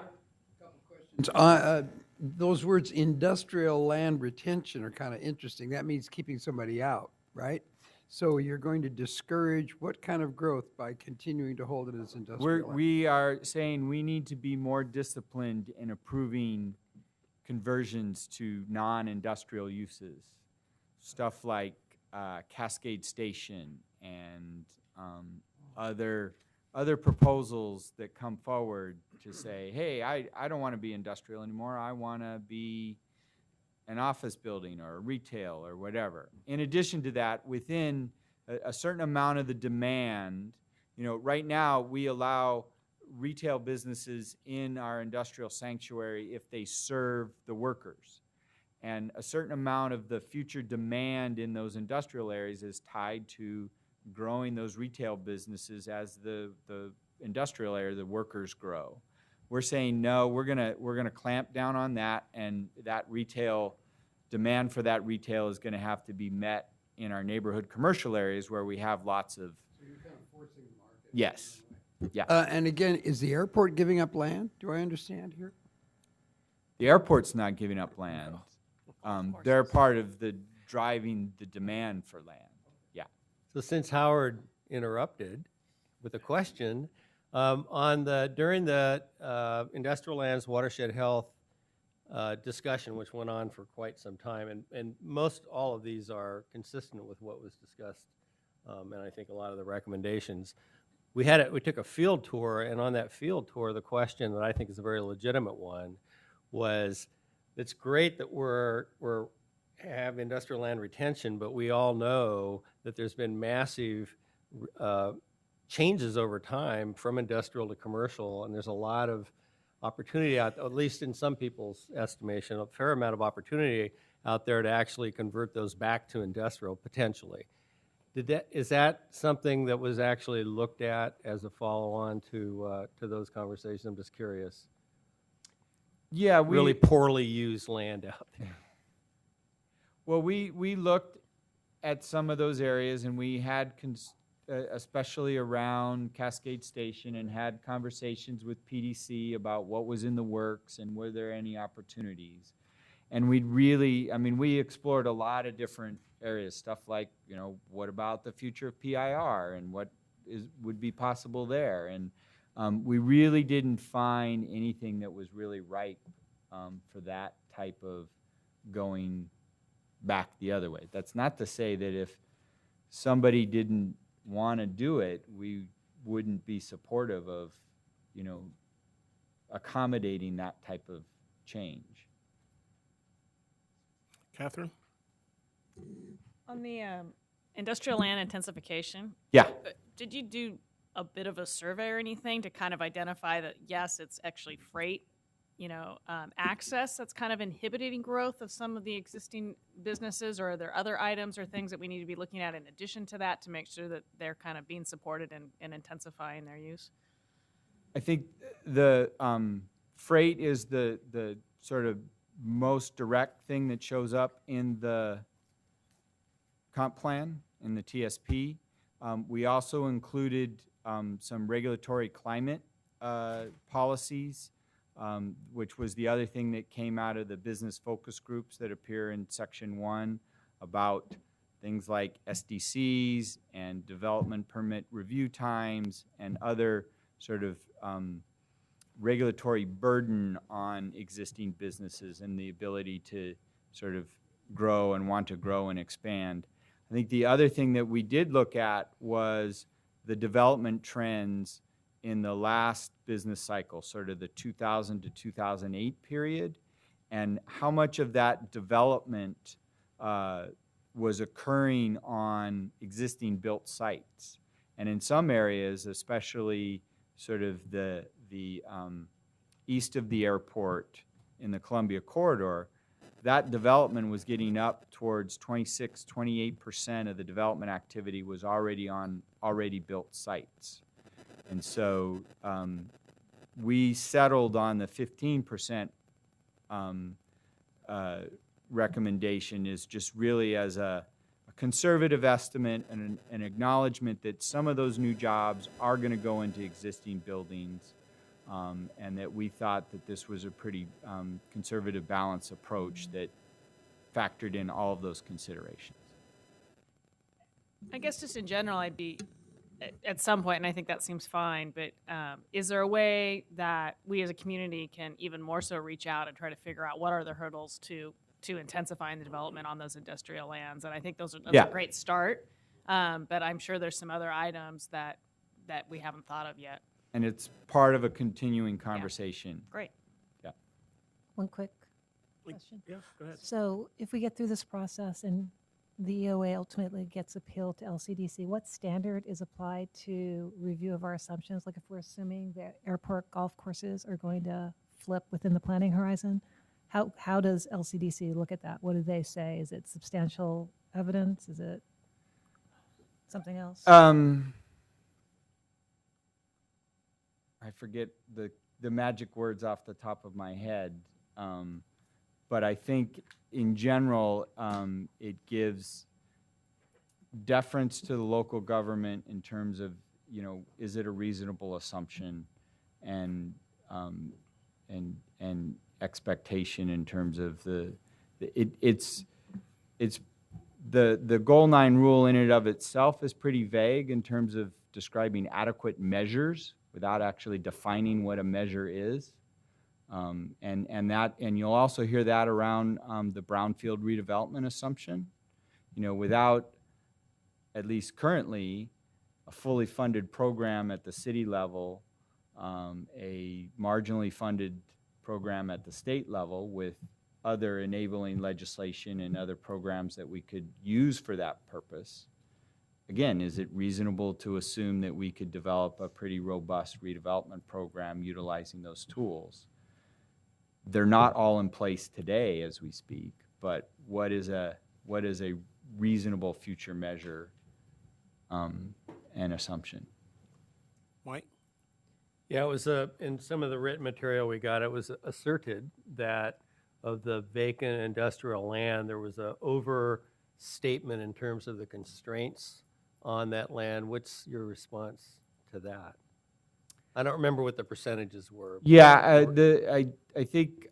Those words, industrial land retention, are kind of interesting. That means keeping somebody out, right? So you're going to discourage what kind of growth by continuing to hold it as industrial land? We are saying we need to be more disciplined in approving conversions to non-industrial uses. Stuff like Cascade Station and other proposals that come forward to say, hey, I don't want to be industrial anymore. I want to be an office building or retail or whatever. In addition to that, within a certain amount of the demand, right now we allow retail businesses in our industrial sanctuary if they serve the workers. And a certain amount of the future demand in those industrial areas is tied to growing those retail businesses as the industrial area, the workers grow. We're saying no, we're gonna clamp down on that, and that retail demand for that retail is gonna have to be met in our neighborhood commercial areas where we have lots of. So you're kind of forcing the market. Yes. Yeah. And again, is the airport giving up land? Do I understand here? The airport's not giving up land. They're part of the driving the demand for land. Yeah. So since Howard interrupted with a question, during the industrial lands watershed health discussion, which went on for quite some time, and most all of these are consistent with what was discussed, and I think a lot of the recommendations. We took a field tour, and on that field tour, the question that I think is a very legitimate one was, it's great that we're have industrial land retention, but we all know that there's been massive changes over time from industrial to commercial, and there's a lot of opportunity out, at least in some people's estimation, a fair amount of opportunity out there to actually convert those back to industrial potentially. Is that something that was actually looked at as a follow-on to those conversations? I'm just curious. Yeah, really poorly used land out there. Well, we looked at some of those areas, and we had, especially around Cascade Station, and had conversations with PDC about what was in the works and were there any opportunities. And we explored a lot of different areas, stuff like, what about the future of PIR and what would be possible there. And we really didn't find anything that was really ripe for that type of going back the other way. That's not to say that if somebody didn't want to do it, we wouldn't be supportive of, accommodating that type of change. Catherine? On the industrial land intensification. Yeah. Did you do a bit of a survey or anything to kind of identify that, yes, it's actually freight, access that's kind of inhibiting growth of some of the existing businesses, or are there other items or things that we need to be looking at in addition to that to make sure that they're kind of being supported and intensifying their use? I think the freight is the sort of most direct thing that shows up in the comp plan, in the TSP. We also included some regulatory climate policies which was the other thing that came out of the business focus groups that appear in section 1 about things like SDCs and development permit review times and other sort of regulatory burden on existing businesses and the ability to sort of grow and want to grow and expand. I think the other thing that we did look at was the development trends in the last business cycle, sort of the 2000 to 2008 period, and how much of that development was occurring on existing built sites. And in some areas, especially sort of the east of the airport in the Columbia corridor, that development was getting up towards 26, 28% of the development activity was already on already built sites. And so we settled on the 15% recommendation is just really as a conservative estimate and an acknowledgement that some of those new jobs are going to go into existing buildings, and that we thought that this was a pretty conservative balance approach that factored in all of those considerations. I guess just in general, I'd be at some point, and I think that seems fine, but is there a way that we as a community can even more so reach out and try to figure out what are the hurdles to intensifying the development on those industrial lands? And I think that's a great start, but I'm sure there's some other items that we haven't thought of yet. And it's part of a continuing conversation. Great. Yeah. One quick question. Yeah, go ahead. So if we get through this process and the EOA ultimately gets appealed to LCDC, what standard is applied to review of our assumptions? Like if we're assuming that airport golf courses are going to flip within the planning horizon, how does LCDC look at that? What do they say? Is it substantial evidence? Is it something else? I forget the magic words off the top of my head, but I think in general it gives deference to the local government in terms of, you know, is it a reasonable assumption, and expectation in terms of it's the Goal 9 rule in and of itself is pretty vague in terms of describing adequate measures without actually defining what a measure is. And you'll also hear that around the brownfield redevelopment assumption. You know, without, at least currently, a fully funded program at the city level, a marginally funded program at the state level with other enabling legislation and other programs that we could use for that purpose. Again, is it reasonable to assume that we could develop a pretty robust redevelopment program utilizing those tools? They're not all in place today as we speak, but what is a reasonable future measure and assumption? Mike? Yeah, it was in some of the written material we got, it was asserted that of the vacant industrial land, there was a overstatement in terms of the constraints on that land. What's your response to that? I don't remember what the percentages were. Yeah, I think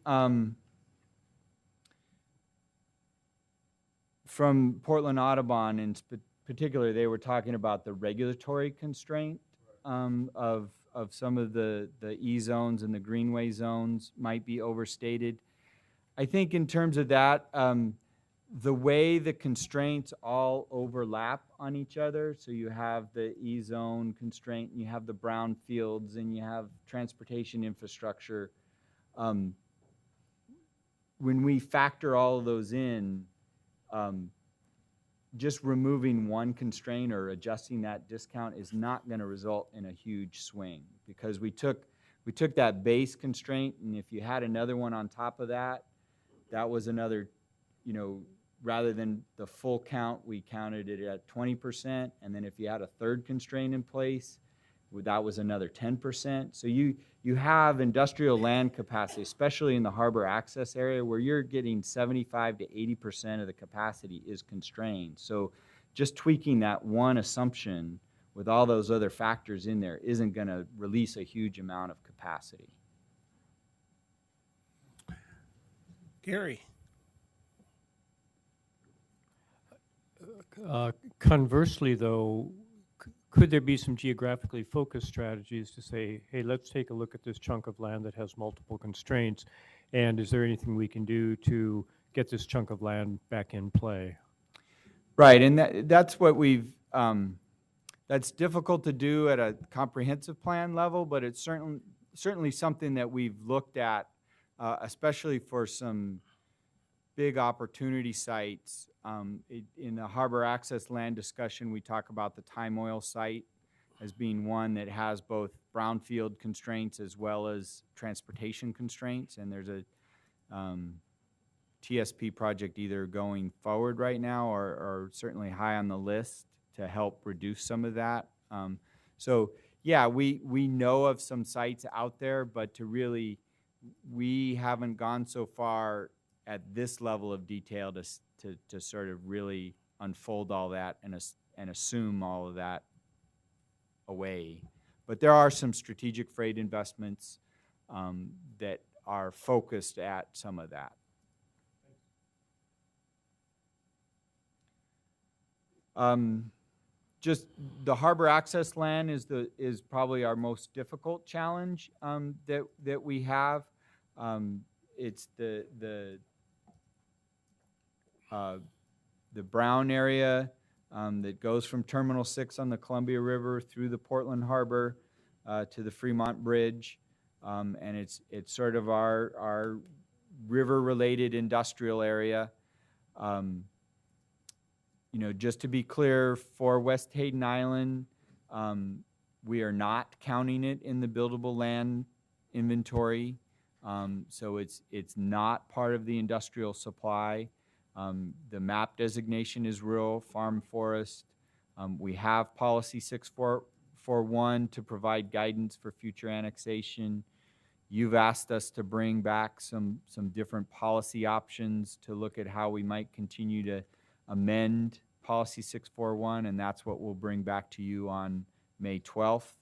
from Portland Audubon in particular, they were talking about the regulatory constraint of some of the E zones and the greenway zones might be overstated. I think in terms of that, the way the constraints all overlap on each other, so you have the E zone constraint, and you have the brown fields, and you have transportation infrastructure. When we factor all of those in, just removing one constraint or adjusting that discount is not going to result in a huge swing, because we took that base constraint, and if you had another one on top of that, that was another, you know, rather than the full count, we counted it at 20%, and then if you had a third constraint in place, that was another 10%. So you have industrial land capacity, especially in the harbor access area, where you're getting 75 to 80% of the capacity is constrained. So just tweaking that one assumption with all those other factors in there isn't going to release a huge amount of capacity. Gary? Conversely, though, could there be some geographically focused strategies to say, hey, let's take a look at this chunk of land that has multiple constraints, and is there anything we can do to get this chunk of land back in play? Right, and that's what we've, that's difficult to do at a comprehensive plan level, but it's certainly something that we've looked at, especially for some big opportunity sites. In the harbor access land discussion, we talk about the Time Oil site as being one that has both brownfield constraints as well as transportation constraints, and there's a TSP project either going forward right now or certainly high on the list to help reduce some of that. So yeah, we know of some sites out there, but we haven't gone so far at this level of detail to sort of really unfold all that and assume all of that away. But there are some strategic freight investments that are focused at some of that. Just the harbor access land is probably our most difficult challenge that we have. It's the Brown area that goes from Terminal 6 on the Columbia River through the Portland Harbor to the Fremont Bridge, and it's sort of our river-related industrial area. You know, just to be clear, for West Hayden Island, we are not counting it in the buildable land inventory, so it's not part of the industrial supply. The map designation is rural, farm forest. We have policy 6441 to provide guidance for future annexation. You've asked us to bring back some different policy options to look at how we might continue to amend policy 641, and that's what we'll bring back to you on May 12th.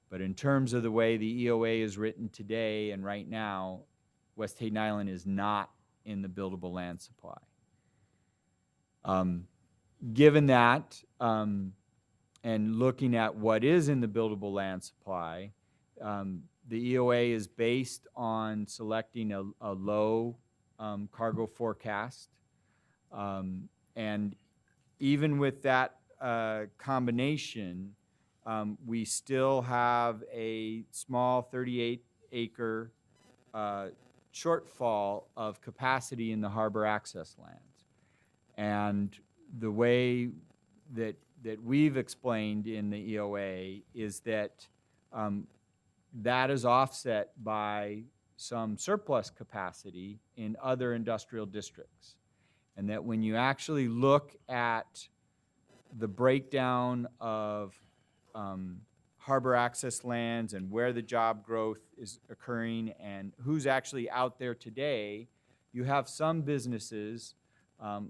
But in terms of the way the EOA is written today and right now, West Hayden Island is not in the buildable land supply. Given that, and looking at what is in the buildable land supply, the EOA is based on selecting a low cargo forecast. And even with that combination, we still have a small 38-acre shortfall of capacity in the harbor access lands. And the way that we've explained in the EOA is that that is offset by some surplus capacity in other industrial districts. And that when you actually look at the breakdown of harbor access lands and where the job growth is occurring and who's actually out there today, you have some businesses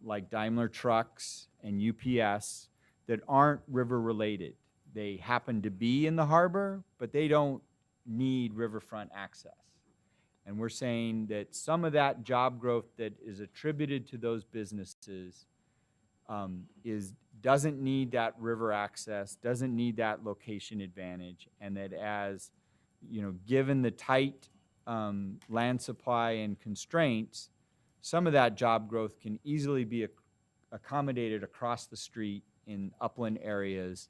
like Daimler Trucks and UPS that aren't river related. They happen to be in the harbor, but they don't need riverfront access. And we're saying that some of that job growth that is attributed to those businesses doesn't need that river access, doesn't need that location advantage, and that as, you know, given the tight land supply and constraints, some of that job growth can easily be accommodated across the street in upland areas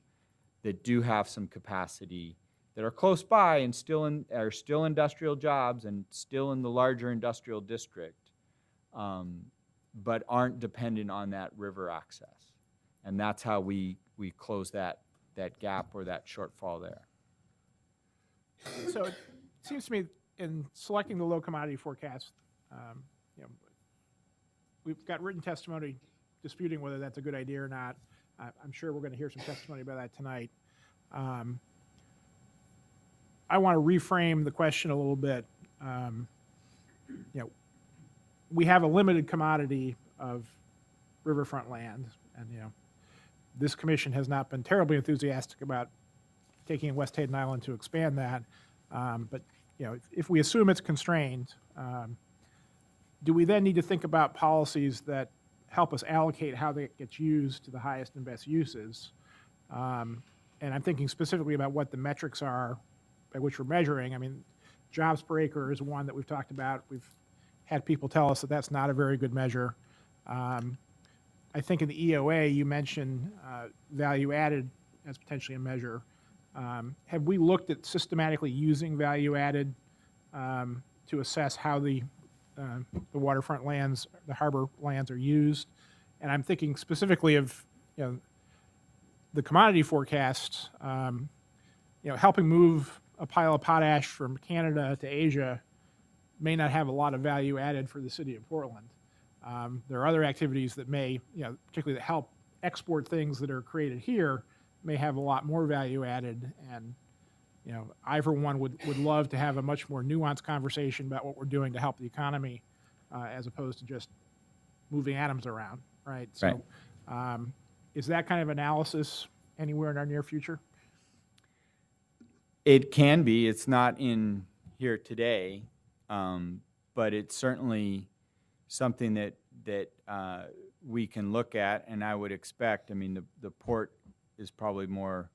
that do have some capacity, that are close by and are still industrial jobs and still in the larger industrial district, but aren't dependent on that river access. And that's how we close that gap or that shortfall there. So it seems to me in selecting the low commodity forecast, you know, we've got written testimony disputing whether that's a good idea or not. I'm sure we're going to hear some testimony about that tonight. I want to reframe the question a little bit. You know, we have a limited commodity of riverfront land, and you know, this commission has not been terribly enthusiastic about taking West Hayden Island to expand that. But you know, if we assume it's constrained, do we then need to think about policies that help us allocate how that gets used to the highest and best uses? And I'm thinking specifically about what the metrics are by which we're measuring. I mean, jobs per acre is one that we've talked about. We've had people tell us that that's not a very good measure. I think in the EOA, you mentioned value added as potentially a measure. Have we looked at systematically using value added to assess how the waterfront lands, the harbor lands are used? And I'm thinking specifically of, you know, the commodity forecasts, you know, helping move a pile of potash from Canada to Asia may not have a lot of value added for the city of Portland. There are other activities that may, you know, particularly that help export things that are created here, may have a lot more value added. And, you know, I, for one, would love to have a much more nuanced conversation about what we're doing to help the economy as opposed to just moving atoms around, right? So is that kind of analysis anywhere in our near future? It can be. It's not in here today, but it's certainly something that we can look at, and I would expect. I mean, the port is probably more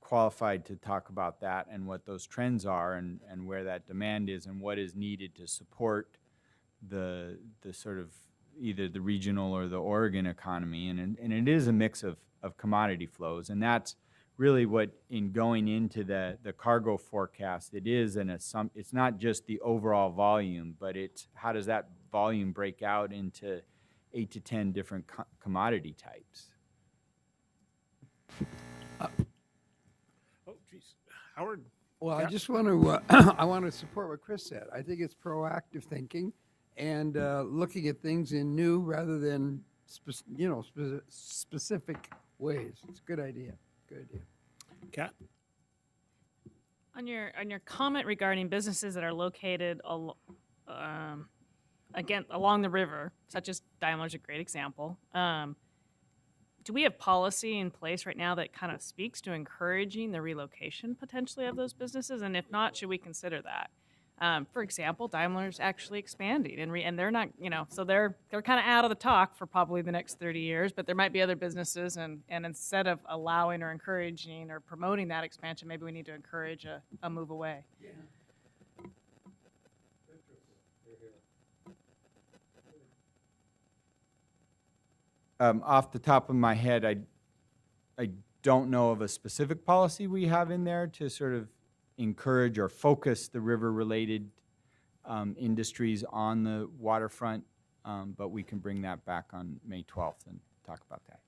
qualified to talk about that and what those trends are, and where that demand is, and what is needed to support the sort of either the regional or the Oregon economy, and it is a mix of commodity flows, and that's really what, in going into the cargo forecast, it is it's not just the overall volume, but it's how does that volume break out into 8 to 10 different commodity types. Oh, geez. Howard? Well, Yeah. I just want to, I want to support what Chris said. I think it's proactive thinking and looking at things in new rather than, specific ways. It's a good idea. Good idea. Kat? On your comment regarding businesses that are located again along the river, such as Daimler's a great example. Do we have policy in place right now that kind of speaks to encouraging the relocation potentially of those businesses? And if not, should we consider that? For example, Daimler's actually expanding, and they're not, you know, so they're kind of out of the talk for probably the next 30 years. But there might be other businesses, and instead of allowing or encouraging or promoting that expansion, maybe we need to encourage a move away. Yeah. Off the top of my head, I don't know of a specific policy we have in there to sort of encourage or focus the river-related industries on the waterfront, but we can bring that back on May 12th and talk about that.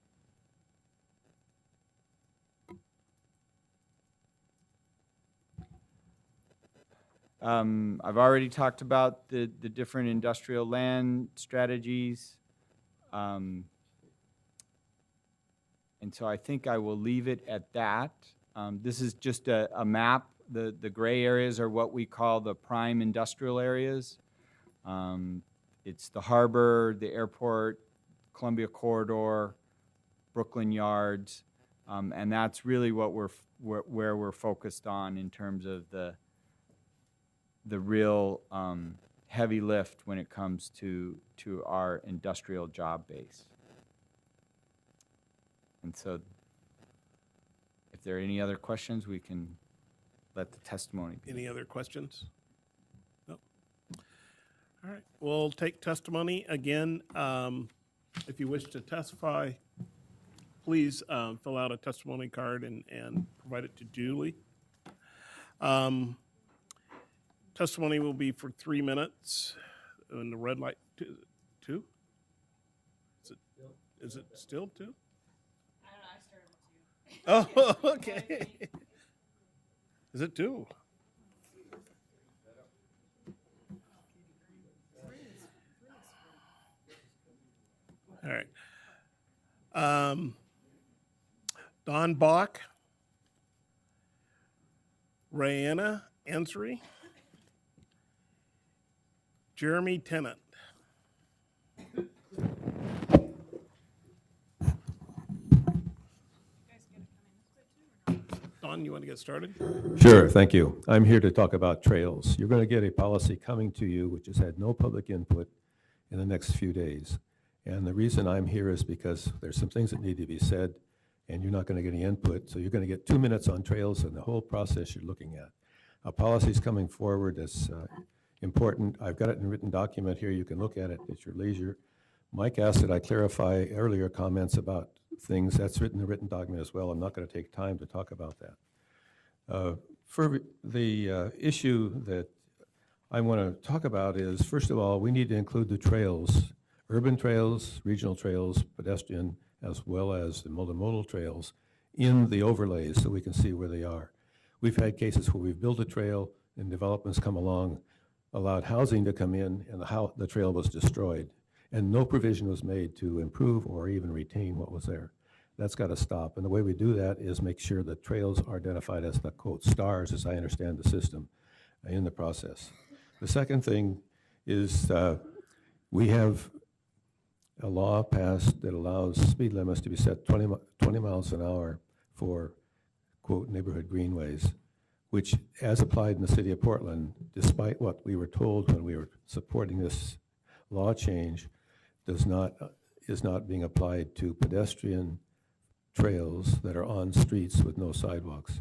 I've already talked about the different industrial land strategies. And so I think I will leave it at that. This is just a map. The gray areas are what we call the prime industrial areas. It's the harbor, the airport, Columbia Corridor, Brooklyn Yards, and that's really what where we're focused on in terms of the real heavy lift when it comes to our industrial job base. And so if there are any other questions, we can let the testimony be. Any other questions? No. All right, we'll take testimony again. If you wish to testify, please fill out a testimony card and provide it to Julie. Testimony will be for 3 minutes. And the red light, 2? Is it still 2? Oh, okay. Is it 2? All right. Don Bach, Rayanna Ansary, Jeremy Tennant. Don? Ron, you want to get started? Sure, thank you. I'm here to talk about trails. You're going to get a policy coming to you which has had no public input in the next few days. And the reason I'm here is because there's some things that need to be said, and you're not going to get any input. So you're going to get 2 minutes on trails and the whole process you're looking at. A policy's coming forward that's important. I've got it in a written document here. You can look at it at your leisure. Mike asked that I clarify earlier comments about things. That's written in the written document as well. I'm not going to take time to talk about that. For the issue that I want to talk about is, first of all, we need to include the trails, urban trails, regional trails, pedestrian, as well as the multimodal trails in the overlays so we can see where they are. We've had cases where we've built a trail and developments come along, allowed housing to come in, and the trail was destroyed. And no provision was made to improve or even retain what was there. That's got to stop. And the way we do that is make sure that trails are identified as the, quote, stars, as I understand the system, in the process. The second thing is we have a law passed that allows speed limits to be set 20 miles an hour for, quote, neighborhood greenways, which, as applied in the city of Portland, despite what we were told when we were supporting this law change, is not being applied to pedestrian trails that are on streets with no sidewalks.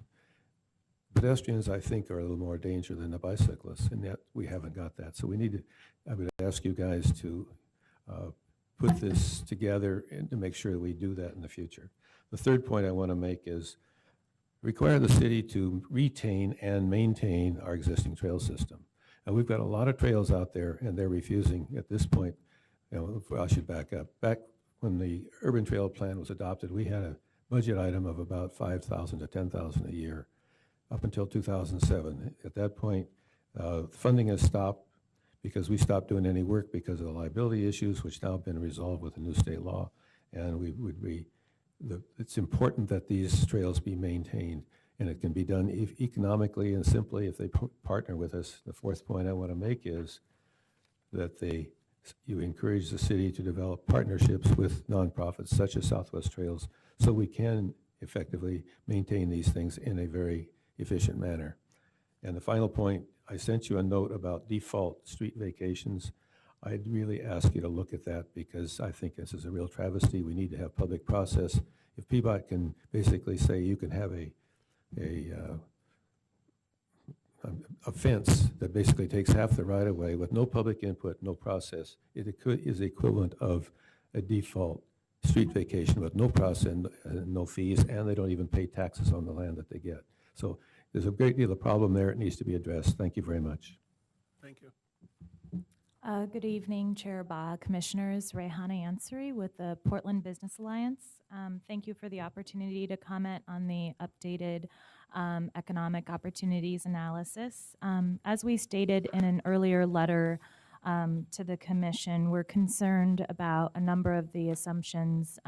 Pedestrians, I think, are a little more danger than the bicyclists, and yet we haven't got that. So we need to, I would ask you guys to put this together and to make sure that we do that in the future. The third point I want to make is require the city to retain and maintain our existing trail system. And we've got a lot of trails out there, and they're refusing at this point. I should back up. Back when the urban trail plan was adopted, we had a budget item of about $5,000 to $10,000 a year up until 2007. At that point, funding has stopped because we stopped doing any work because of the liability issues, which now have been resolved with the new state law. And it's important that these trails be maintained, and it can be done economically and simply if they partner with us. The fourth point I want to make is that you encourage the city to develop partnerships with nonprofits such as Southwest Trails so we can effectively maintain these things in a very efficient manner. And the final point, I sent you a note about default street vacations. I'd really ask you to look at that because I think this is a real travesty. We need to have public process. If PBOT can basically say you can have a fence that basically takes half the right of way with no public input, no process, it is equivalent of a default street vacation with no process and no fees, and they don't even pay taxes on the land that they get. So there's a great deal of problem there. It needs to be addressed. Thank you very much. Thank you. Good evening, Chair Ba, Commissioners. Rehana Ansari with the Portland Business Alliance. Thank you for the opportunity to comment on the updated economic opportunities analysis. As we stated in an earlier letter to the Commission, we're concerned about a number of the assumptions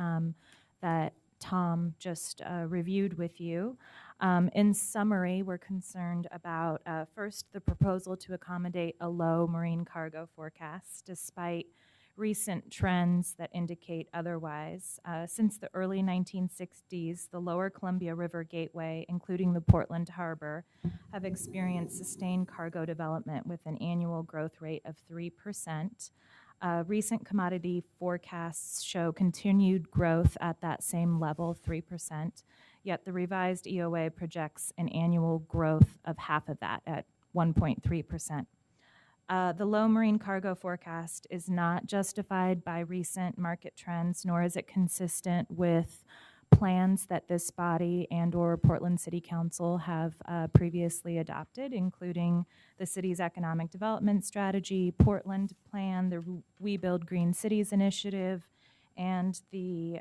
that Tom just reviewed with you. In summary, we're concerned about, first, the proposal to accommodate a low marine cargo forecast, despite recent trends that indicate otherwise. Since the early 1960s, the lower Columbia River Gateway, including the Portland Harbor, have experienced sustained cargo development with an annual growth rate of 3%. Recent commodity forecasts show continued growth at that same level, 3%, yet the revised EOA projects an annual growth of half of that at 1.3%. The low marine cargo forecast is not justified by recent market trends, nor is it consistent with plans that this body and/or Portland City Council have previously adopted, including the city's economic development strategy, Portland Plan, the We Build Green Cities initiative, and the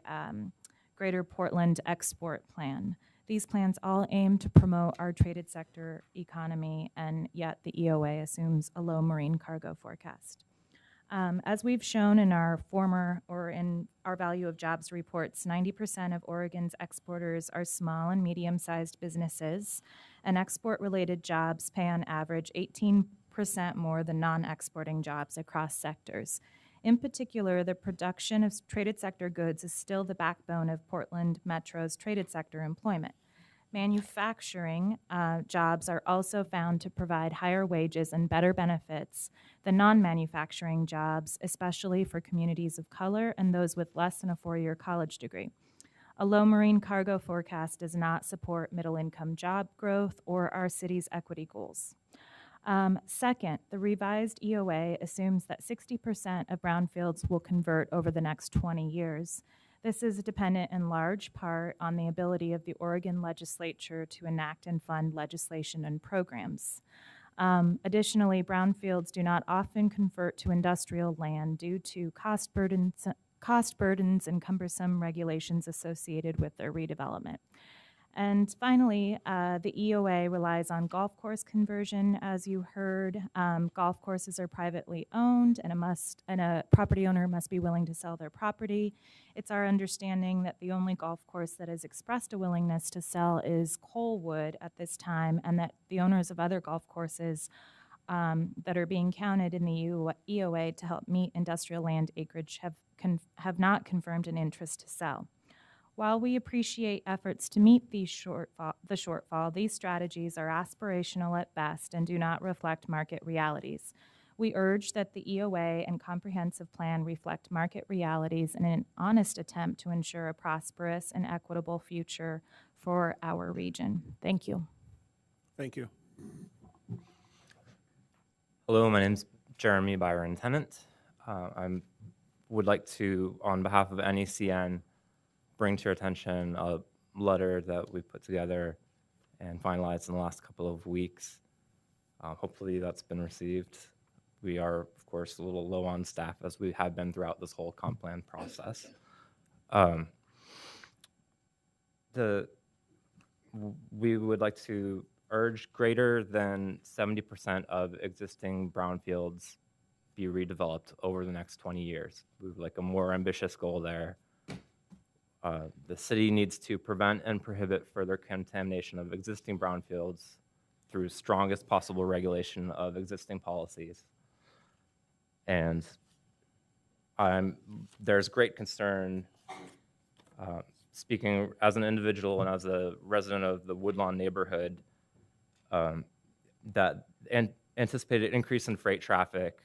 Greater Portland Export Plan. These plans all aim to promote our traded sector economy, and yet the EOA assumes a low marine cargo forecast. As we've shown in our in our value of jobs reports, 90% of Oregon's exporters are small and medium-sized businesses, and export-related jobs pay on average 18% more than non-exporting jobs across sectors. In particular, the production of traded sector goods is still the backbone of Portland Metro's traded sector employment. Manufacturing jobs are also found to provide higher wages and better benefits than non-manufacturing jobs, especially for communities of color and those with less than a four-year college degree. A low marine cargo forecast does not support middle-income job growth or our city's equity goals. Second, the revised EOA assumes that 60% of brownfields will convert over the next 20 years. This is dependent in large part on the ability of the Oregon legislature to enact and fund legislation and programs. Additionally, brownfields do not often convert to industrial land due to cost burdens and cumbersome regulations associated with their redevelopment. And finally, the EOA relies on golf course conversion. As you heard, golf courses are privately owned, and a property owner must be willing to sell their property. It's our understanding that the only golf course that has expressed a willingness to sell is Coalwood at this time, and that the owners of other golf courses that are being counted in the EOA to help meet industrial land acreage have not confirmed an interest to sell. While we appreciate efforts to meet the shortfall, these strategies are aspirational at best and do not reflect market realities. We urge that the EOA and comprehensive plan reflect market realities in an honest attempt to ensure a prosperous and equitable future for our region. Thank you. Thank you. Hello, my name's Jeremy Byron Tennant. I would like to, on behalf of NECN, bring to your attention a letter that we put together and finalized in the last couple of weeks. Hopefully that's been received. We are, of course, a little low on staff, as we have been throughout this whole comp plan process. We would like to urge greater than 70% of existing brownfields be redeveloped over the next 20 years. We would like a more ambitious goal there. The city needs to prevent and prohibit further contamination of existing brownfields through strongest possible regulation of existing policies. And there's great concern, speaking as an individual and as a resident of the Woodlawn neighborhood, that an anticipated increase in freight traffic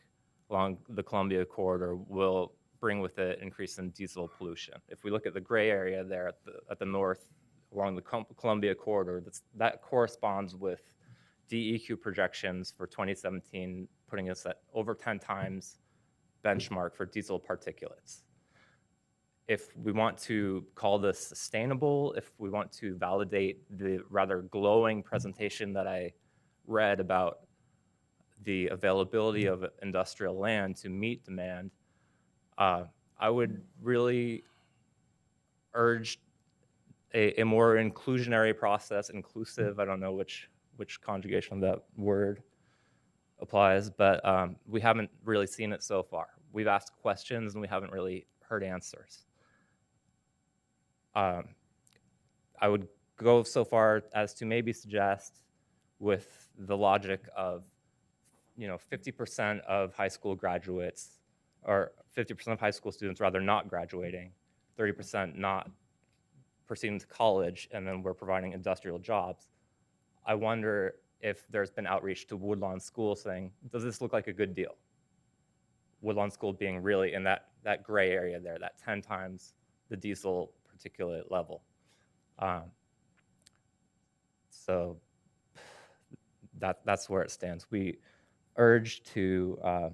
along the Columbia corridor will bring with it increase in diesel pollution. If we look at the gray area there at the north along the Columbia corridor, that corresponds with DEQ projections for 2017, putting us at over 10 times benchmark for diesel particulates. If we want to call this sustainable, if we want to validate the rather glowing presentation that I read about the availability of industrial land to meet demand, I would really urge a more inclusionary process, inclusive, I don't know which conjugation of that word applies, but we haven't really seen it so far. We've asked questions and we haven't really heard answers. I would go so far as to maybe suggest, with the logic of 50% of high school graduates, or 50% of high school students rather not graduating, 30% not proceeding to college, and then we're providing industrial jobs. I wonder if there's been outreach to Woodlawn School saying, does this look like a good deal? Woodlawn School being really in that gray area there, that 10 times the diesel particulate level. So that's where it stands. We urge to,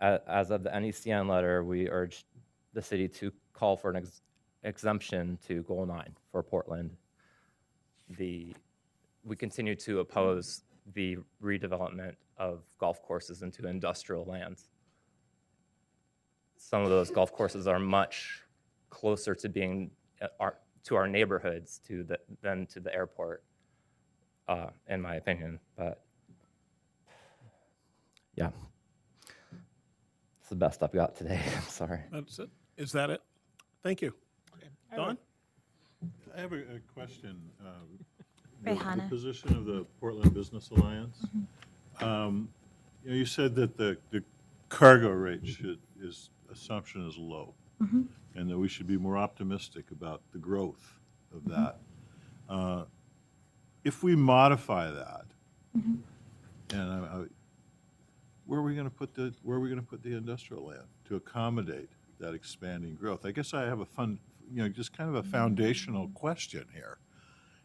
as of the NECN letter, we urge the city to call for an exemption to Goal 9 for Portland. We continue to oppose the redevelopment of golf courses into industrial lands. Some of those golf courses are much closer to being to our neighborhoods than to the airport, in my opinion. But yeah, it's the best I've got today. I'm sorry. That's it. Is that it? Thank you. Don? I have a question. Rehana. The position of the Portland Business Alliance. You said that the cargo rate assumption is low, and that we should be more optimistic about the growth of that. if we modify that, Mm-hmm. and where are we going to put the industrial land to accommodate that expanding growth? I guess I have just kind of a foundational question here.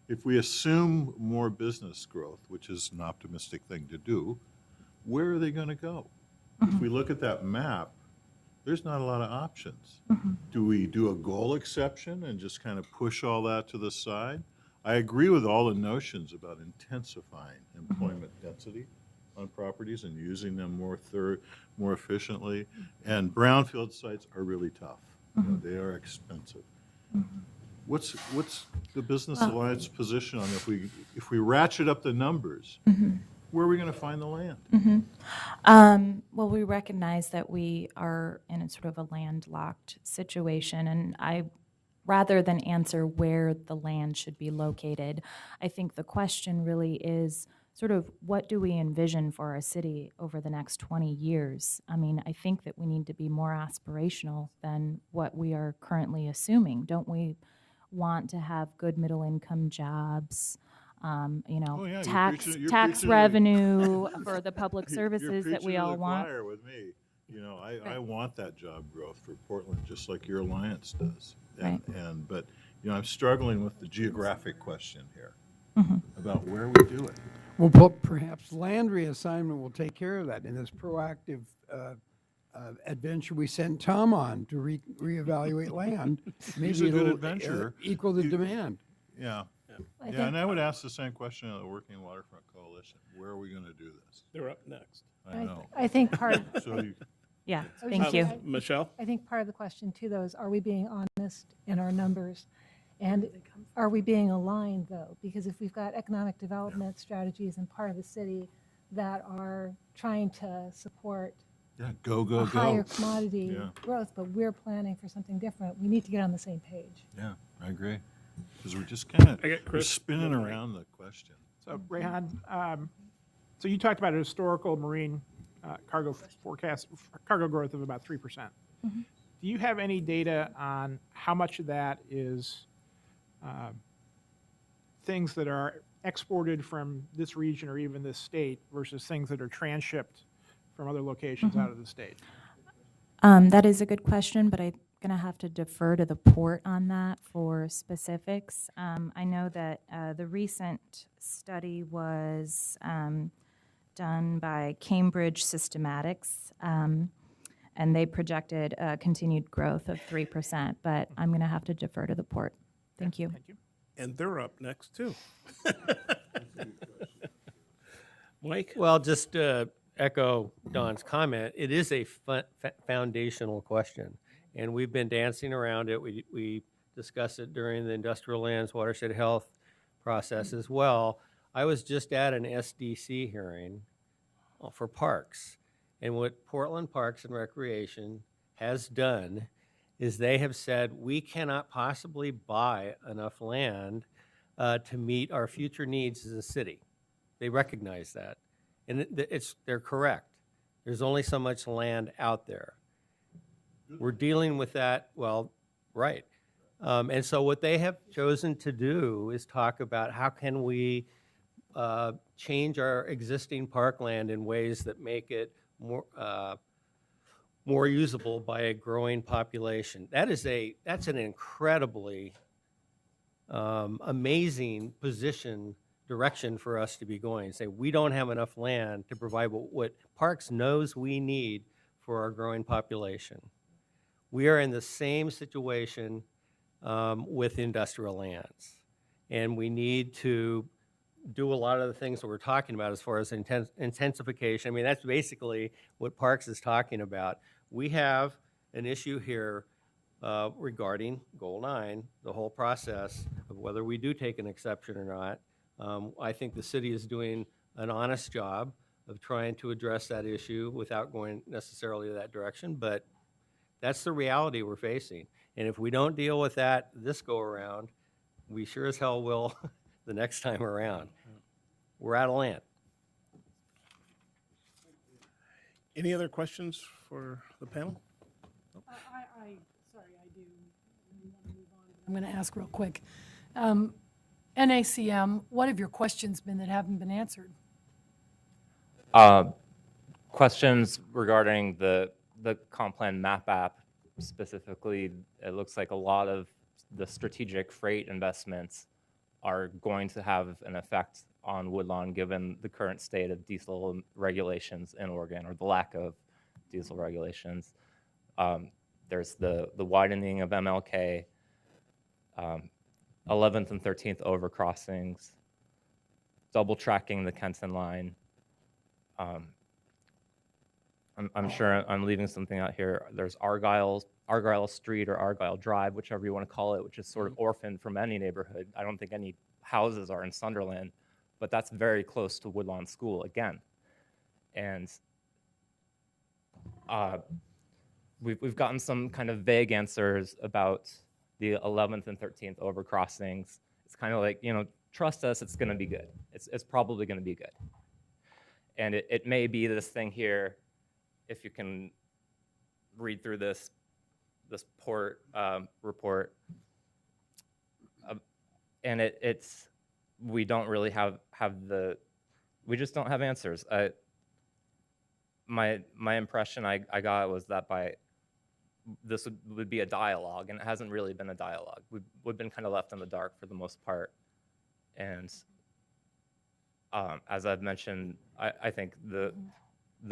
If we assume more business growth, which is an optimistic thing to do, where are they going to go? If we look at that map, there's not a lot of options. Do we do a goal exception and just kind of push all that to the side? I agree with all the notions about intensifying employment density on properties and using them more efficiently. And brownfield sites are really tough. You know, they are expensive. What's the Business Alliance position on if we ratchet up the numbers? Where are we going to find the land? Well, we recognize that we are in a sort of a landlocked situation, and rather than answer where the land should be located, I think the question really is sort of what do we envision for our city over the next 20 years? I mean, I think that we need to be more aspirational than what we are currently assuming. Don't we want to have good middle income jobs? You're tax preaching revenue for the public services that we all want. Choir with me. I want that job growth for Portland, just like your alliance does. But I'm struggling with the geographic question here about where we do it. Well, perhaps land reassignment will take care of that in this proactive adventure we sent Tom on to reevaluate land. Maybe He's a good it'll adventure. Equal the demand. Yeah. I And I would ask the same question of the Working Waterfront Coalition. Where are we going to do this? They're up next. I know. I think part. So you, Yeah, I was thank just- you. Michelle? I think part of the question too, though, is are we being honest in our numbers? And are we being aligned, though? Because if we've got economic development strategies in part of the city that are trying to support go, a higher commodity growth, but we're planning for something different, we need to get on the same page. Yeah, I agree. Because we're just kind of I get Chris. spinning around the question. So, Rehan, so you talked about a historical marine cargo growth of about 3%. Do you have any data on how much of that is things that are exported from this region or even this state versus things that are transshipped from other locations out of the state? That is a good question, but I'm going to have to defer to the port on that for specifics. I know that the recent study was done by Cambridge Systematics, and they projected continued growth of 3%, but I'm going to have to defer to the port. Thank you. Thank you. And they're up next, too. Mike? Well, just to echo Don's comment, it is a foundational question, and we've been dancing around it. We discussed it during the Industrial Lands Watershed Health process as well. I was just at an SDC hearing for parks, and what Portland Parks and Recreation has done is they have said we cannot possibly buy enough land to meet our future needs as a city. They recognize that. And they're correct. There's only so much land out there. We're dealing with that, well, right. And so what they have chosen to do is talk about how can we change our existing parkland in ways that make it more usable by a growing population. That's an incredibly amazing direction for us to be going. Say we don't have enough land to provide what Parks knows we need for our growing population. We are in the same situation with industrial lands, and we need to do a lot of the things that we're talking about as far as intensification. I mean, that's basically what Parks is talking about. We have an issue here regarding Goal 9, the whole process of whether we do take an exception or not. I think the city is doing an honest job of trying to address that issue without going necessarily that direction, but that's the reality we're facing. And if we don't deal with that this go around, we sure as hell will the next time around. We're out of land. Any other questions for the panel? Sorry, I do. I'm going to ask real quick. NACM, what have your questions been that haven't been answered? Questions regarding the comp plan map app specifically. It looks like a lot of the strategic freight investments are going to have an effect on Woodlawn given the current state of diesel regulations in Oregon, or the lack of diesel regulations. There's the widening of MLK, 11th and 13th overcrossings, double tracking the Kenton line. I'm sure I'm leaving something out here. There's Argyle Street or Argyle Drive, whichever you want to call it, which is sort of orphaned from any neighborhood. I don't think any houses are in Sunderland, but that's very close to Woodlawn School again. And we've gotten some kind of vague answers about the 11th and 13th overcrossings. It's kind of like, trust us, it's going to be good. It's probably going to be good. And it may be this thing here, if you can read through this port report, and we don't really we just don't have answers. My impression I got was that this would be a dialogue, and it hasn't really been a dialogue. We've been kind of left in the dark for the most part, and as I've mentioned, I think the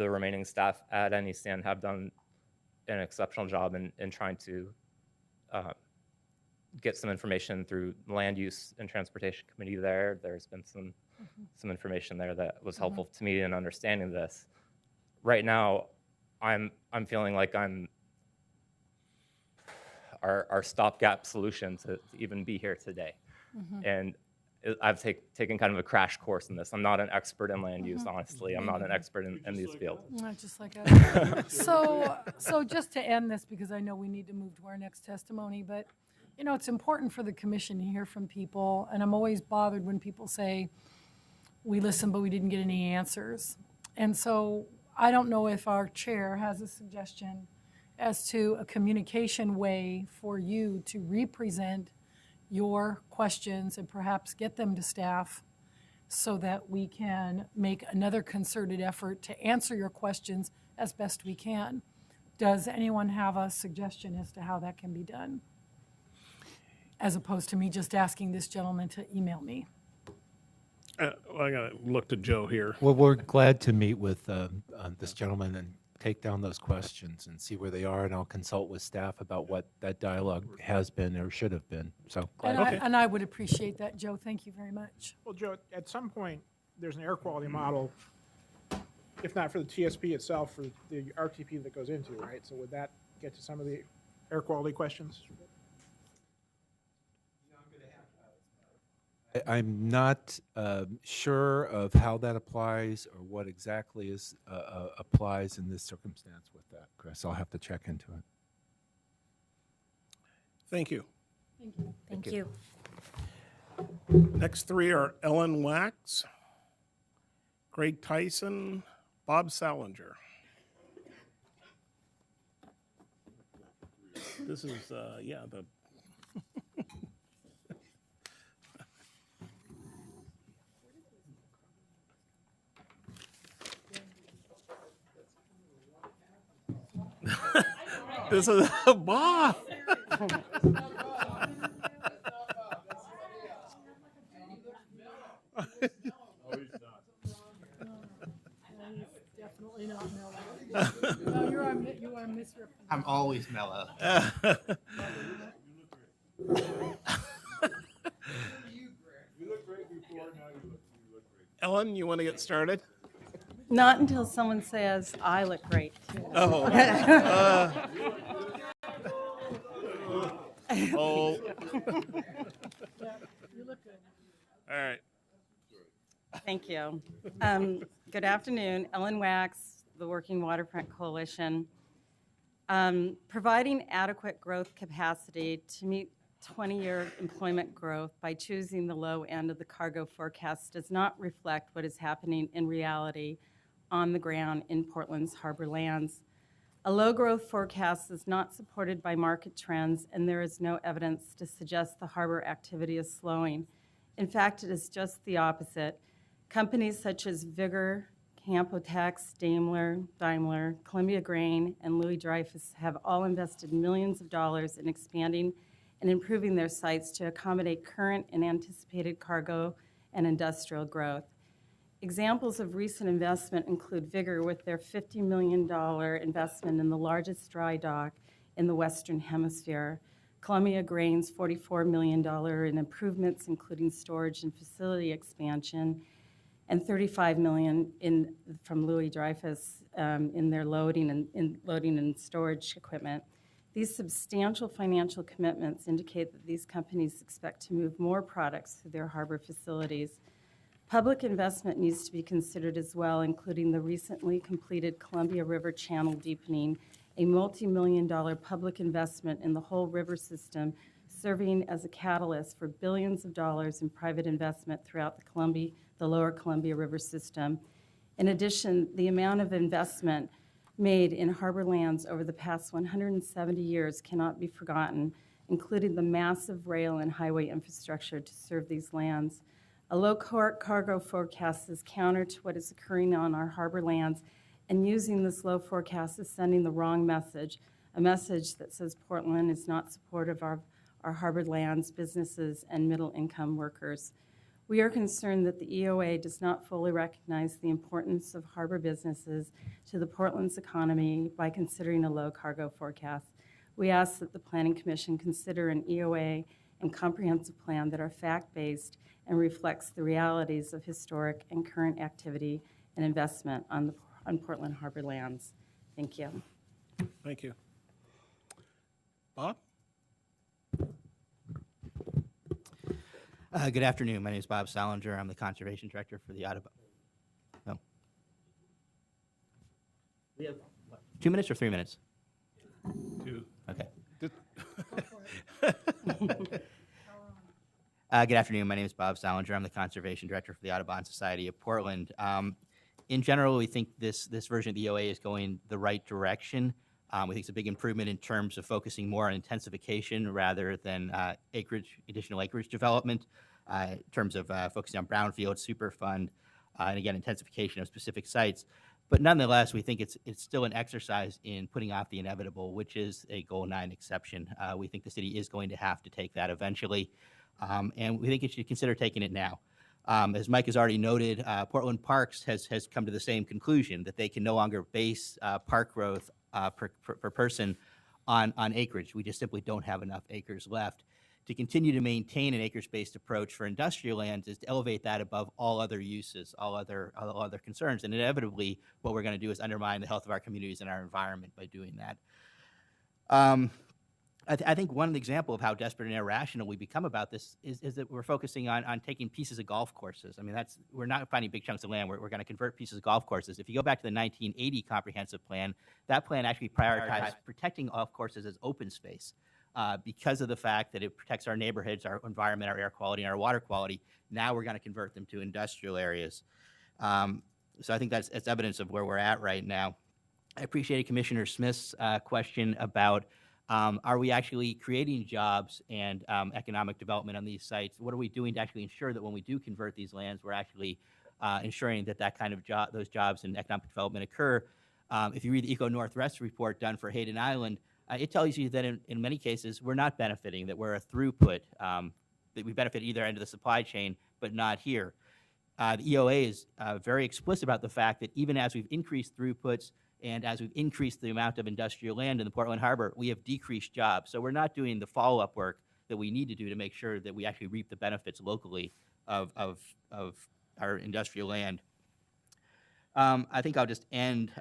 remaining staff at NECN have done an exceptional job in trying to get some information through Land Use and Transportation Committee there. There's been some information there that was helpful to me in understanding this. Right now, I'm feeling like I'm our stopgap solution to even be here today. And I've taken kind of a crash course in this. I'm not an expert in land use, honestly. I'm not an expert in these fields. Not just like us. So just to end this, because I know we need to move to our next testimony, but it's important for the commission to hear from people, and I'm always bothered when people say, we listened, but we didn't get any answers. And so I don't know if our chair has a suggestion as to a communication way for you to represent your questions and perhaps get them to staff so that we can make another concerted effort to answer your questions as best we can. Does anyone have a suggestion as to how that can be done? As opposed to me just asking this gentleman to email me. I gotta look to Joe here. Well, we're glad to meet with this gentleman and take down those questions and see where they are, and I'll consult with staff about what that dialogue has been or should have been. So glad. And I would appreciate that, Joe. Thank you very much. Well, Joe, at some point, there's an air quality model, if not for the TSP itself, for the RTP that goes into, right? So would that get to some of the air quality questions? I'm not sure of how that applies or what exactly applies in this circumstance with that, Chris. I'll have to check into it. Thank you. Thank you. Thank you. Next three are Ellen Wax, Greg Tyson, Bob Salinger. This is, the this is Bob. Definitely not mellow. No, you are misrepresenting. I'm always mellow. Ellen, you want to get started? Not until someone says, I look great, too. Oh. You look good. All right. Thank you. Good afternoon. Ellen Wax, the Working Waterfront Coalition. Providing adequate growth capacity to meet 20-year employment growth by choosing the low end of the cargo forecast does not reflect what is happening in reality on the ground in Portland's harbor lands. A low growth forecast is not supported by market trends, and there is no evidence to suggest the harbor activity is slowing. In fact, it is just the opposite. Companies such as Vigor, Campotex, Daimler, Columbia Grain, and Louis Dreyfus have all invested millions of dollars in expanding and improving their sites to accommodate current and anticipated cargo and industrial growth. Examples of recent investment include Vigor with their $50 million investment in the largest dry dock in the Western Hemisphere, Columbia Grain's $44 million in improvements, including storage and facility expansion, and $35 million from Louis Dreyfus in their loading and storage equipment. These substantial financial commitments indicate that these companies expect to move more products through their harbor facilities. Public investment needs to be considered as well, including the recently completed Columbia River Channel deepening, a multi-million-dollar public investment in the whole river system, serving as a catalyst for billions of dollars in private investment throughout the lower Columbia River system. In addition, the amount of investment made in harbor lands over the past 170 years cannot be forgotten, including the massive rail and highway infrastructure to serve these lands. A low cargo forecast is counter to what is occurring on our harbor lands, and using this low forecast is sending the wrong message, a message that says Portland is not supportive of our harbor lands, businesses, and middle-income workers. We are concerned that the EOA does not fully recognize the importance of harbor businesses to the Portland's economy by considering a low cargo forecast. We ask that the Planning Commission consider an EOA and comprehensive plan that are fact-based and reflects the realities of historic and current activity and investment on Portland harbor lands. Thank you. Thank you. Bob? Good afternoon. My name is Bob Salinger. I'm the Conservation Director for the Audubon. No. We have what, 2 minutes or 3 minutes? 2. Okay. Good afternoon. My name is Bob Salinger. I'm the Conservation Director for the Audubon Society of Portland. In general, we think this version of the EOA is going the right direction. We think it's a big improvement in terms of focusing more on intensification rather than additional acreage development, in terms of focusing on brownfield, Superfund, and again, intensification of specific sites. But nonetheless, we think it's still an exercise in putting off the inevitable, which is a Goal 9 exception. We think the city is going to have to take that eventually, and we think it should consider taking it now. As Mike has already noted, Portland Parks has come to the same conclusion, that they can no longer base park growth per person on acreage. We just simply don't have enough acres left. To continue to maintain an acres-based approach for industrial lands is to elevate that above all other uses, all other concerns. And inevitably, what we're going to do is undermine the health of our communities and our environment by doing that. I think one example of how desperate and irrational we become about this is that we're focusing on taking pieces of golf courses. I mean, we're not finding big chunks of land. We're going to convert pieces of golf courses. If you go back to the 1980 comprehensive plan, that plan actually prioritized protecting golf courses as open space because of the fact that it protects our neighborhoods, our environment, our air quality, and our water quality. Now we're going to convert them to industrial areas. So I think that's evidence of where we're at right now. I appreciated Commissioner Smith's question about are we actually creating jobs and economic development on these sites? What are we doing to actually ensure that when we do convert these lands, we're actually ensuring that that kind of those jobs and economic development occur? If you read the Eco Northwest report done for Hayden Island, it tells you that in many cases we're not benefiting, that we're a throughput, that we benefit either end of the supply chain, but not here. The EOA is very explicit about the fact that even as we've increased throughputs, and as we've increased the amount of industrial land in the Portland Harbor, we have decreased jobs. So we're not doing the follow-up work that we need to do to make sure that we actually reap the benefits locally of our industrial land. I think I'll just end.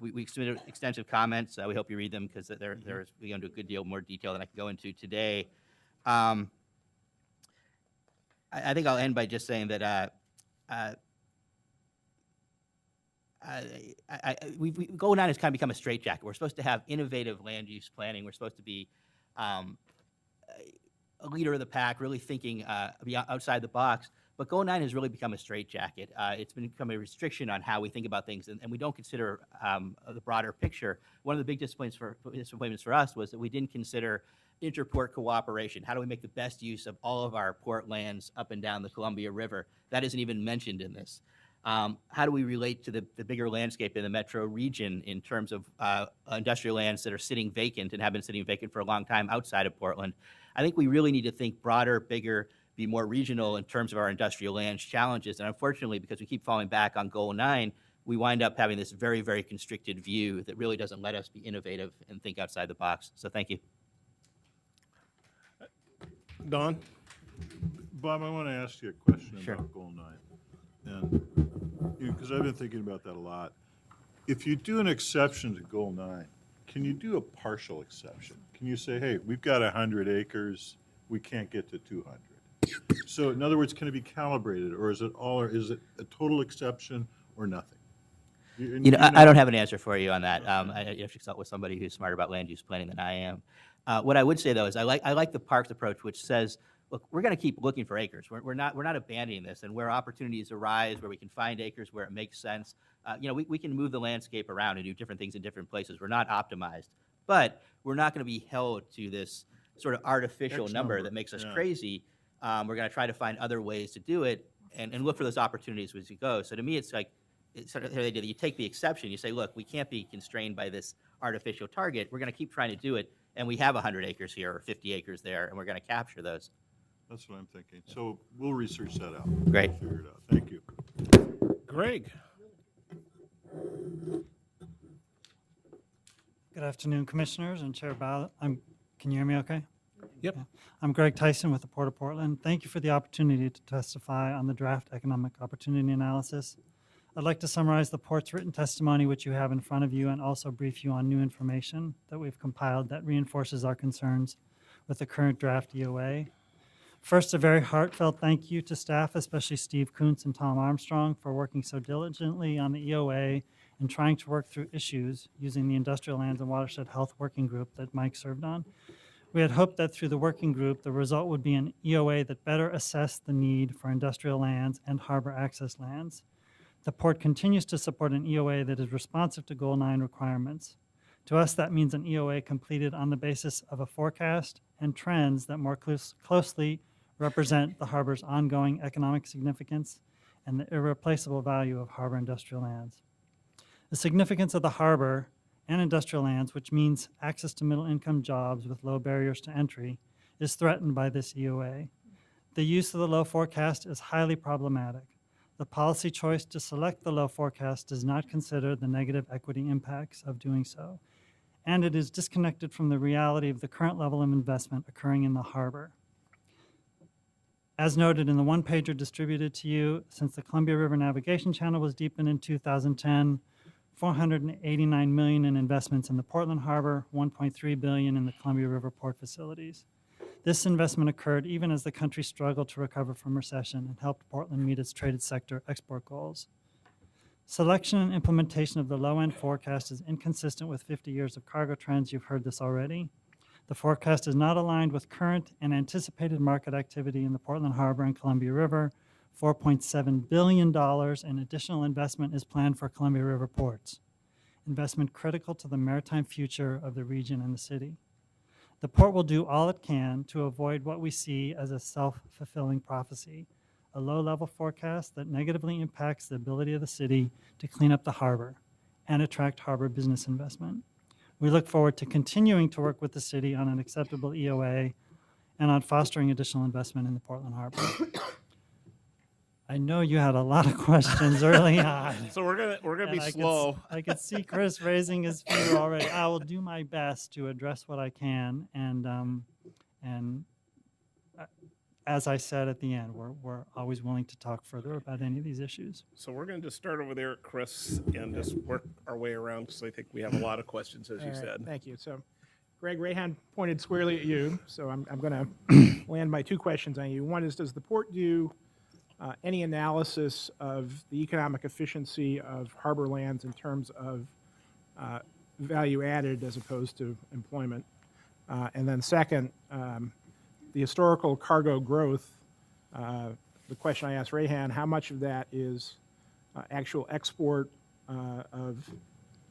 We submitted extensive comments. We hope you read them because we go into a good deal more detail than I can go into today. I think I'll end by just saying that Goal 9 has kind of become a straitjacket. We're supposed to have innovative land use planning. We're supposed to be a leader of the pack, really thinking outside the box. But Goal 9 has really become a straitjacket. It's become a restriction on how we think about things, and we don't consider the broader picture. One of the big disappointments for us was that we didn't consider interport cooperation. How do we make the best use of all of our port lands up and down the Columbia River? That isn't even mentioned in this. How do we relate to the bigger landscape in the metro region in terms of industrial lands that are sitting vacant and have been sitting vacant for a long time outside of Portland? I think we really need to think broader, bigger, be more regional in terms of our industrial lands challenges. And unfortunately, because we keep falling back on Goal 9, we wind up having this very, very constricted view that really doesn't let us be innovative and think outside the box. So thank you. Don? Bob, I want to ask you a question Sure. about Goal 9. And, because I've been thinking about that a lot. If you do an exception to Goal 9, can you do a partial exception? Can you say, hey, we've got 100 acres, we can't get to 200? So in other words, can it be calibrated, or is it a total exception or nothing? I don't have an answer for you on that. I have to consult with somebody who's smarter about land use planning than I am. What I would say though is I like the parks approach, which says, look, we're going to keep looking for acres. We're not abandoning this, and where opportunities arise, where we can find acres where it makes sense, we can move the landscape around and do different things in different places. We're not optimized, but we're not going to be held to this sort of artificial number that makes us crazy. We're going to try to find other ways to do it and look for those opportunities as we go. So to me, it's like, it's sort of the idea that you take the exception, you say, look, we can't be constrained by this artificial target. We're going to keep trying to do it, and we have 100 acres here or 50 acres there, and we're going to capture those. That's what I'm thinking. So we'll research that out. Great. We'll figure it out. Thank you. Greg? Good afternoon, Commissioners and Chair Ballot. Can you hear me okay? Yep. Yeah. I'm Greg Tyson with the Port of Portland. Thank you for the opportunity to testify on the draft economic opportunity analysis. I'd like to summarize the Port's written testimony, which you have in front of you, and also brief you on new information that we've compiled that reinforces our concerns with the current draft EOA. First, a very heartfelt thank you to staff, especially Steve Kuntz and Tom Armstrong, for working so diligently on the EOA and trying to work through issues using the Industrial Lands and Watershed Health Working Group that Mike served on. We had hoped that through the working group, the result would be an EOA that better assessed the need for industrial lands and harbor access lands. The Port continues to support an EOA that is responsive to Goal 9 requirements. To us, that means an EOA completed on the basis of a forecast and trends that more closely represent the harbor's ongoing economic significance and the irreplaceable value of harbor industrial lands. The significance of the harbor and industrial lands, which means access to middle-income jobs with low barriers to entry, is threatened by this EOA. The use of the low forecast is highly problematic. The policy choice to select the low forecast does not consider the negative equity impacts of doing so, and it is disconnected from the reality of the current level of investment occurring in the harbor. As noted in the one-pager distributed to you, since the Columbia River Navigation Channel was deepened in 2010, $489 million in investments in the Portland Harbor, $1.3 billion in the Columbia River port facilities. This investment occurred even as the country struggled to recover from recession and helped Portland meet its traded sector export goals. Selection and implementation of the low-end forecast is inconsistent with 50 years of cargo trends. You've heard this already. The forecast is not aligned with current and anticipated market activity in the Portland Harbor and Columbia River. $4.7 billion in additional investment is planned for Columbia River ports, investment critical to the maritime future of the region and the city. The port will do all it can to avoid what we see as a self-fulfilling prophecy, a low-level forecast that negatively impacts the ability of the city to clean up the harbor and attract harbor business investment. We look forward to continuing to work with the city on an acceptable EOA and on fostering additional investment in the Portland Harbor. I know you had a lot of questions early on. So we're gonna be and slow. I could see Chris raising his finger already. I will do my best to address what I can, and as I said at the end, we're always willing to talk further about any of these issues. So we're going to just start over there at Chris and just work our way around because I think we have a lot of questions, as you All right, said. Thank you. So Greg Rahan pointed squarely at you, so I'm going to land my two questions on you. One is, does the port do any analysis of the economic efficiency of harbor lands in terms of value added as opposed to employment? And then second, the historical cargo growth, the question I asked Rahan, how much of that is actual export of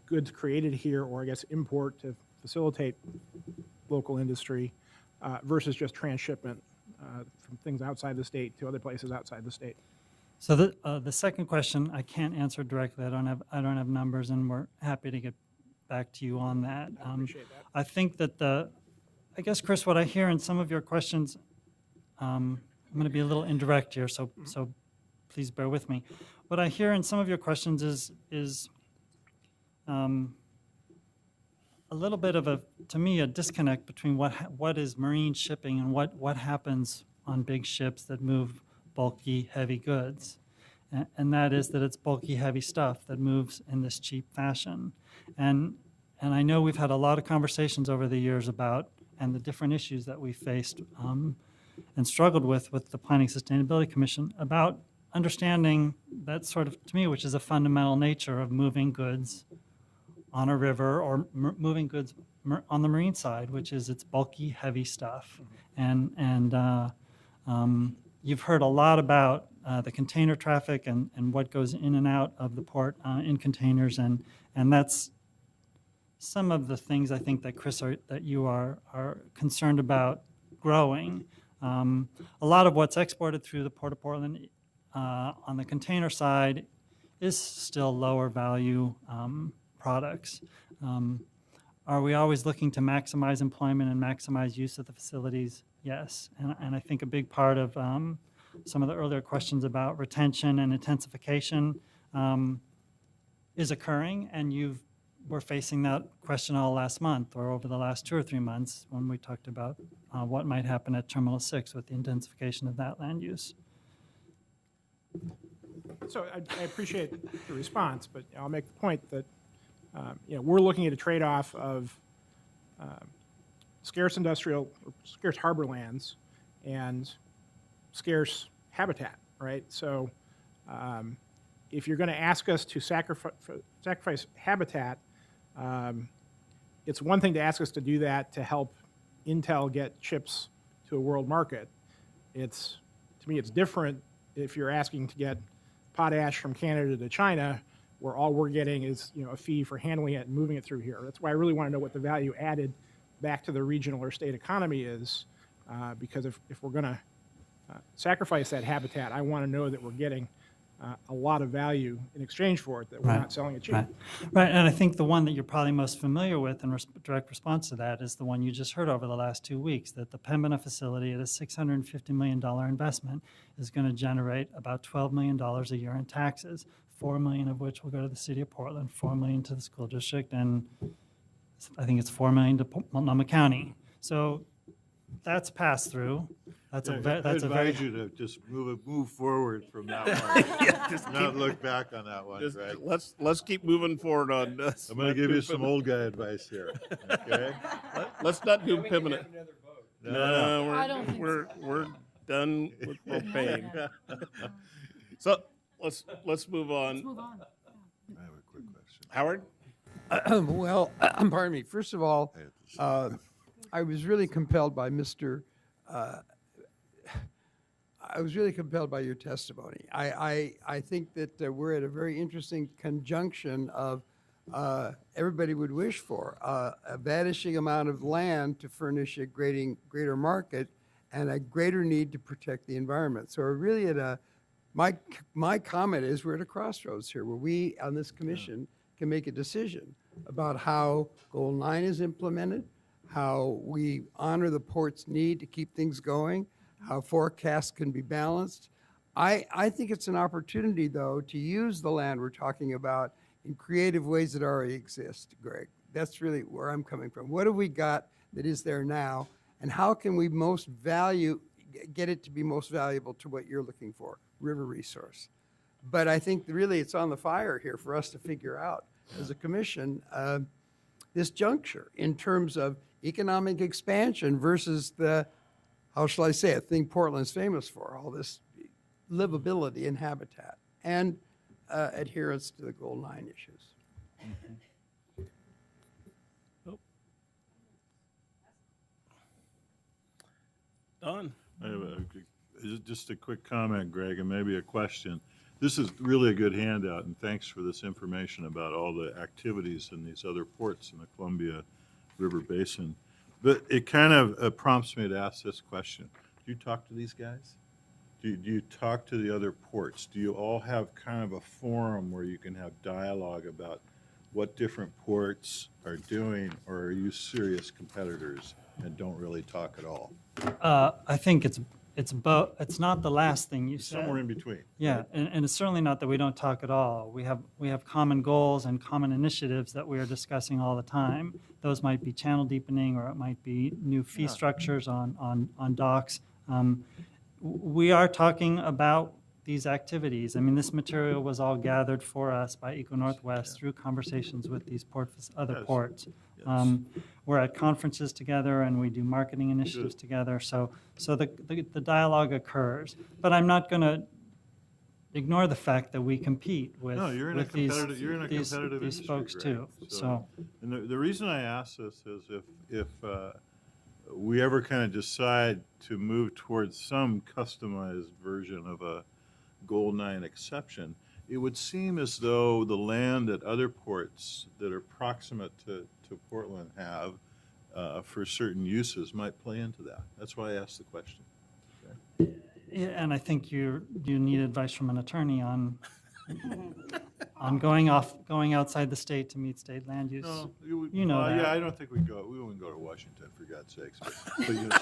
goods created here, or I guess import to facilitate local industry, versus just transshipment from things outside the state to other places outside the state. So the second question I can't answer directly. I don't have numbers, and we're happy to get back to you on that. I appreciate that. I think that I guess, Chris, what I hear in some of your questions, I'm going to be a little indirect here, so please bear with me. What I hear in some of your questions is a little bit of to me, a disconnect between what is marine shipping and what happens on big ships that move bulky, heavy goods. And that is that it's bulky, heavy stuff that moves in this cheap fashion. And I know we've had a lot of conversations over the years about, and the different issues that we faced and struggled with the Planning Sustainability Commission about understanding that sort of, to me, which is a fundamental nature of moving goods on a river or moving goods on the marine side, which is it's bulky, heavy stuff. And you've heard a lot about the container traffic and what goes in and out of the port in containers, and that's some of the things I think that Chris, that you are concerned about growing. A lot of what's exported through the Port of Portland on the container side is still lower value products. Are we always looking to maximize employment and maximize use of the facilities? Yes, and I think a big part of some of the earlier questions about retention and intensification is occurring, and we're facing that question all last month or over the last 2 or 3 months when we talked about what might happen at Terminal 6 with the intensification of that land use. So I appreciate the response, but I'll make the point that we're looking at a trade-off of scarce scarce harbor lands and scarce habitat, right? So if you're going to ask us to sacrifice habitat, it's one thing to ask us to do that to help Intel get chips to a world market. To me, it's different if you're asking to get potash from Canada to China, where all we're getting is a fee for handling it and moving it through here. That's why I really want to know what the value added back to the regional or state economy is, because if we're going to sacrifice that habitat, I want to know that we're getting a lot of value in exchange for it, that we're not selling it cheap. Right, and I think the one that you're probably most familiar with in direct response to that is the one you just heard over the last 2 weeks, that the Pembina facility at a $650 million investment is going to generate about $12 million a year in taxes, $4 million of which will go to the city of Portland, $4 million to the school district, and I think it's $4 million to Multnomah County. So that's passed through. That's I a very advise you to just move forward from that one. Just not look back on that one, Just Greg. let's keep moving forward on this. I'm going to give you some old guy advice here. Okay. Let's not do Pembina. No, I don't think we're done with propane. So let's move on. Let's move on. I have a quick question. Howard? Well, pardon me. First of all, I was really compelled by I was really compelled by your testimony. I think that we're at a very interesting conjunction of everybody would wish for a vanishing amount of land to furnish a greater market and a greater need to protect the environment. So we're really at my comment is we're at a crossroads here where we on this commission can make a decision about how Goal 9 is implemented, how we honor the port's need to keep things going, how forecasts can be balanced. I think it's an opportunity, though, to use the land we're talking about in creative ways that already exist, Greg. That's really where I'm coming from. What have we got that is there now, and how can we get it to be most valuable to what you're looking for, river resource? But I think really it's on the fire here for us to figure out as a commission this juncture in terms of economic expansion versus the, how shall I say it, thing Portland's famous for, all this livability and habitat and adherence to the Goal 9 issues. Don? I have just a quick comment, Greg, and maybe a question. This is really a good handout, and thanks for this information about all the activities in these other ports in the Columbia River Basin. But it kind of prompts me to ask this question. Do you talk to these guys? Do you talk to the other ports? Do you all have kind of a forum where you can have dialogue about what different ports are doing, or are you serious competitors and don't really talk at all? I think it's not the last thing you said. Somewhere in between. Yeah, and it's certainly not that we don't talk at all. We have common goals and common initiatives that we are discussing all the time. Those might be channel deepening, or it might be new fee structures on docks. We are talking about these activities. I mean, this material was all gathered for us by Eco Northwest through conversations with these other Yes. ports. Yes. We're at conferences together, and we do marketing initiatives together. So the dialogue occurs. But I'm not going to ignore the fact that we compete with, No, you're in with a competitive these industry, folks Greg. too. So And the reason I ask this is if we ever kind of decide to move towards some customized version of a Goal 9 exception, it would seem as though the land that other ports that are proximate to Portland have for certain uses might play into that. That's why I asked the question. yeah, and I think you need advice from an attorney on going outside the state to meet state land use. No, you know that. yeah, I don't think we wouldn't go to Washington, for God's sakes. But you know,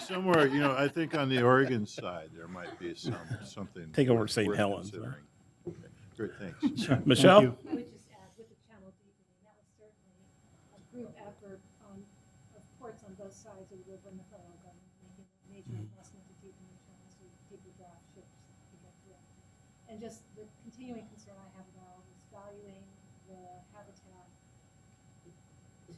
somewhere, you know, I think on the Oregon side there might be something. Take over worth St. Helens, considering. huh? Okay, great, thanks. Sure. Michelle? Thank you. I would just add, with the channel deepening, that was certainly a group effort of ports on both sides of the river in the federal government, making a major investment to deepen the channels so deeper draft ships to get through. And just the continuing concern I have about is valuing the habitat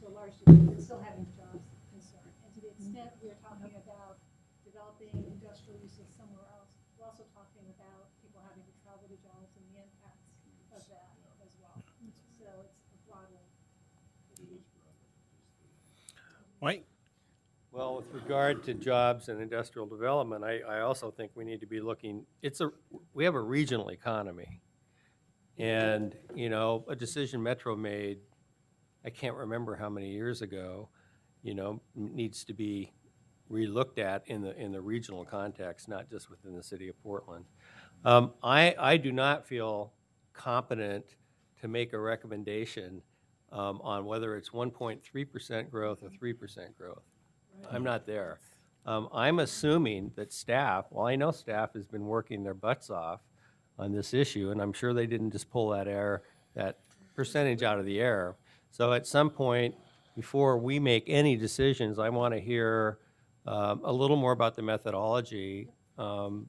to a large degree, but still having jobs concern. And to the extent we're talking about developing industrial uses somewhere else, we're also talking about people having to travel to jobs and the impacts of that as well. So it's a broader issue. Mike? Well, with regard to jobs and industrial development, I also think we need to be looking, we have a regional economy. And, you know, a decision Metro made, I can't remember how many years ago, you know, needs to be relooked at in the regional context, not just within the city of Portland. I do not feel competent to make a recommendation on whether it's 1.3% growth or 3% growth. I'm not there. I'm assuming that staff, well, I know staff has been working their butts off on this issue, and I'm sure they didn't just pull that percentage out of the air. So at some point, before we make any decisions, I want to hear a little more about the methodology so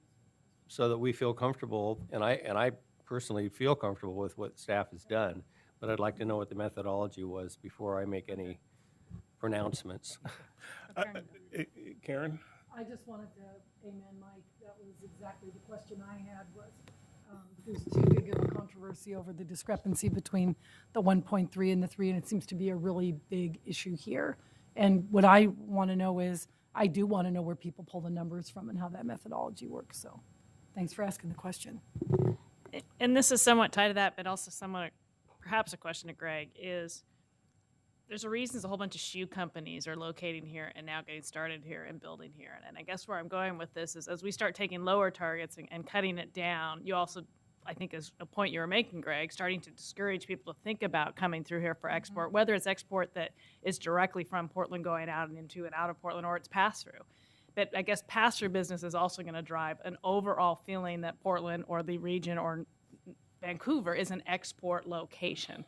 that we feel comfortable, and I personally feel comfortable with what staff has done, but I'd like to know what the methodology was before I make any pronouncements. Karen? I just wanted to amen Mike. That was exactly the question I had was, there's too big of a controversy over the discrepancy between the 1.3 and the 3, and it seems to be a really big issue here. And what I want to know is, I do want to know where people pull the numbers from and how that methodology works. So thanks for asking the question. And this is somewhat tied to that, but also somewhat perhaps a question to Greg is, there's a reason a whole bunch of shoe companies are locating here and now getting started here and building here. And I guess where I'm going with this is as we start taking lower targets and cutting it down, you also, I think is a point you were making, Greg, starting to discourage people to think about coming through here for export, whether it's export that is directly from Portland going out and into and out of Portland, or it's pass-through. But I guess pass-through business is also going to drive an overall feeling that Portland or the region or Vancouver is an export location.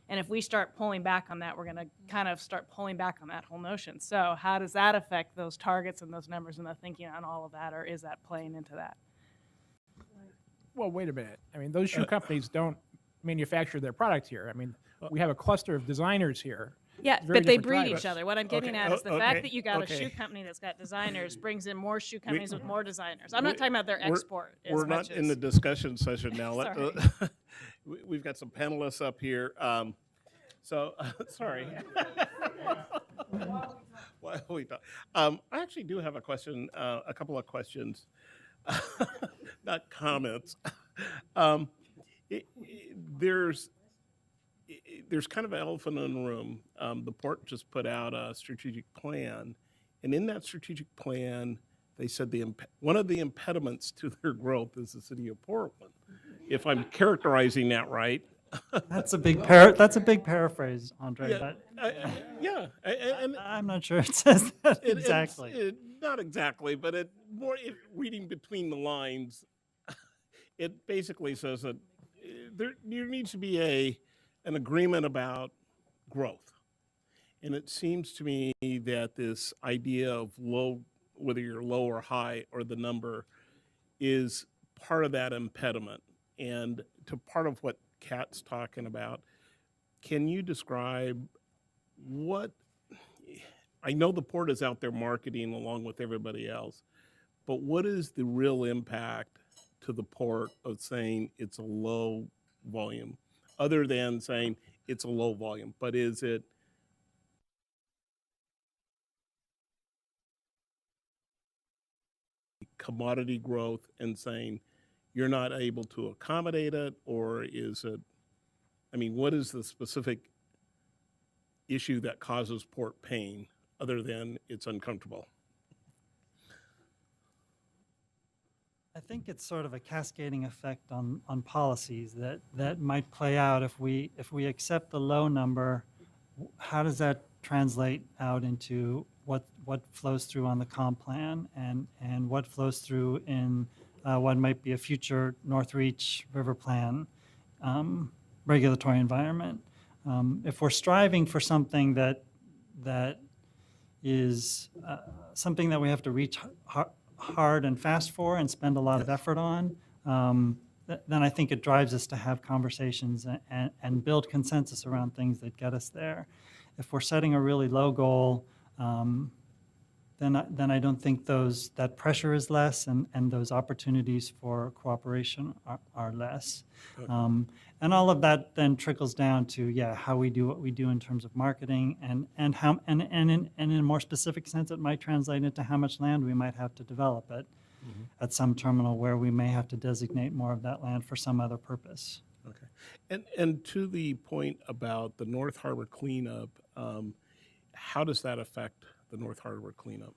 And if we start pulling back on that, we're going to kind of start pulling back on that whole notion. So how does that affect those targets and those numbers and the thinking on all of that, or is that playing into that? Well, wait a minute. I mean, those shoe companies don't manufacture their product here. I mean, we have a cluster of designers here. Yeah, Very but they different breed drivers. each other. What I'm getting Okay. at is the Okay. fact that you got Okay. a shoe company that's got designers brings in more shoe companies with more designers. I'm not talking about their export as We're much not in as- the discussion session now. Sorry. We've got some panelists up here. Sorry. Why are we talk? I actually do have a question, a couple of questions, not comments. there's kind of an elephant in the room. The port just put out a strategic plan, and in that strategic plan, they said one of the impediments to their growth is the city of Portland. If I'm characterizing that right. That's a big paraphrase, Andre. Yeah, and I'm not sure it says that exactly. Not exactly, but reading between the lines, it basically says that there needs to be an agreement about growth. And it seems to me that this idea of low, whether you're low or high or the number, is part of that impediment. And to part of what Kat's talking about, can you describe what, I know the port is out there marketing along with everybody else, but what is the real impact to the port of saying it's a low volume, other than saying it's a low volume? But is it commodity growth and saying you're not able to accommodate it, or is it, I mean, what is the specific issue that causes port pain other than it's uncomfortable? I think it's sort of a cascading effect on policies that might play out if we accept the low number. How does that translate out into what flows through on the comp plan and what flows through in what might be a future North Reach River Plan regulatory environment? If we're striving for something that is something that we have to reach hard and fast for and spend a lot of effort on, then I think it drives us to have conversations and build consensus around things that get us there. If we're setting a really low goal, then I don't think that pressure is less and those opportunities for cooperation are less. And all of that then trickles down to how we do what we do in terms of marketing and in a more specific sense, it might translate into how much land we might have to develop at some terminal where we may have to designate more of that land for some other purpose. Okay. And to the point about the North Harbor cleanup, how does that affect the North Harbor cleanup?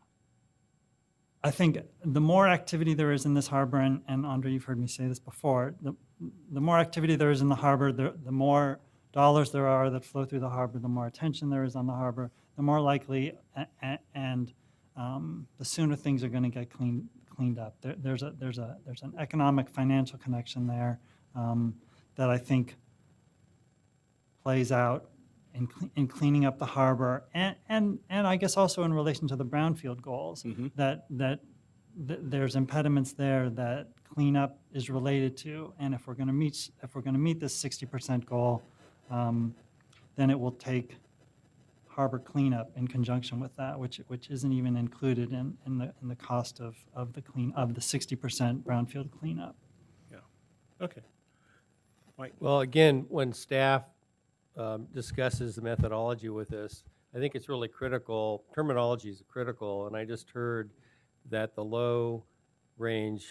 I think the more activity there is in this harbor, and Andre, you've heard me say this before, the more activity there is in the harbor, the more dollars there are that flow through the harbor, the more attention there is on the harbor, the more likely and the sooner things are going to get cleaned up. There's an economic financial connection there that I think plays out in cleaning up the harbor, and I guess also in relation to the brownfield goals, that there's impediments there that cleanup is related to, and if we're going to meet this 60% goal, then it will take harbor cleanup in conjunction with that, which isn't even included in the cost of the 60% brownfield cleanup. Yeah. Okay. Mike. Well, again, when staff discusses the methodology with us, I think it's really critical. Terminology is critical, and I just heard that the low range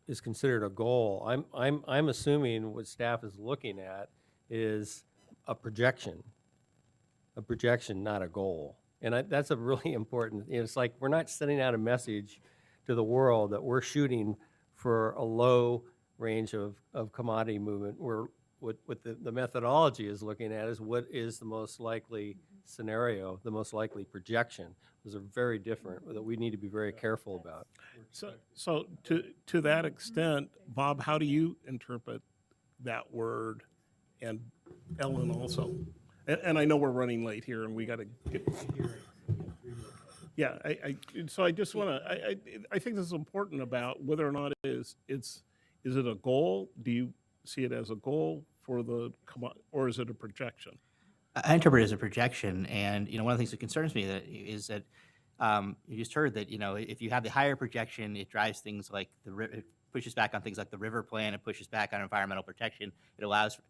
is considered a goal. I'm assuming what staff is looking at is a projection, not a goal. And that's a really important. It's like we're not sending out a message to the world that we're shooting for a low range of commodity movement. What the methodology is looking at is what is the most likely scenario, the most likely projection. Those are very different that we need to be very careful about. So to that extent, Bob, how do you interpret that word, and Ellen also? And I know we're running late here, and we got to get. Yeah, so I just want to. I think this is important about whether or not is it a goal? Do you see it as a goal for or is it a projection? I interpret it as a projection, and one of the things that concerns me is that you just heard that if you have the higher projection, it drives things like it pushes back on things like the river plan, it pushes back on environmental protection. It allows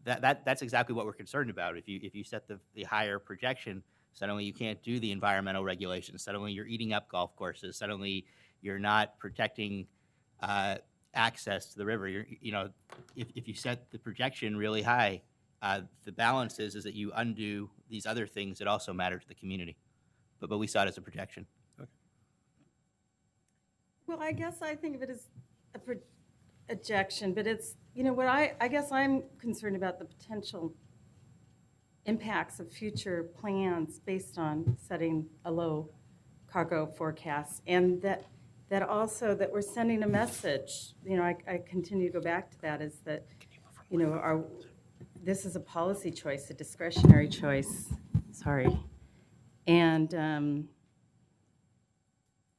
that's exactly what we're concerned about. If you set the higher projection, suddenly you can't do the environmental regulations. Suddenly you're eating up golf courses. Suddenly you're not protecting access to the river. If you set the projection really high, The balance is that you undo these other things that also matter to the community. But we saw it as a projection. Well, I guess I think of it as a projection, but it's, what I guess I'm concerned about the potential impacts of future plans based on setting a low cargo forecast, and that also that we're sending a message. I continue to go back to that, is that, this is a policy choice, a discretionary choice, sorry. And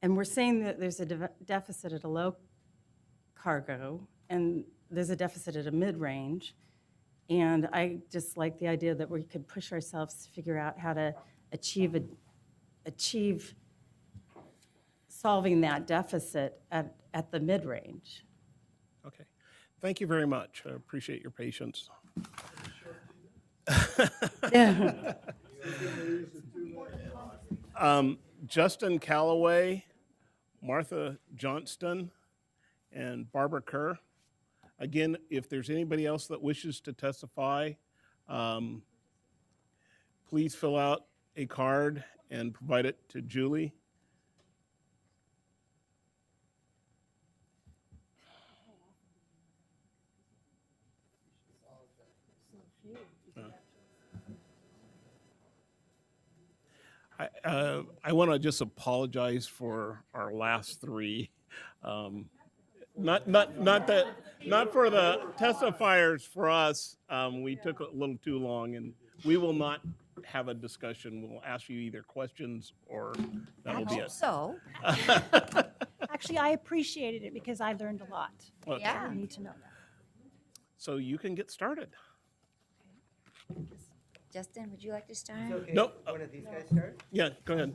we're saying that there's a deficit at a low cargo, and there's a deficit at a mid-range. And I just like the idea that we could push ourselves to figure out how to achieve solving that deficit at the mid-range. Okay. Thank you very much. I appreciate your patience. Justin Calloway, Martha Johnston, and Barbara Kerr. Again, if there's anybody else that wishes to testify, please fill out a card and provide it to Julie. I want to just apologize for our last three. Not for the testifiers. For us, we took a little too long, and we will not have a discussion. We'll ask you either questions or that'll be it. So, actually, I appreciated it because I learned a lot. Okay. Yeah, I need to know that. So you can get started. Justin, would you like to start? Okay. Nope. One of these guys start? Yeah, go ahead.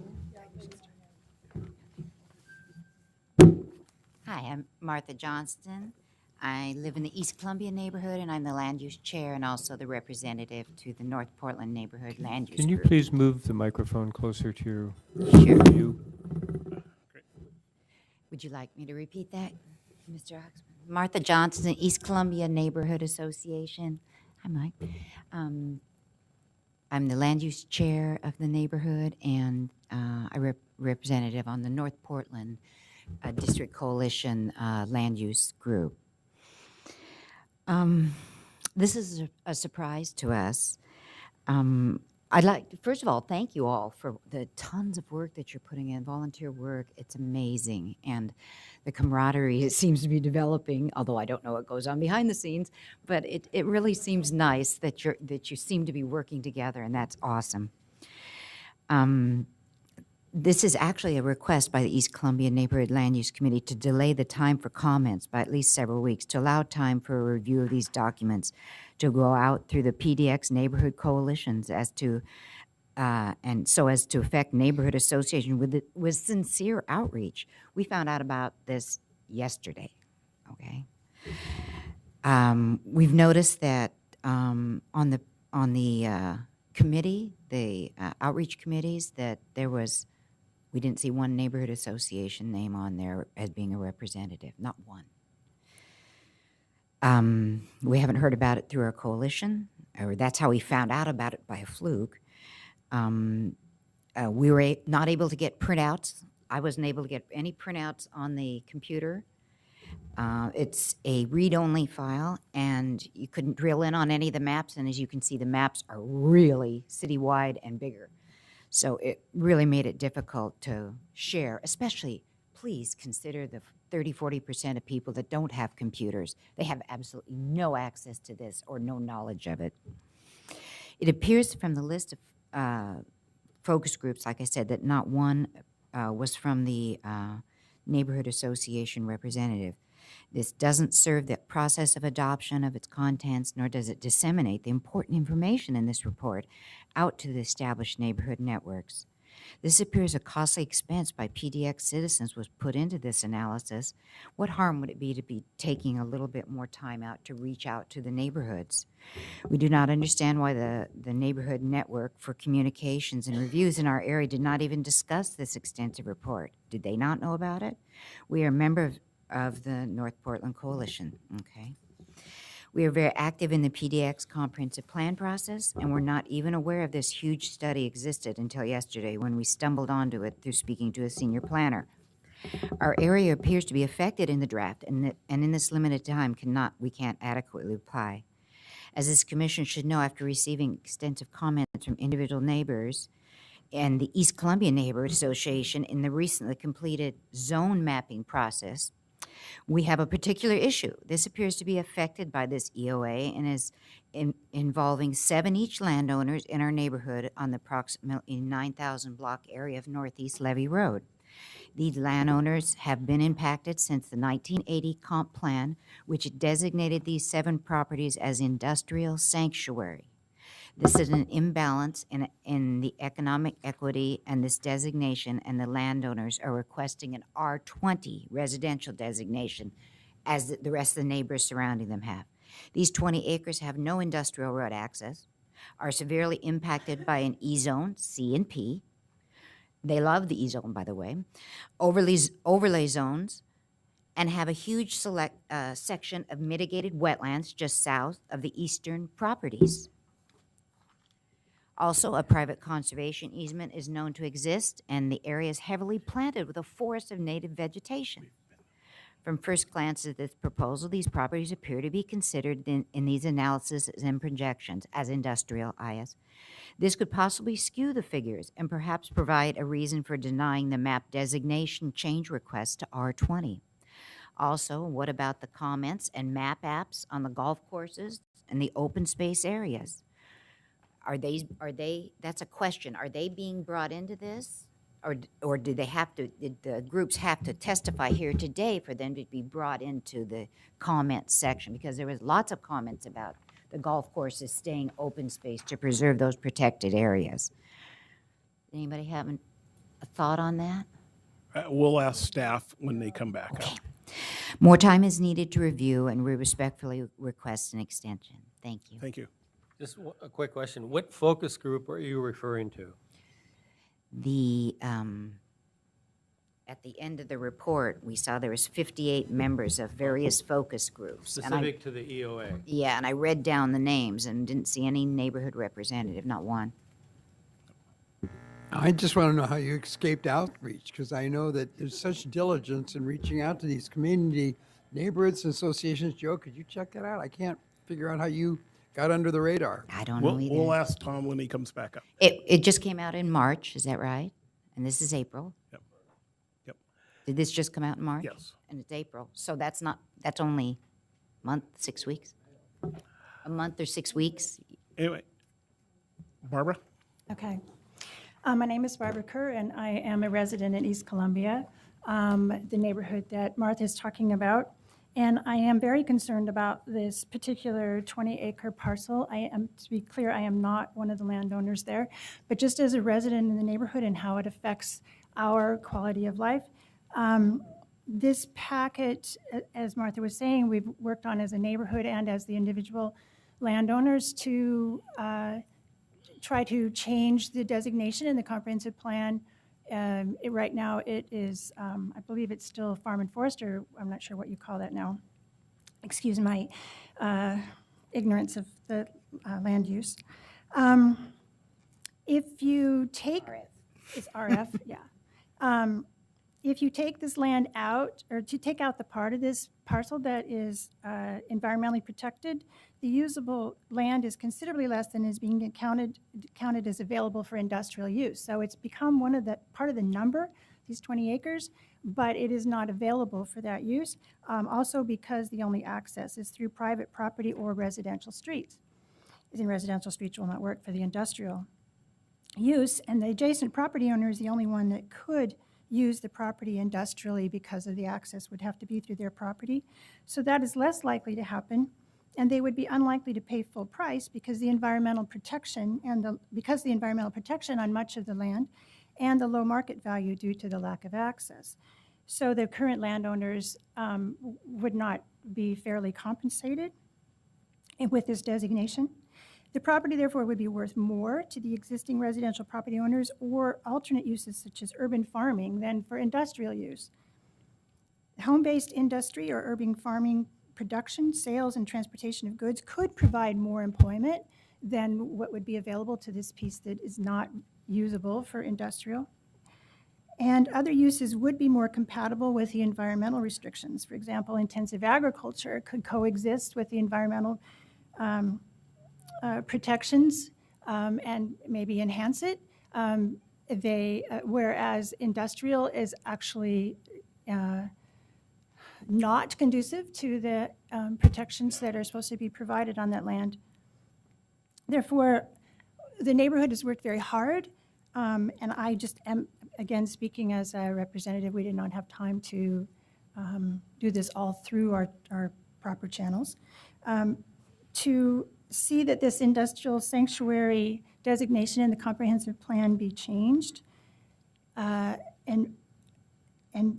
Hi, I'm Martha Johnston. I live in the East Columbia neighborhood, and I'm the land use chair and also the representative to the North Portland neighborhood land use Can you group. please move the microphone closer to your you? Would you like me to repeat that, Mr. Oxman? Martha Johnston, East Columbia Neighborhood Association. Hi, Mike. I'm the land use chair of the neighborhood, and I representative on the North Portland District Coalition land use group. This is a surprise to us. I'd like to, first of all, thank you all for the tons of work that you're putting in, volunteer work. It's amazing. And the camaraderie it seems to be developing, although I don't know what goes on behind the scenes, but it really seems nice that you seem to be working together, and that's awesome. This is actually a request by the East Columbia Neighborhood Land Use Committee to delay the time for comments by at least several weeks to allow time for a review of these documents to go out through the PDX neighborhood coalitions as to and so as to affect neighborhood association with sincere outreach. We found out about this yesterday. Okay, we've noticed that on the committee, the outreach committees, that we didn't see one neighborhood association name on there as being a representative, not one. We haven't heard about it through our coalition, or that's how we found out about it by a fluke. We were not able to get printouts. I wasn't able to get any printouts on the computer. It's a read-only file, and you couldn't drill in on any of the maps, and as you can see, the maps are really citywide and bigger. So it really made it difficult to share, especially, please consider the 30–40% of people that don't have computers. They have absolutely no access to this or no knowledge of it. It appears from the list of focus groups, like I said, that not one was from the neighborhood association representative. This doesn't serve the process of adoption of its contents, nor does it disseminate the important information in this report out to the established neighborhood networks. This appears a costly expense by PDX citizens was put into this analysis. What harm would it be to be taking a little bit more time out to reach out to the neighborhoods? We do not understand why the neighborhood network for communications and reviews in our area did not even discuss this extensive report. Did they not know about it? We are a member of the North Portland Coalition, okay? We are very active in the PDX comprehensive plan process, and we're not even aware of this huge study existed until yesterday when we stumbled onto it through speaking to a senior planner. Our area appears to be affected in the draft, and in this limited time we can't adequately reply. As this commission should know, after receiving extensive comments from individual neighbors and the East Columbia Neighborhood Association in the recently completed zone mapping process, we have a particular issue. This appears to be affected by this EOA and is involving 7 each landowners in our neighborhood on the approximately 9,000 block area of Northeast Levy Road. These landowners have been impacted since the 1980 comp plan, which designated these 7 properties as industrial sanctuary. This is an imbalance in the economic equity and this designation, and the landowners are requesting an R20 residential designation, as the rest of the neighbors surrounding them have. These 20 acres have no industrial road access, are severely impacted by an E-zone, C and P. They love the E-zone, by the way, overlay zones, and have a huge section of mitigated wetlands just south of the eastern properties. Also, a private conservation easement is known to exist, and the area is heavily planted with a forest of native vegetation. From first glance at this proposal, these properties appear to be considered in these analyses and projections as industrial IS. This could possibly skew the figures and perhaps provide a reason for denying the map designation change request to R20. Also, what about the comments and map apps on the golf courses and the open space areas? That's a question. Are they being brought into this? Or did the groups have to testify here today for them to be brought into the comments section? Because there was lots of comments about the golf courses staying open space to preserve those protected areas. Anybody have a thought on that? We'll ask staff when they come back. Okay. More time is needed to review, and we respectfully request an extension. Thank you. Thank you. Just a quick question. What focus group are you referring to? At the end of the report, we saw there was 58 members of various focus groups. Specific to the EOA? Yeah, and I read down the names and didn't see any neighborhood representative, not one. I just want to know how you escaped outreach, because I know that there's such diligence in reaching out to these community neighborhoods and associations. Joe, could you check that out? I can't figure out how you got under the radar. I don't know either. We'll ask Tom when he comes back up. It just came out in March, is that right? And this is April? Yep. Yep. Did this just come out in March? Yes. And it's April. So that's only a month, 6 weeks? A month or 6 weeks? Anyway, Barbara? Okay. My name is Barbara Kerr, and I am a resident in East Columbia, the neighborhood that Martha is talking about. And I am very concerned about this particular 20-acre parcel. To be clear, I am not one of the landowners there, but just as a resident in the neighborhood and how it affects our quality of life. This packet, as Martha was saying, we've worked on as a neighborhood and as the individual landowners to try to change the designation in the comprehensive plan. Right now it is, I believe it's still farm and forest, or I'm not sure what you call that now. Excuse my ignorance of the land use. If you take, it's RF, yeah. If you take this land out, or to take out the part of this parcel that is environmentally protected, the usable land is considerably less than is being counted as available for industrial use. So it's become part of the number, these 20 acres, but it is not available for that use. Also because the only access is through private property or residential streets. And residential streets will not work for the industrial use, and the adjacent property owner is the only one that could use the property industrially because of the access would have to be through their property. So that is less likely to happen, and they would be unlikely to pay full price because the environmental protection on much of the land and the low market value due to the lack of access. So the current landowners would not be fairly compensated with this designation. The property, therefore, would be worth more to the existing residential property owners or alternate uses such as urban farming than for industrial use. Home-based industry or urban farming production, sales, and transportation of goods could provide more employment than what would be available to this piece that is not usable for industrial. And other uses would be more compatible with the environmental restrictions. For example, intensive agriculture could coexist with the environmental protections and maybe enhance it. Whereas industrial is actually not conducive to the protections that are supposed to be provided on that land. Therefore, the neighborhood has worked very hard, and I just am, again, speaking as a representative, we did not have time to do this all through our proper channels, to see that this industrial sanctuary designation in the comprehensive plan be changed and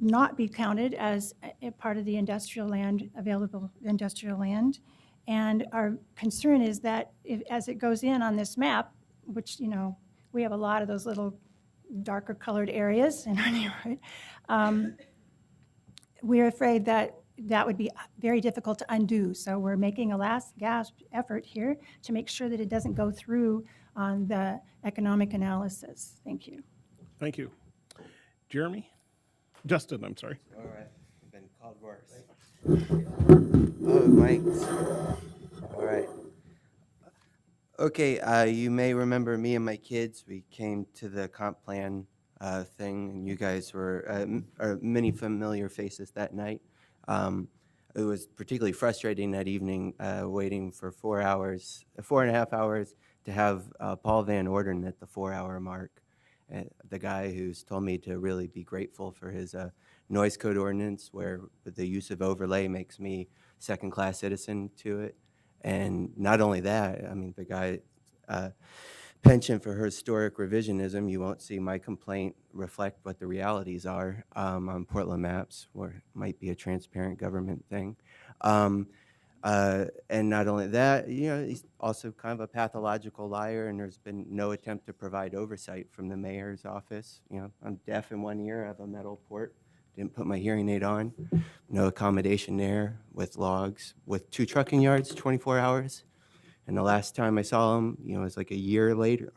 not be counted as a part of the industrial land, available industrial land. And our concern is that as it goes in on this map, which, you know, we have a lot of those little darker colored areas in our neighborhood, we're afraid that that would be very difficult to undo. So we're making a last gasp effort here to make sure that it doesn't go through on the economic analysis. Thank you. Thank you. Jeremy? Justin, I'm sorry. All right, I've been called worse. Oh, Mike's. All right. Okay, you may remember me and my kids. We came to the comp plan thing, and you guys were many familiar faces that night. It was particularly frustrating that evening, waiting for 4.5 hours to have Paul Van Orden at the 4-hour mark. The guy who's told me to really be grateful for his noise code ordinance, where the use of overlay makes me second-class citizen to it. And not only that, I mean, the guy, penchant for historic revisionism, you won't see my complaint reflect what the realities are on Portland maps, or it might be a transparent government thing. And not only that, you know, he's also kind of a pathological liar, and there's been no attempt to provide oversight from the mayor's office. You know, I'm deaf in one ear, I have a metal port, didn't put my hearing aid on, no accommodation there with logs, with 2 trucking yards, 24 hours. And the last time I saw him, you know, it was like a year later,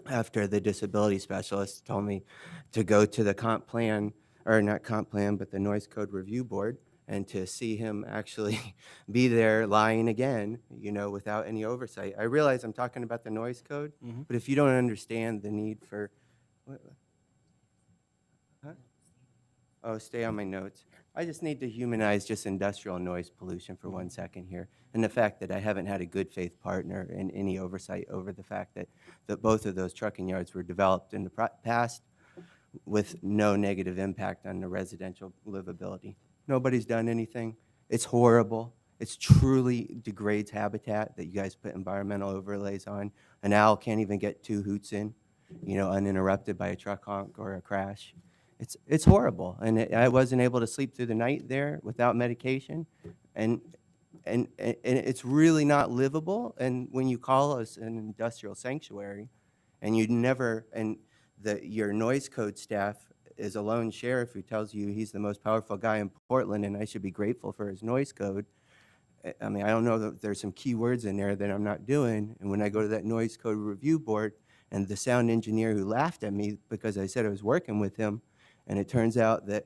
after the disability specialist told me to go to the comp plan, or not comp plan, but the noise code review board, and to see him actually be there lying again, you know, without any oversight. I realize I'm talking about the noise code, but if you don't understand the need for, oh, stay on my notes. I just need to humanize just industrial noise pollution for 1 second here, and the fact that I haven't had a good faith partner in any oversight over the fact that both of those trucking yards were developed in the past with no negative impact on the residential livability. Nobody's done anything. It's horrible. It's truly degrades habitat that you guys put environmental overlays on. An owl can't even get 2 hoots in, you know, uninterrupted by a truck honk or a crash. It's horrible, and I wasn't able to sleep through the night there without medication, and it's really not livable. And when you call us an industrial sanctuary, and you never, and your noise code staff is a lone sheriff who tells you he's the most powerful guy in Portland, and I should be grateful for his noise code. I mean, I don't know that there's some key words in there that I'm not doing. And when I go to that noise code review board, and the sound engineer who laughed at me because I said I was working with him, and it turns out that,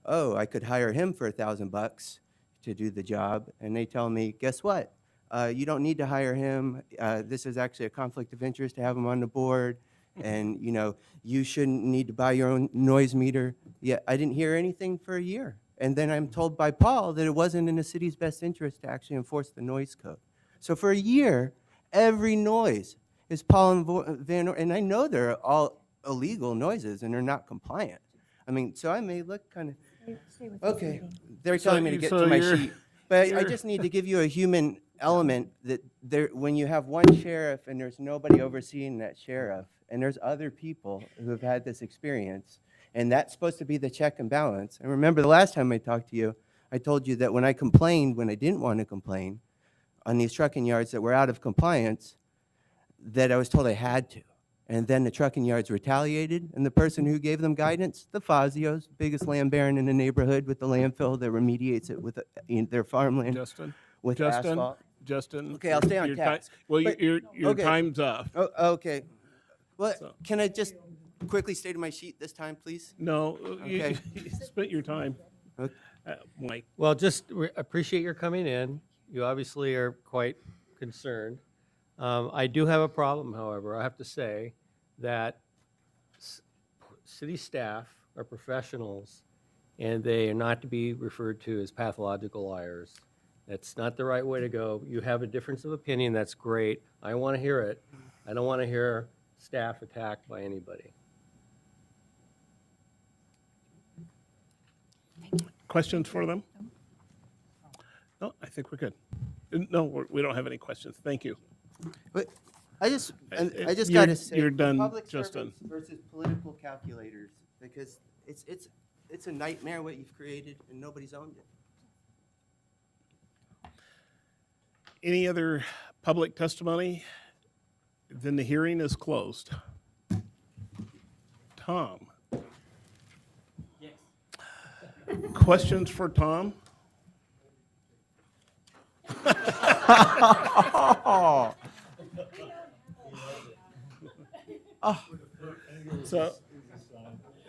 oh, I could hire him for $1,000 to do the job. And they tell me, guess what? You don't need to hire him. This is actually a conflict of interest to have him on the board. And, you know, you shouldn't need to buy your own noise meter. Yeah, I didn't hear anything for a year. And then I'm told by Paul that it wasn't in the city's best interest to actually enforce the noise code. So for a year, every noise is Paul and Van Orden. And I know they're all illegal noises and they're not compliant. I mean, so I may look kind of, okay, they're telling me to get to my sheet. But I just need to give you a human element that when you have one sheriff and there's nobody overseeing that sheriff, and there's other people who have had this experience, and that's supposed to be the check and balance. And remember the last time I talked to you, I told you that when I complained, when I didn't want to complain, on these trucking yards that were out of compliance, that I was told I had to. And then the trucking yards retaliated, and the person who gave them guidance, the Fazios, biggest land baron in the neighborhood with the landfill that remediates it with their farmland Justin, with Justin, asphalt. Justin. Okay, I'll stay on your ti- task. Well, But- your okay. time's up. Oh, okay. Well, can I just quickly stay to my sheet this time, please? No, Okay. you spent your time. Mike. Well, just appreciate your coming in. You obviously are quite concerned. I do have a problem, however. I have to say that city staff are professionals, and they are not to be referred to as pathological liars. That's not the right way to go. You have a difference of opinion, that's great. I want to hear it. I don't want to hear staff attacked by anybody. Questions for them? No, I think we're good. No, we don't have any questions. Thank you. But I just You're- got to say, you're done, public Justin. servants versus political calculators, because it's a nightmare what you've created, and nobody's owned it. Any other public testimony? Then the hearing is closed. Tom? Yes. Questions for Tom? So,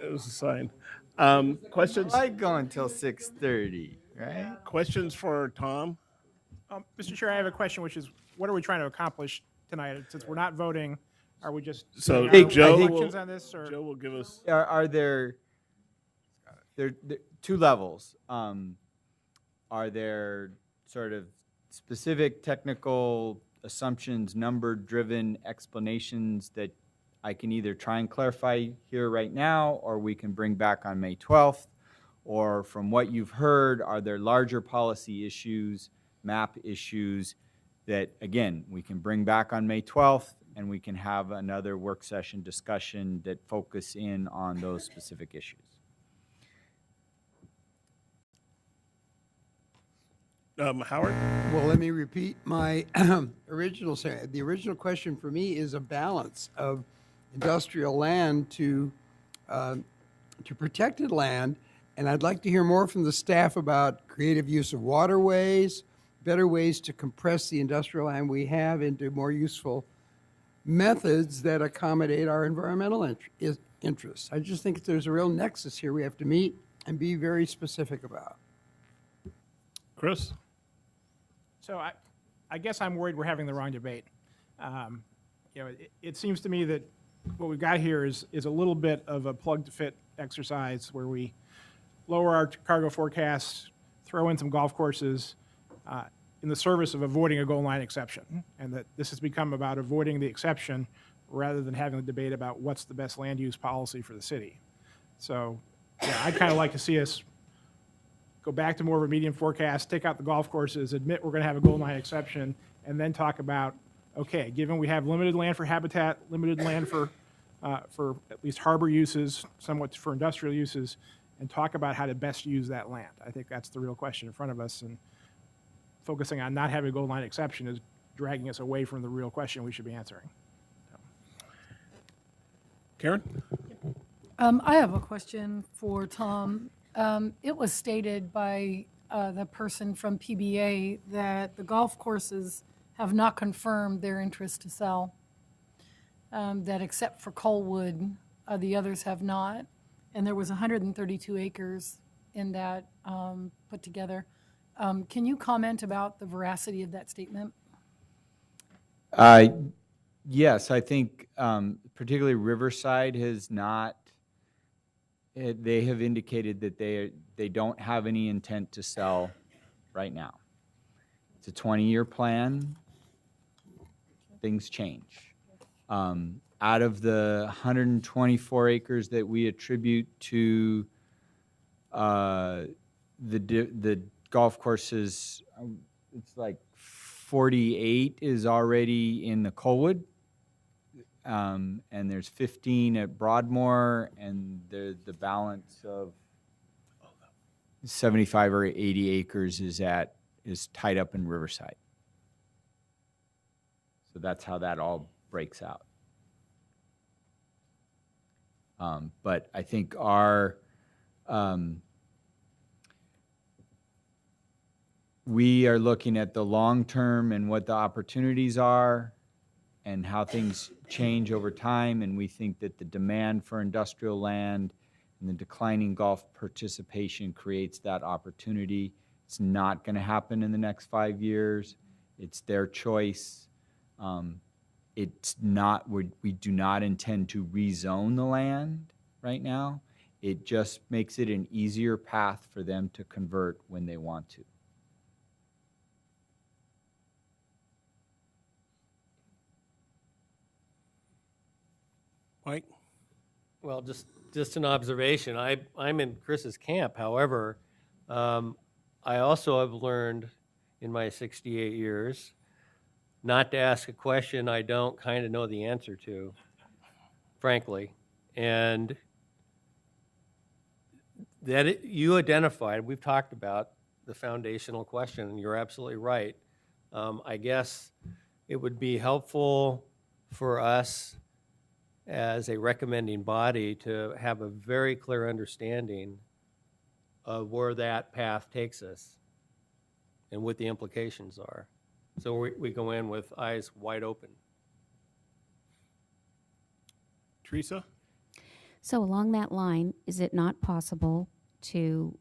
it was a sign. Questions? I go until 6:30, right? Questions for Tom? Mr. Chair, I have a question, which is, what are we trying to accomplish tonight? Since we're not voting, are we just So doing our Joe reflections will, on this, or? Joe will give us. Are there two levels? Are there sort of specific technical assumptions, number-driven explanations that I can either try and clarify here right now, or we can bring back on May 12th? Or from what you've heard, are there larger policy issues, map issues that, again, we can bring back on May 12th, and we can have another work session discussion that focus in on those specific issues? Howard? Well, let me repeat my original, the original question for me is a balance of industrial land to protected land. And I'd like to hear more from the staff about creative use of waterways, better ways to compress the industrial land we have into more useful methods that accommodate our environmental interests. I just think there's a real nexus here we have to meet and be very specific about. Chris? So I guess I'm worried we're having the wrong debate. It seems to me that what we've got here is a little bit of a plug-to-fit exercise where we lower our cargo forecasts, throw in some golf courses in the service of avoiding a goal line exception, and that this has become about avoiding the exception rather than having a debate about what's the best land use policy for the city. So I'd kind of like to see us go back to more of a medium forecast, take out the golf courses, admit we're going to have a goal line exception, and then talk about, okay, given we have limited land for habitat, limited land for at least harbor uses, somewhat for industrial uses, and talk about how to best use that land. I think that's the real question in front of us, and focusing on not having a goal line exception is dragging us away from the real question we should be answering. Karen? I have a question for Tom. It was stated by the person from PBA that the golf courses have not confirmed their interest to sell, that except for Colwood, the others have not. And there was 132 acres in that put together. Can you comment about the veracity of that statement? Yes, I think particularly Riverside has not. They have indicated that they don't have any intent to sell right now. It's a 20-year plan. Things change. Out of the 124 acres that we attribute to the golf courses, it's like 48 is already in the Colwood. And there's 15 at Broadmoor, and the balance of 75 or 80 acres is tied up in Riverside. So that's how that all breaks out. But I think our, we are looking at the long term and what the opportunities are and how things change over time. And we think that the demand for industrial land and the declining golf participation creates that opportunity. It's not going to happen in the next 5 years. It's their choice. It's not, we do not intend to rezone the land right now. It just makes it an easier path for them to convert when they want to. Mike? Well, just an observation. I'm in Chris's camp. However, I also have learned in my 68 years not to ask a question I don't kind of know the answer to, frankly. And that you identified, we've talked about the foundational question, and you're absolutely right. I guess it would be helpful for us as a recommending body to have a very clear understanding of where that path takes us and what the implications are. So we go in with eyes wide open. Teresa? So along that line, is it not possible to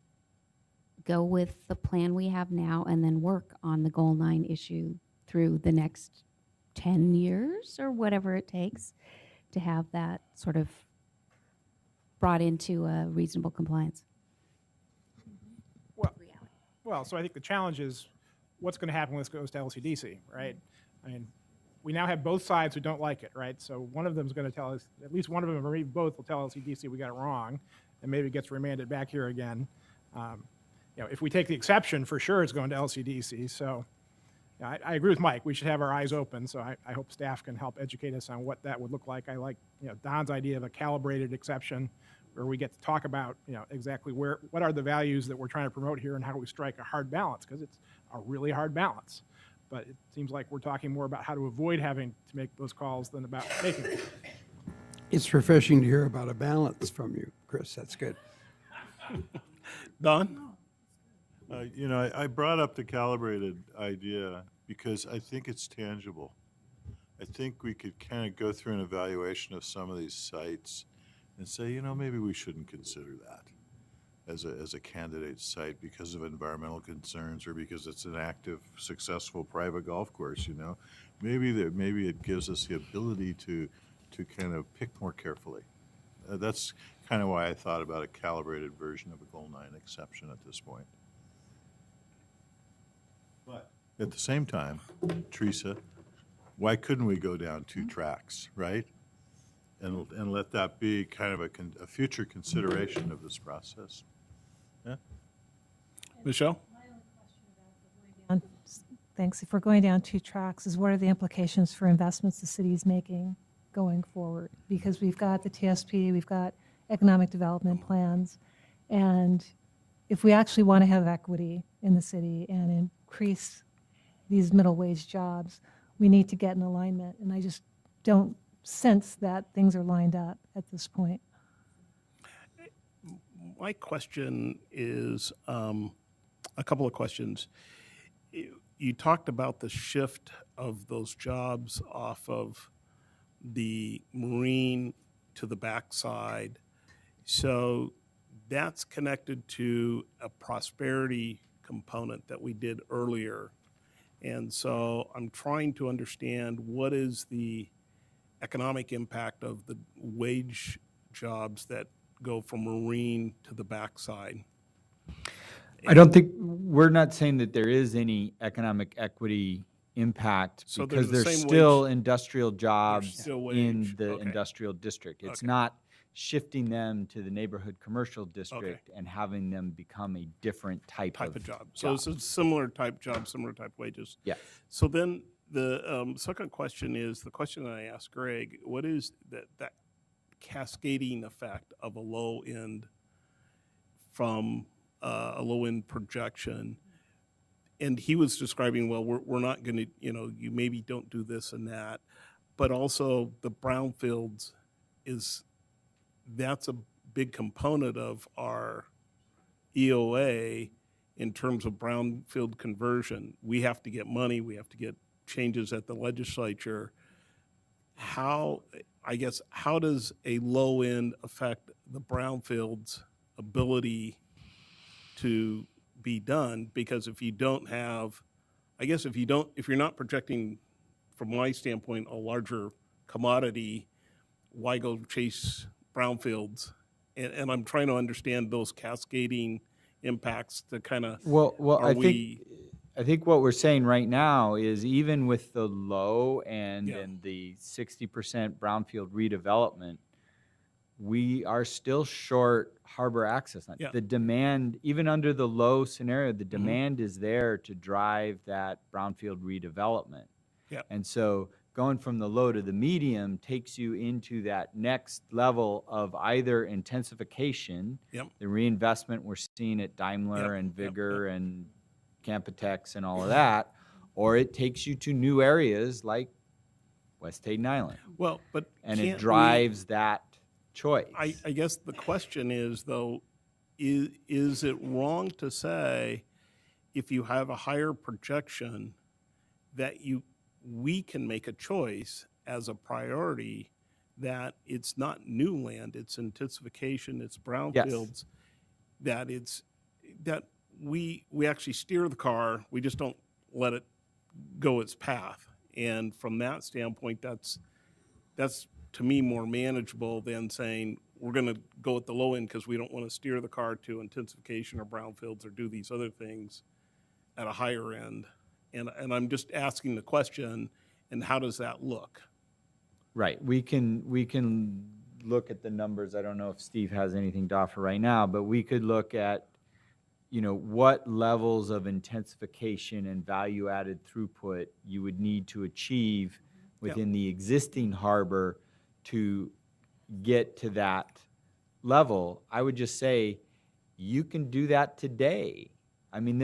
go with the plan we have now and then work on the Goal 9 issue through the next 10 years or whatever it takes to have that sort of brought into a reasonable compliance? Well, so I think the challenge is what's going to happen when this goes to LCDC, right? I mean, we now have both sides who don't like it, right? So one of them is going to tell us, at least one of them, or maybe both, will tell LCDC we got it wrong, and maybe it gets remanded back here again. You know, if we take the exception, for sure it's going to LCDC. So yeah, I agree with Mike. We should have our eyes open. So I hope staff can help educate us on what that would look like. I like, you know, Don's idea of a calibrated exception, where we get to talk about, you know, exactly what are the values that we're trying to promote here and how do we strike a hard balance, because it's a really hard balance. But it seems like we're talking more about how to avoid having to make those calls than about making them. It's refreshing to hear about a balance from you, Chris. That's good. Don? You know, I brought up the calibrated idea because I think it's tangible. I think we could kind of go through an evaluation of some of these sites and say, you know, maybe we shouldn't consider that as a candidate site because of environmental concerns or because it's an active, successful private golf course, you know. Maybe it gives us the ability to kind of pick more carefully. That's kind of why I thought about a calibrated version of a Goal 9 exception at this point. But at the same time, Teresa, why couldn't we go down 2 tracks, right? And let that be kind of a future consideration of this process. Yeah? Michelle? Thanks. If we're going down 2 tracks, is what are the implications for investments the city is making going forward? Because we've got the TSP, we've got economic development plans, and if we actually want to have equity in the city and increase these middle wage jobs, we need to get in alignment. And I just don't sense that things are lined up at this point. My question is a couple of questions. You talked about the shift of those jobs off of the marine to the backside. So that's connected to a prosperity component that we did earlier. And so I'm trying to understand what is the economic impact of the wage jobs that go from marine to the backside. I don't think, we're not saying that there is any economic equity impact So because there's the there's same still wage- industrial jobs still in wage, the okay. industrial district. It's Okay. not shifting them to the neighborhood commercial district and having them become a different type of job. So it's a similar type job, similar type wages. Yeah. So then the second question is the question that I asked Greg, what is that cascading effect of a low end from a low end projection? And he was describing, well, we're not going to, you know, you maybe don't do this and that, but also the brownfields is that's a big component of our EOA in terms of brownfield conversion. We have to get money, we have to get changes at the legislature. How does a low end affect the brownfields ability to be done? Because if you don't have, if you're not projecting, from my standpoint, a larger commodity, why go chase brownfields? And I'm trying to understand those cascading impacts to kind of, I think what we're saying right now is even with the low end and the 60% brownfield redevelopment, we are still short harbor access. Yeah. The demand, even under the low scenario, the demand is there to drive that brownfield redevelopment. Yeah. And so going from the low to the medium takes you into that next level of either intensification, the reinvestment we're seeing at Daimler and Vigor and Campotex and all of that, or it takes you to new areas like West Hayden Island. Well, but and it can't drives that choice. I guess the question is, though, is it wrong to say if you have a higher projection that we can make a choice as a priority that it's not new land, it's intensification, it's brownfields, that we actually steer the car, we just don't let it go its path. And from that standpoint, that's to me more manageable than saying we're going to go at the low end because we don't want to steer the car to intensification or brownfields or do these other things at a higher end. And I'm just asking the question, and how does that look? Right. We can look at the numbers. I don't know if Steve has anything to offer right now, but we could look at, what levels of intensification and value-added throughput you would need to achieve within the existing harbor to get to that level. I would just say you can do that today. I mean,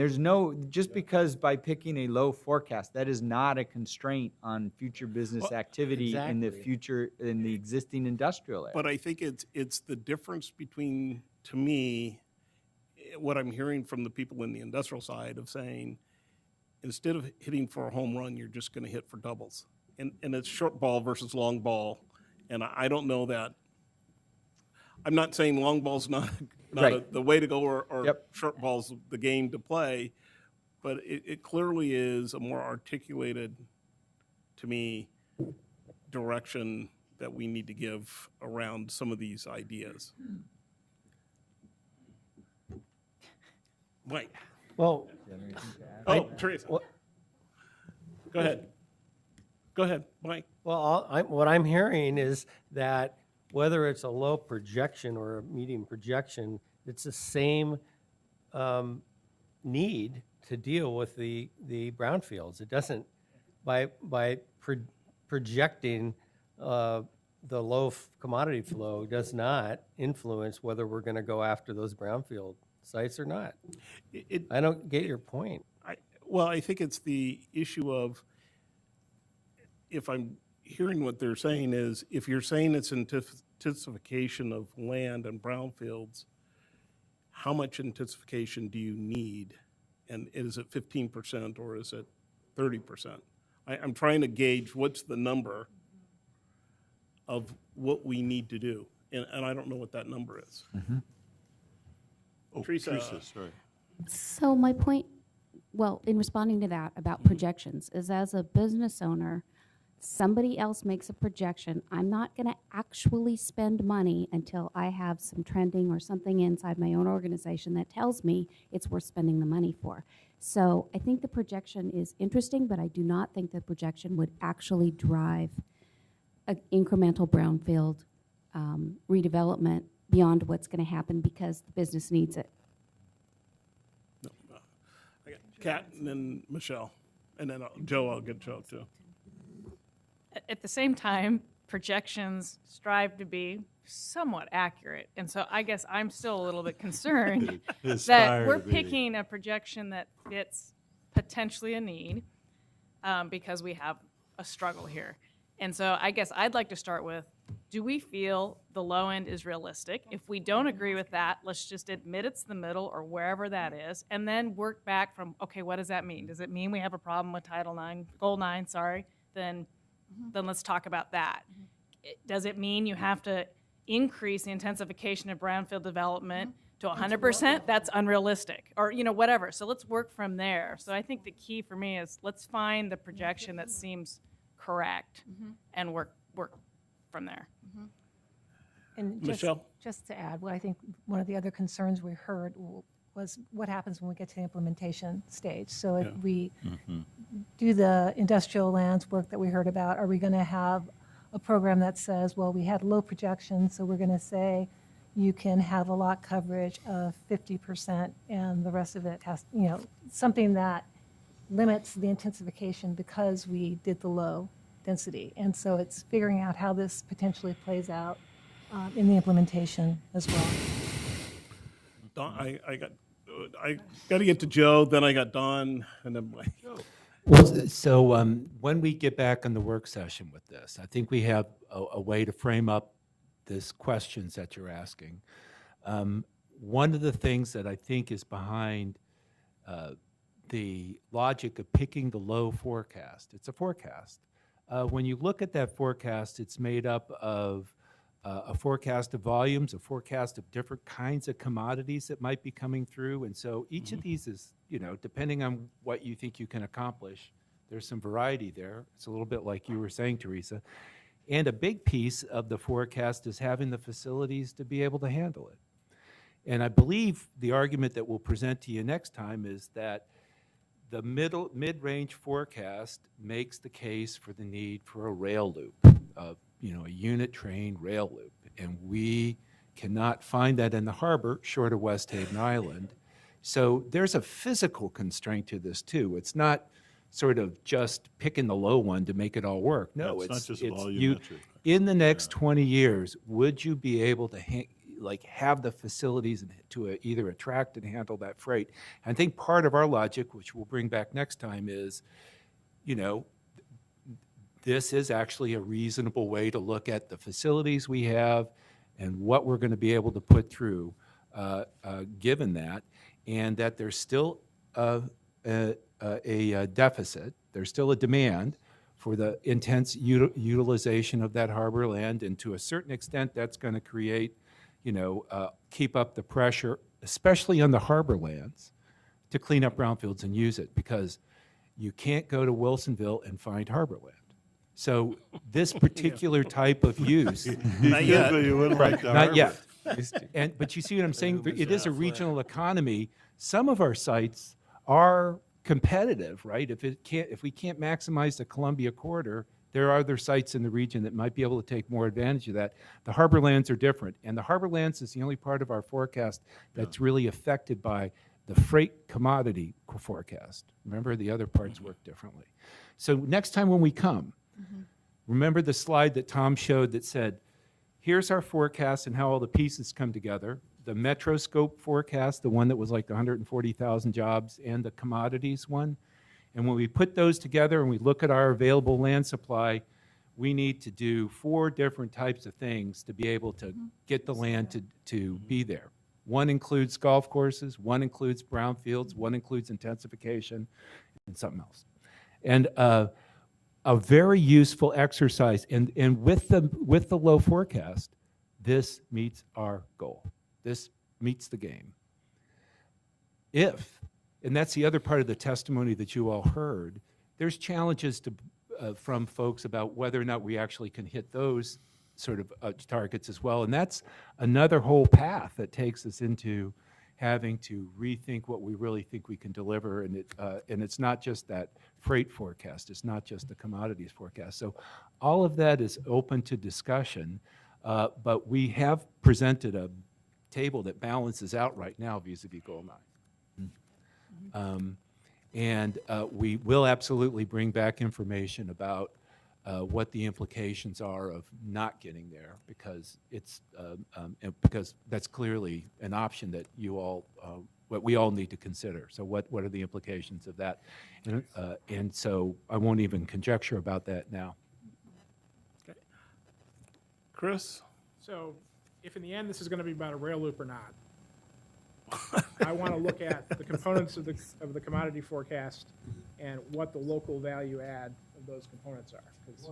just because by picking a low forecast, that is not a constraint on future business activity in the future, in the existing industrial area. But I think it's the difference between, to me, what I'm hearing from the people in the industrial side of saying, instead of hitting for a home run, you're just going to hit for doubles. And it's short ball versus long ball. And I don't know that. I'm not saying long ball's not the way to go or short ball's the game to play, but it clearly is a more articulated, to me, direction that we need to give around some of these ideas. Mike. Well, Teresa. Go ahead. Go ahead, Mike. Well, what I'm hearing is that whether it's a low projection or a medium projection, it's the same need to deal with the brownfields. It doesn't, by projecting the low commodity flow does not influence whether we're going to go after those brownfield sites or not. I don't get your point. I think it's the issue of, if I'm hearing what they're saying is, if you're saying it's intensification of land and brownfields, how much intensification do you need? And is it 15% or is it 30%? I'm trying to gauge what's the number of what we need to do. And I don't know what that number is. Mm-hmm. Teresa, sorry. So my point, in responding to that about projections, is as a business owner, somebody else makes a projection. I'm not going to actually spend money until I have some trending or something inside my own organization that tells me it's worth spending the money for. So I think the projection is interesting, but I do not think the projection would actually drive an incremental brownfield redevelopment beyond what's going to happen because the business needs it. I got Kat and then Michelle. And then Joe, I'll get Joe too. At the same time, projections strive to be somewhat accurate. And so I guess I'm still a little bit concerned that we're picking a projection that fits potentially a need because we have a struggle here. And so I guess I'd like to start with, do we feel the low end is realistic? If we don't agree with that, let's just admit it's the middle or wherever that is, and then work back from, okay, what does that mean? Does it mean we have a problem with Title IX, Goal 9, sorry? Then let's talk about that. Does it mean you have to increase the intensification of brownfield development to 100%? That's unrealistic, or whatever. So let's work from there. So I think the key for me is let's find the projection that seems correct and work from there. And Michelle? just to add, what I think one of the other concerns we heard was what happens when we get to the implementation stage. So if we do the industrial lands work that we heard about, are we going to have a program that says, well, we had low projections, so we're going to say you can have a lot coverage of 50% and the rest of it has, something that limits the intensification because we did the low density. And so it's figuring out how this potentially plays out in the implementation as well. Don, I got to get to Joe, then I got Don, and then Mike. Well, so when we get back on the work session with this, I think we have a way to frame up these questions that you're asking. One of the things that I think is behind the logic of picking the low forecast, it's a forecast. When you look at that forecast, it's made up of a forecast of volumes, a forecast of different kinds of commodities that might be coming through. And so each of these is, depending on what you think you can accomplish, there's some variety there. It's a little bit like you were saying, Teresa. And a big piece of the forecast is having the facilities to be able to handle it. And I believe the argument that we'll present to you next time is that the mid-range forecast makes the case for the need for a rail loop, a unit train rail loop. And we cannot find that in the harbor short of West Haven Island. So there's a physical constraint to this too. It's not sort of just picking the low one to make it all work. No, It's not just you, volumetric. in the next 20 years, would you be able to have the facilities to either attract and handle that freight? I think part of our logic, which we'll bring back next time, is, this is actually a reasonable way to look at the facilities we have and what we're going to be able to put through, given that, and that there's still a deficit, there's still a demand for the intense utilization of that harbor land, and to a certain extent, that's going to create, keep up the pressure, especially on the harbor lands, to clean up brownfields and use it, because you can't go to Wilsonville and find harbor land. So this particular type of use, Not yet. You wouldn't like the not yet. harbor. But you see what I'm saying? It is a regional economy. Some of our sites are competitive, right? If we can't maximize the Columbia corridor, there are other sites in the region that might be able to take more advantage of that. The harbor lands are different, and the harbor lands is the only part of our forecast that's really affected by the freight commodity forecast. Remember, the other parts work differently. So next time when we come, remember the slide that Tom showed that said, here's our forecast and how all the pieces come together. The Metroscope forecast, the one that was like 140,000 jobs, and the commodities one. And when we put those together and we look at our available land supply, we need to do 4 different types of things to be able to get the land to be there. One includes golf courses, one includes brownfields, one includes intensification, and something else. And a very useful exercise, and with the low forecast, this meets our goal. This meets the game. And that's the other part of the testimony that you all heard, there's challenges from folks about whether or not we actually can hit those sort of targets as well. And that's another whole path that takes us into having to rethink what we really think we can deliver. And it's not just that freight forecast. It's not just the commodities forecast. So all of that is open to discussion. But we have presented a table that balances out right now vis-a-vis Goal 9. And we will absolutely bring back information about what the implications are of not getting there, because because that's clearly an option that you all, what we all need to consider. So what are the implications of that? And so I won't even conjecture about that now. Chris? So if in the end this is going to be about a rail loop or not, I want to look at the components of the commodity forecast and what the local value add of those components are. 'Cause-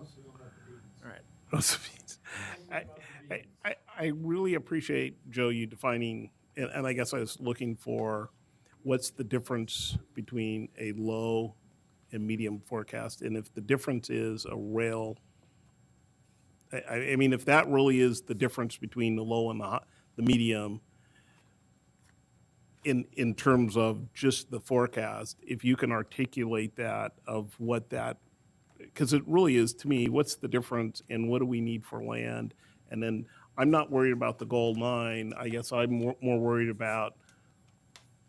all right. I really appreciate, Joe, you defining, and I guess I was looking for what's the difference between a low and medium forecast, and if the difference is a rail, I mean, if that really is the difference between the low and the medium in terms of just the forecast, if you can articulate that of what that, because it really is, to me, what's the difference and what do we need for land? And then I'm not worried about the gold mine. I guess I'm more worried about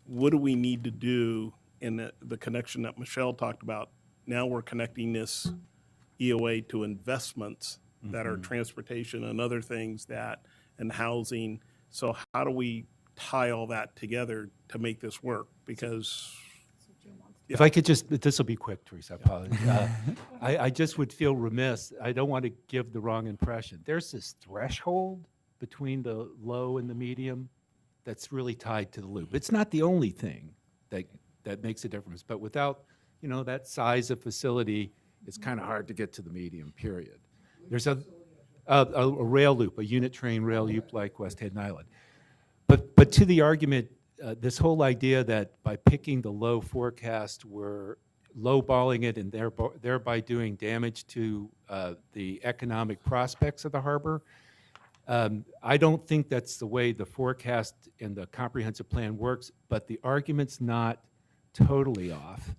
what do we need to do in the connection that Michelle talked about. Now we're connecting this EOA to investments that are transportation and other things and housing. So how do we tie all that together to make this work? Because If I could just, this will be quick, Teresa, I apologize. I just would feel remiss. I don't want to give the wrong impression. There's this threshold between the low and the medium that's really tied to the loop. It's not the only thing that makes a difference, but without, that size of facility, it's kind of hard to get to the medium, period. There's a rail loop, a unit train rail loop like West Hayden Island. But to the argument, this whole idea that by picking the low forecast, we're lowballing it and thereby doing damage to the economic prospects of the harbor, I don't think that's the way the forecast and the comprehensive plan works, but the argument's not totally off.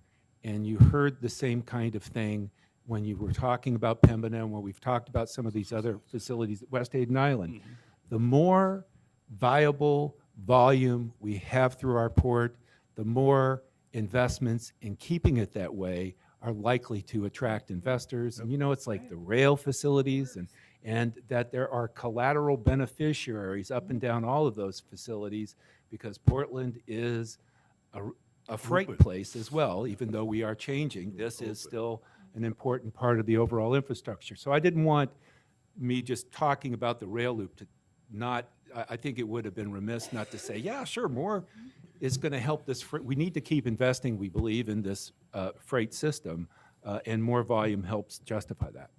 And you heard the same kind of thing when you were talking about Pembina and when we've talked about some of these other facilities at West Hayden Island. The more viable volume we have through our port, the more investments in keeping it that way are likely to attract investors. And it's like the rail facilities and that there are collateral beneficiaries up and down all of those facilities because Portland is a freight place as well, even though we are changing. This is still an important part of the overall infrastructure. So I didn't want me just talking about the rail loop to not, I think it would have been remiss not to say, yeah, sure, more is going to help this. We need to keep investing, we believe, in this freight system, and more volume helps justify that.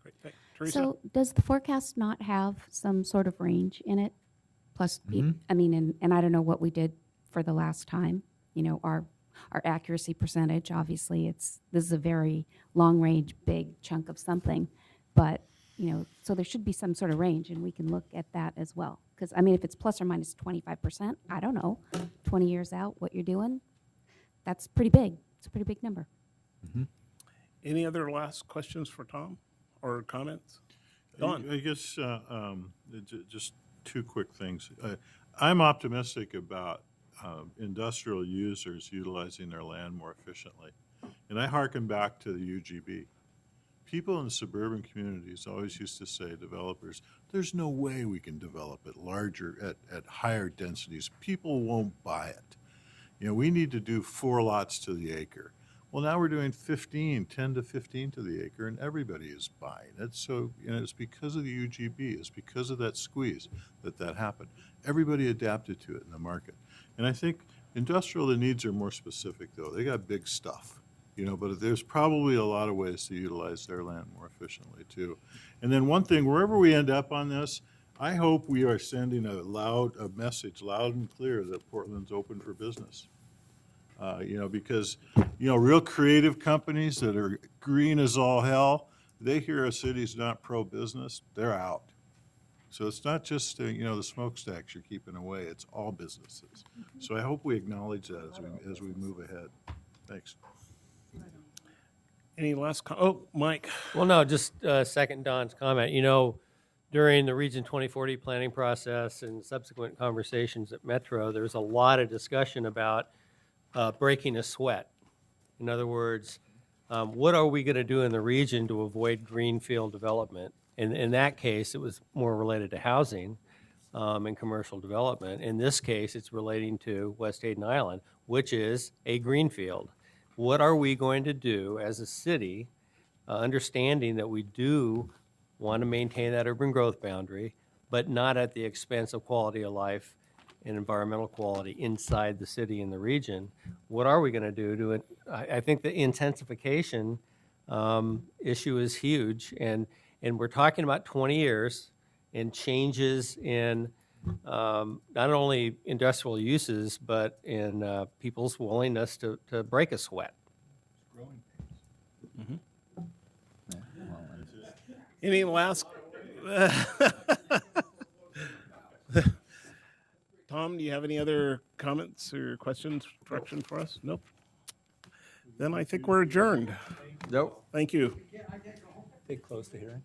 Great. Teresa? So does the forecast not have some sort of range in it? Plus, I mean, and I don't know what we did for the last time, our accuracy percentage, obviously this is a very long range, big chunk of something, but so there should be some sort of range and we can look at that as well. Because I mean, if it's plus or minus 25%, I don't know, 20 years out, what you're doing, that's pretty big. It's a pretty big number. Any other last questions for Tom or comments? Don? I guess just two quick things. I'm optimistic about industrial users utilizing their land more efficiently. And I hearken back to the UGB. People in suburban communities always used to say, developers, there's no way we can develop it larger, at higher densities. People won't buy it. We need to do 4 lots to the acre. Well, now we're doing 10 to 15 to the acre, and everybody is buying it. So, it's because of the UGB, it's because of that squeeze that happened. Everybody adapted to it in the market. And I think industrial, the needs are more specific, though. They got big stuff, but there's probably a lot of ways to utilize their land more efficiently, too. And then one thing, wherever we end up on this, I hope we are sending a message loud and clear that Portland's open for business. Because, real creative companies that are green as all hell, they hear a city's not pro-business, they're out. So it's not just, the smokestacks you're keeping away, it's all businesses. So I hope we acknowledge that as we move ahead. Thanks. Any last Mike? Well, no, just second Don's comment. During the Region 2040 planning process and subsequent conversations at Metro, there's a lot of discussion about breaking a sweat. In other words, what are we going to do in the region to avoid greenfield development? In that case, it was more related to housing and commercial development. In this case, it's relating to West Hayden Island, which is a greenfield. What are we going to do as a city, understanding that we do want to maintain that urban growth boundary, but not at the expense of quality of life and environmental quality inside the city and the region. What are we going to do to it? I think the intensification issue is huge, and we're talking about 20 years and changes in not only industrial uses, but in people's willingness to break a sweat. Any last? Tom, do you have any other comments or questions, direction for us? Nope. Then I think we're adjourned. Nope. Thank you. They closed the hearing.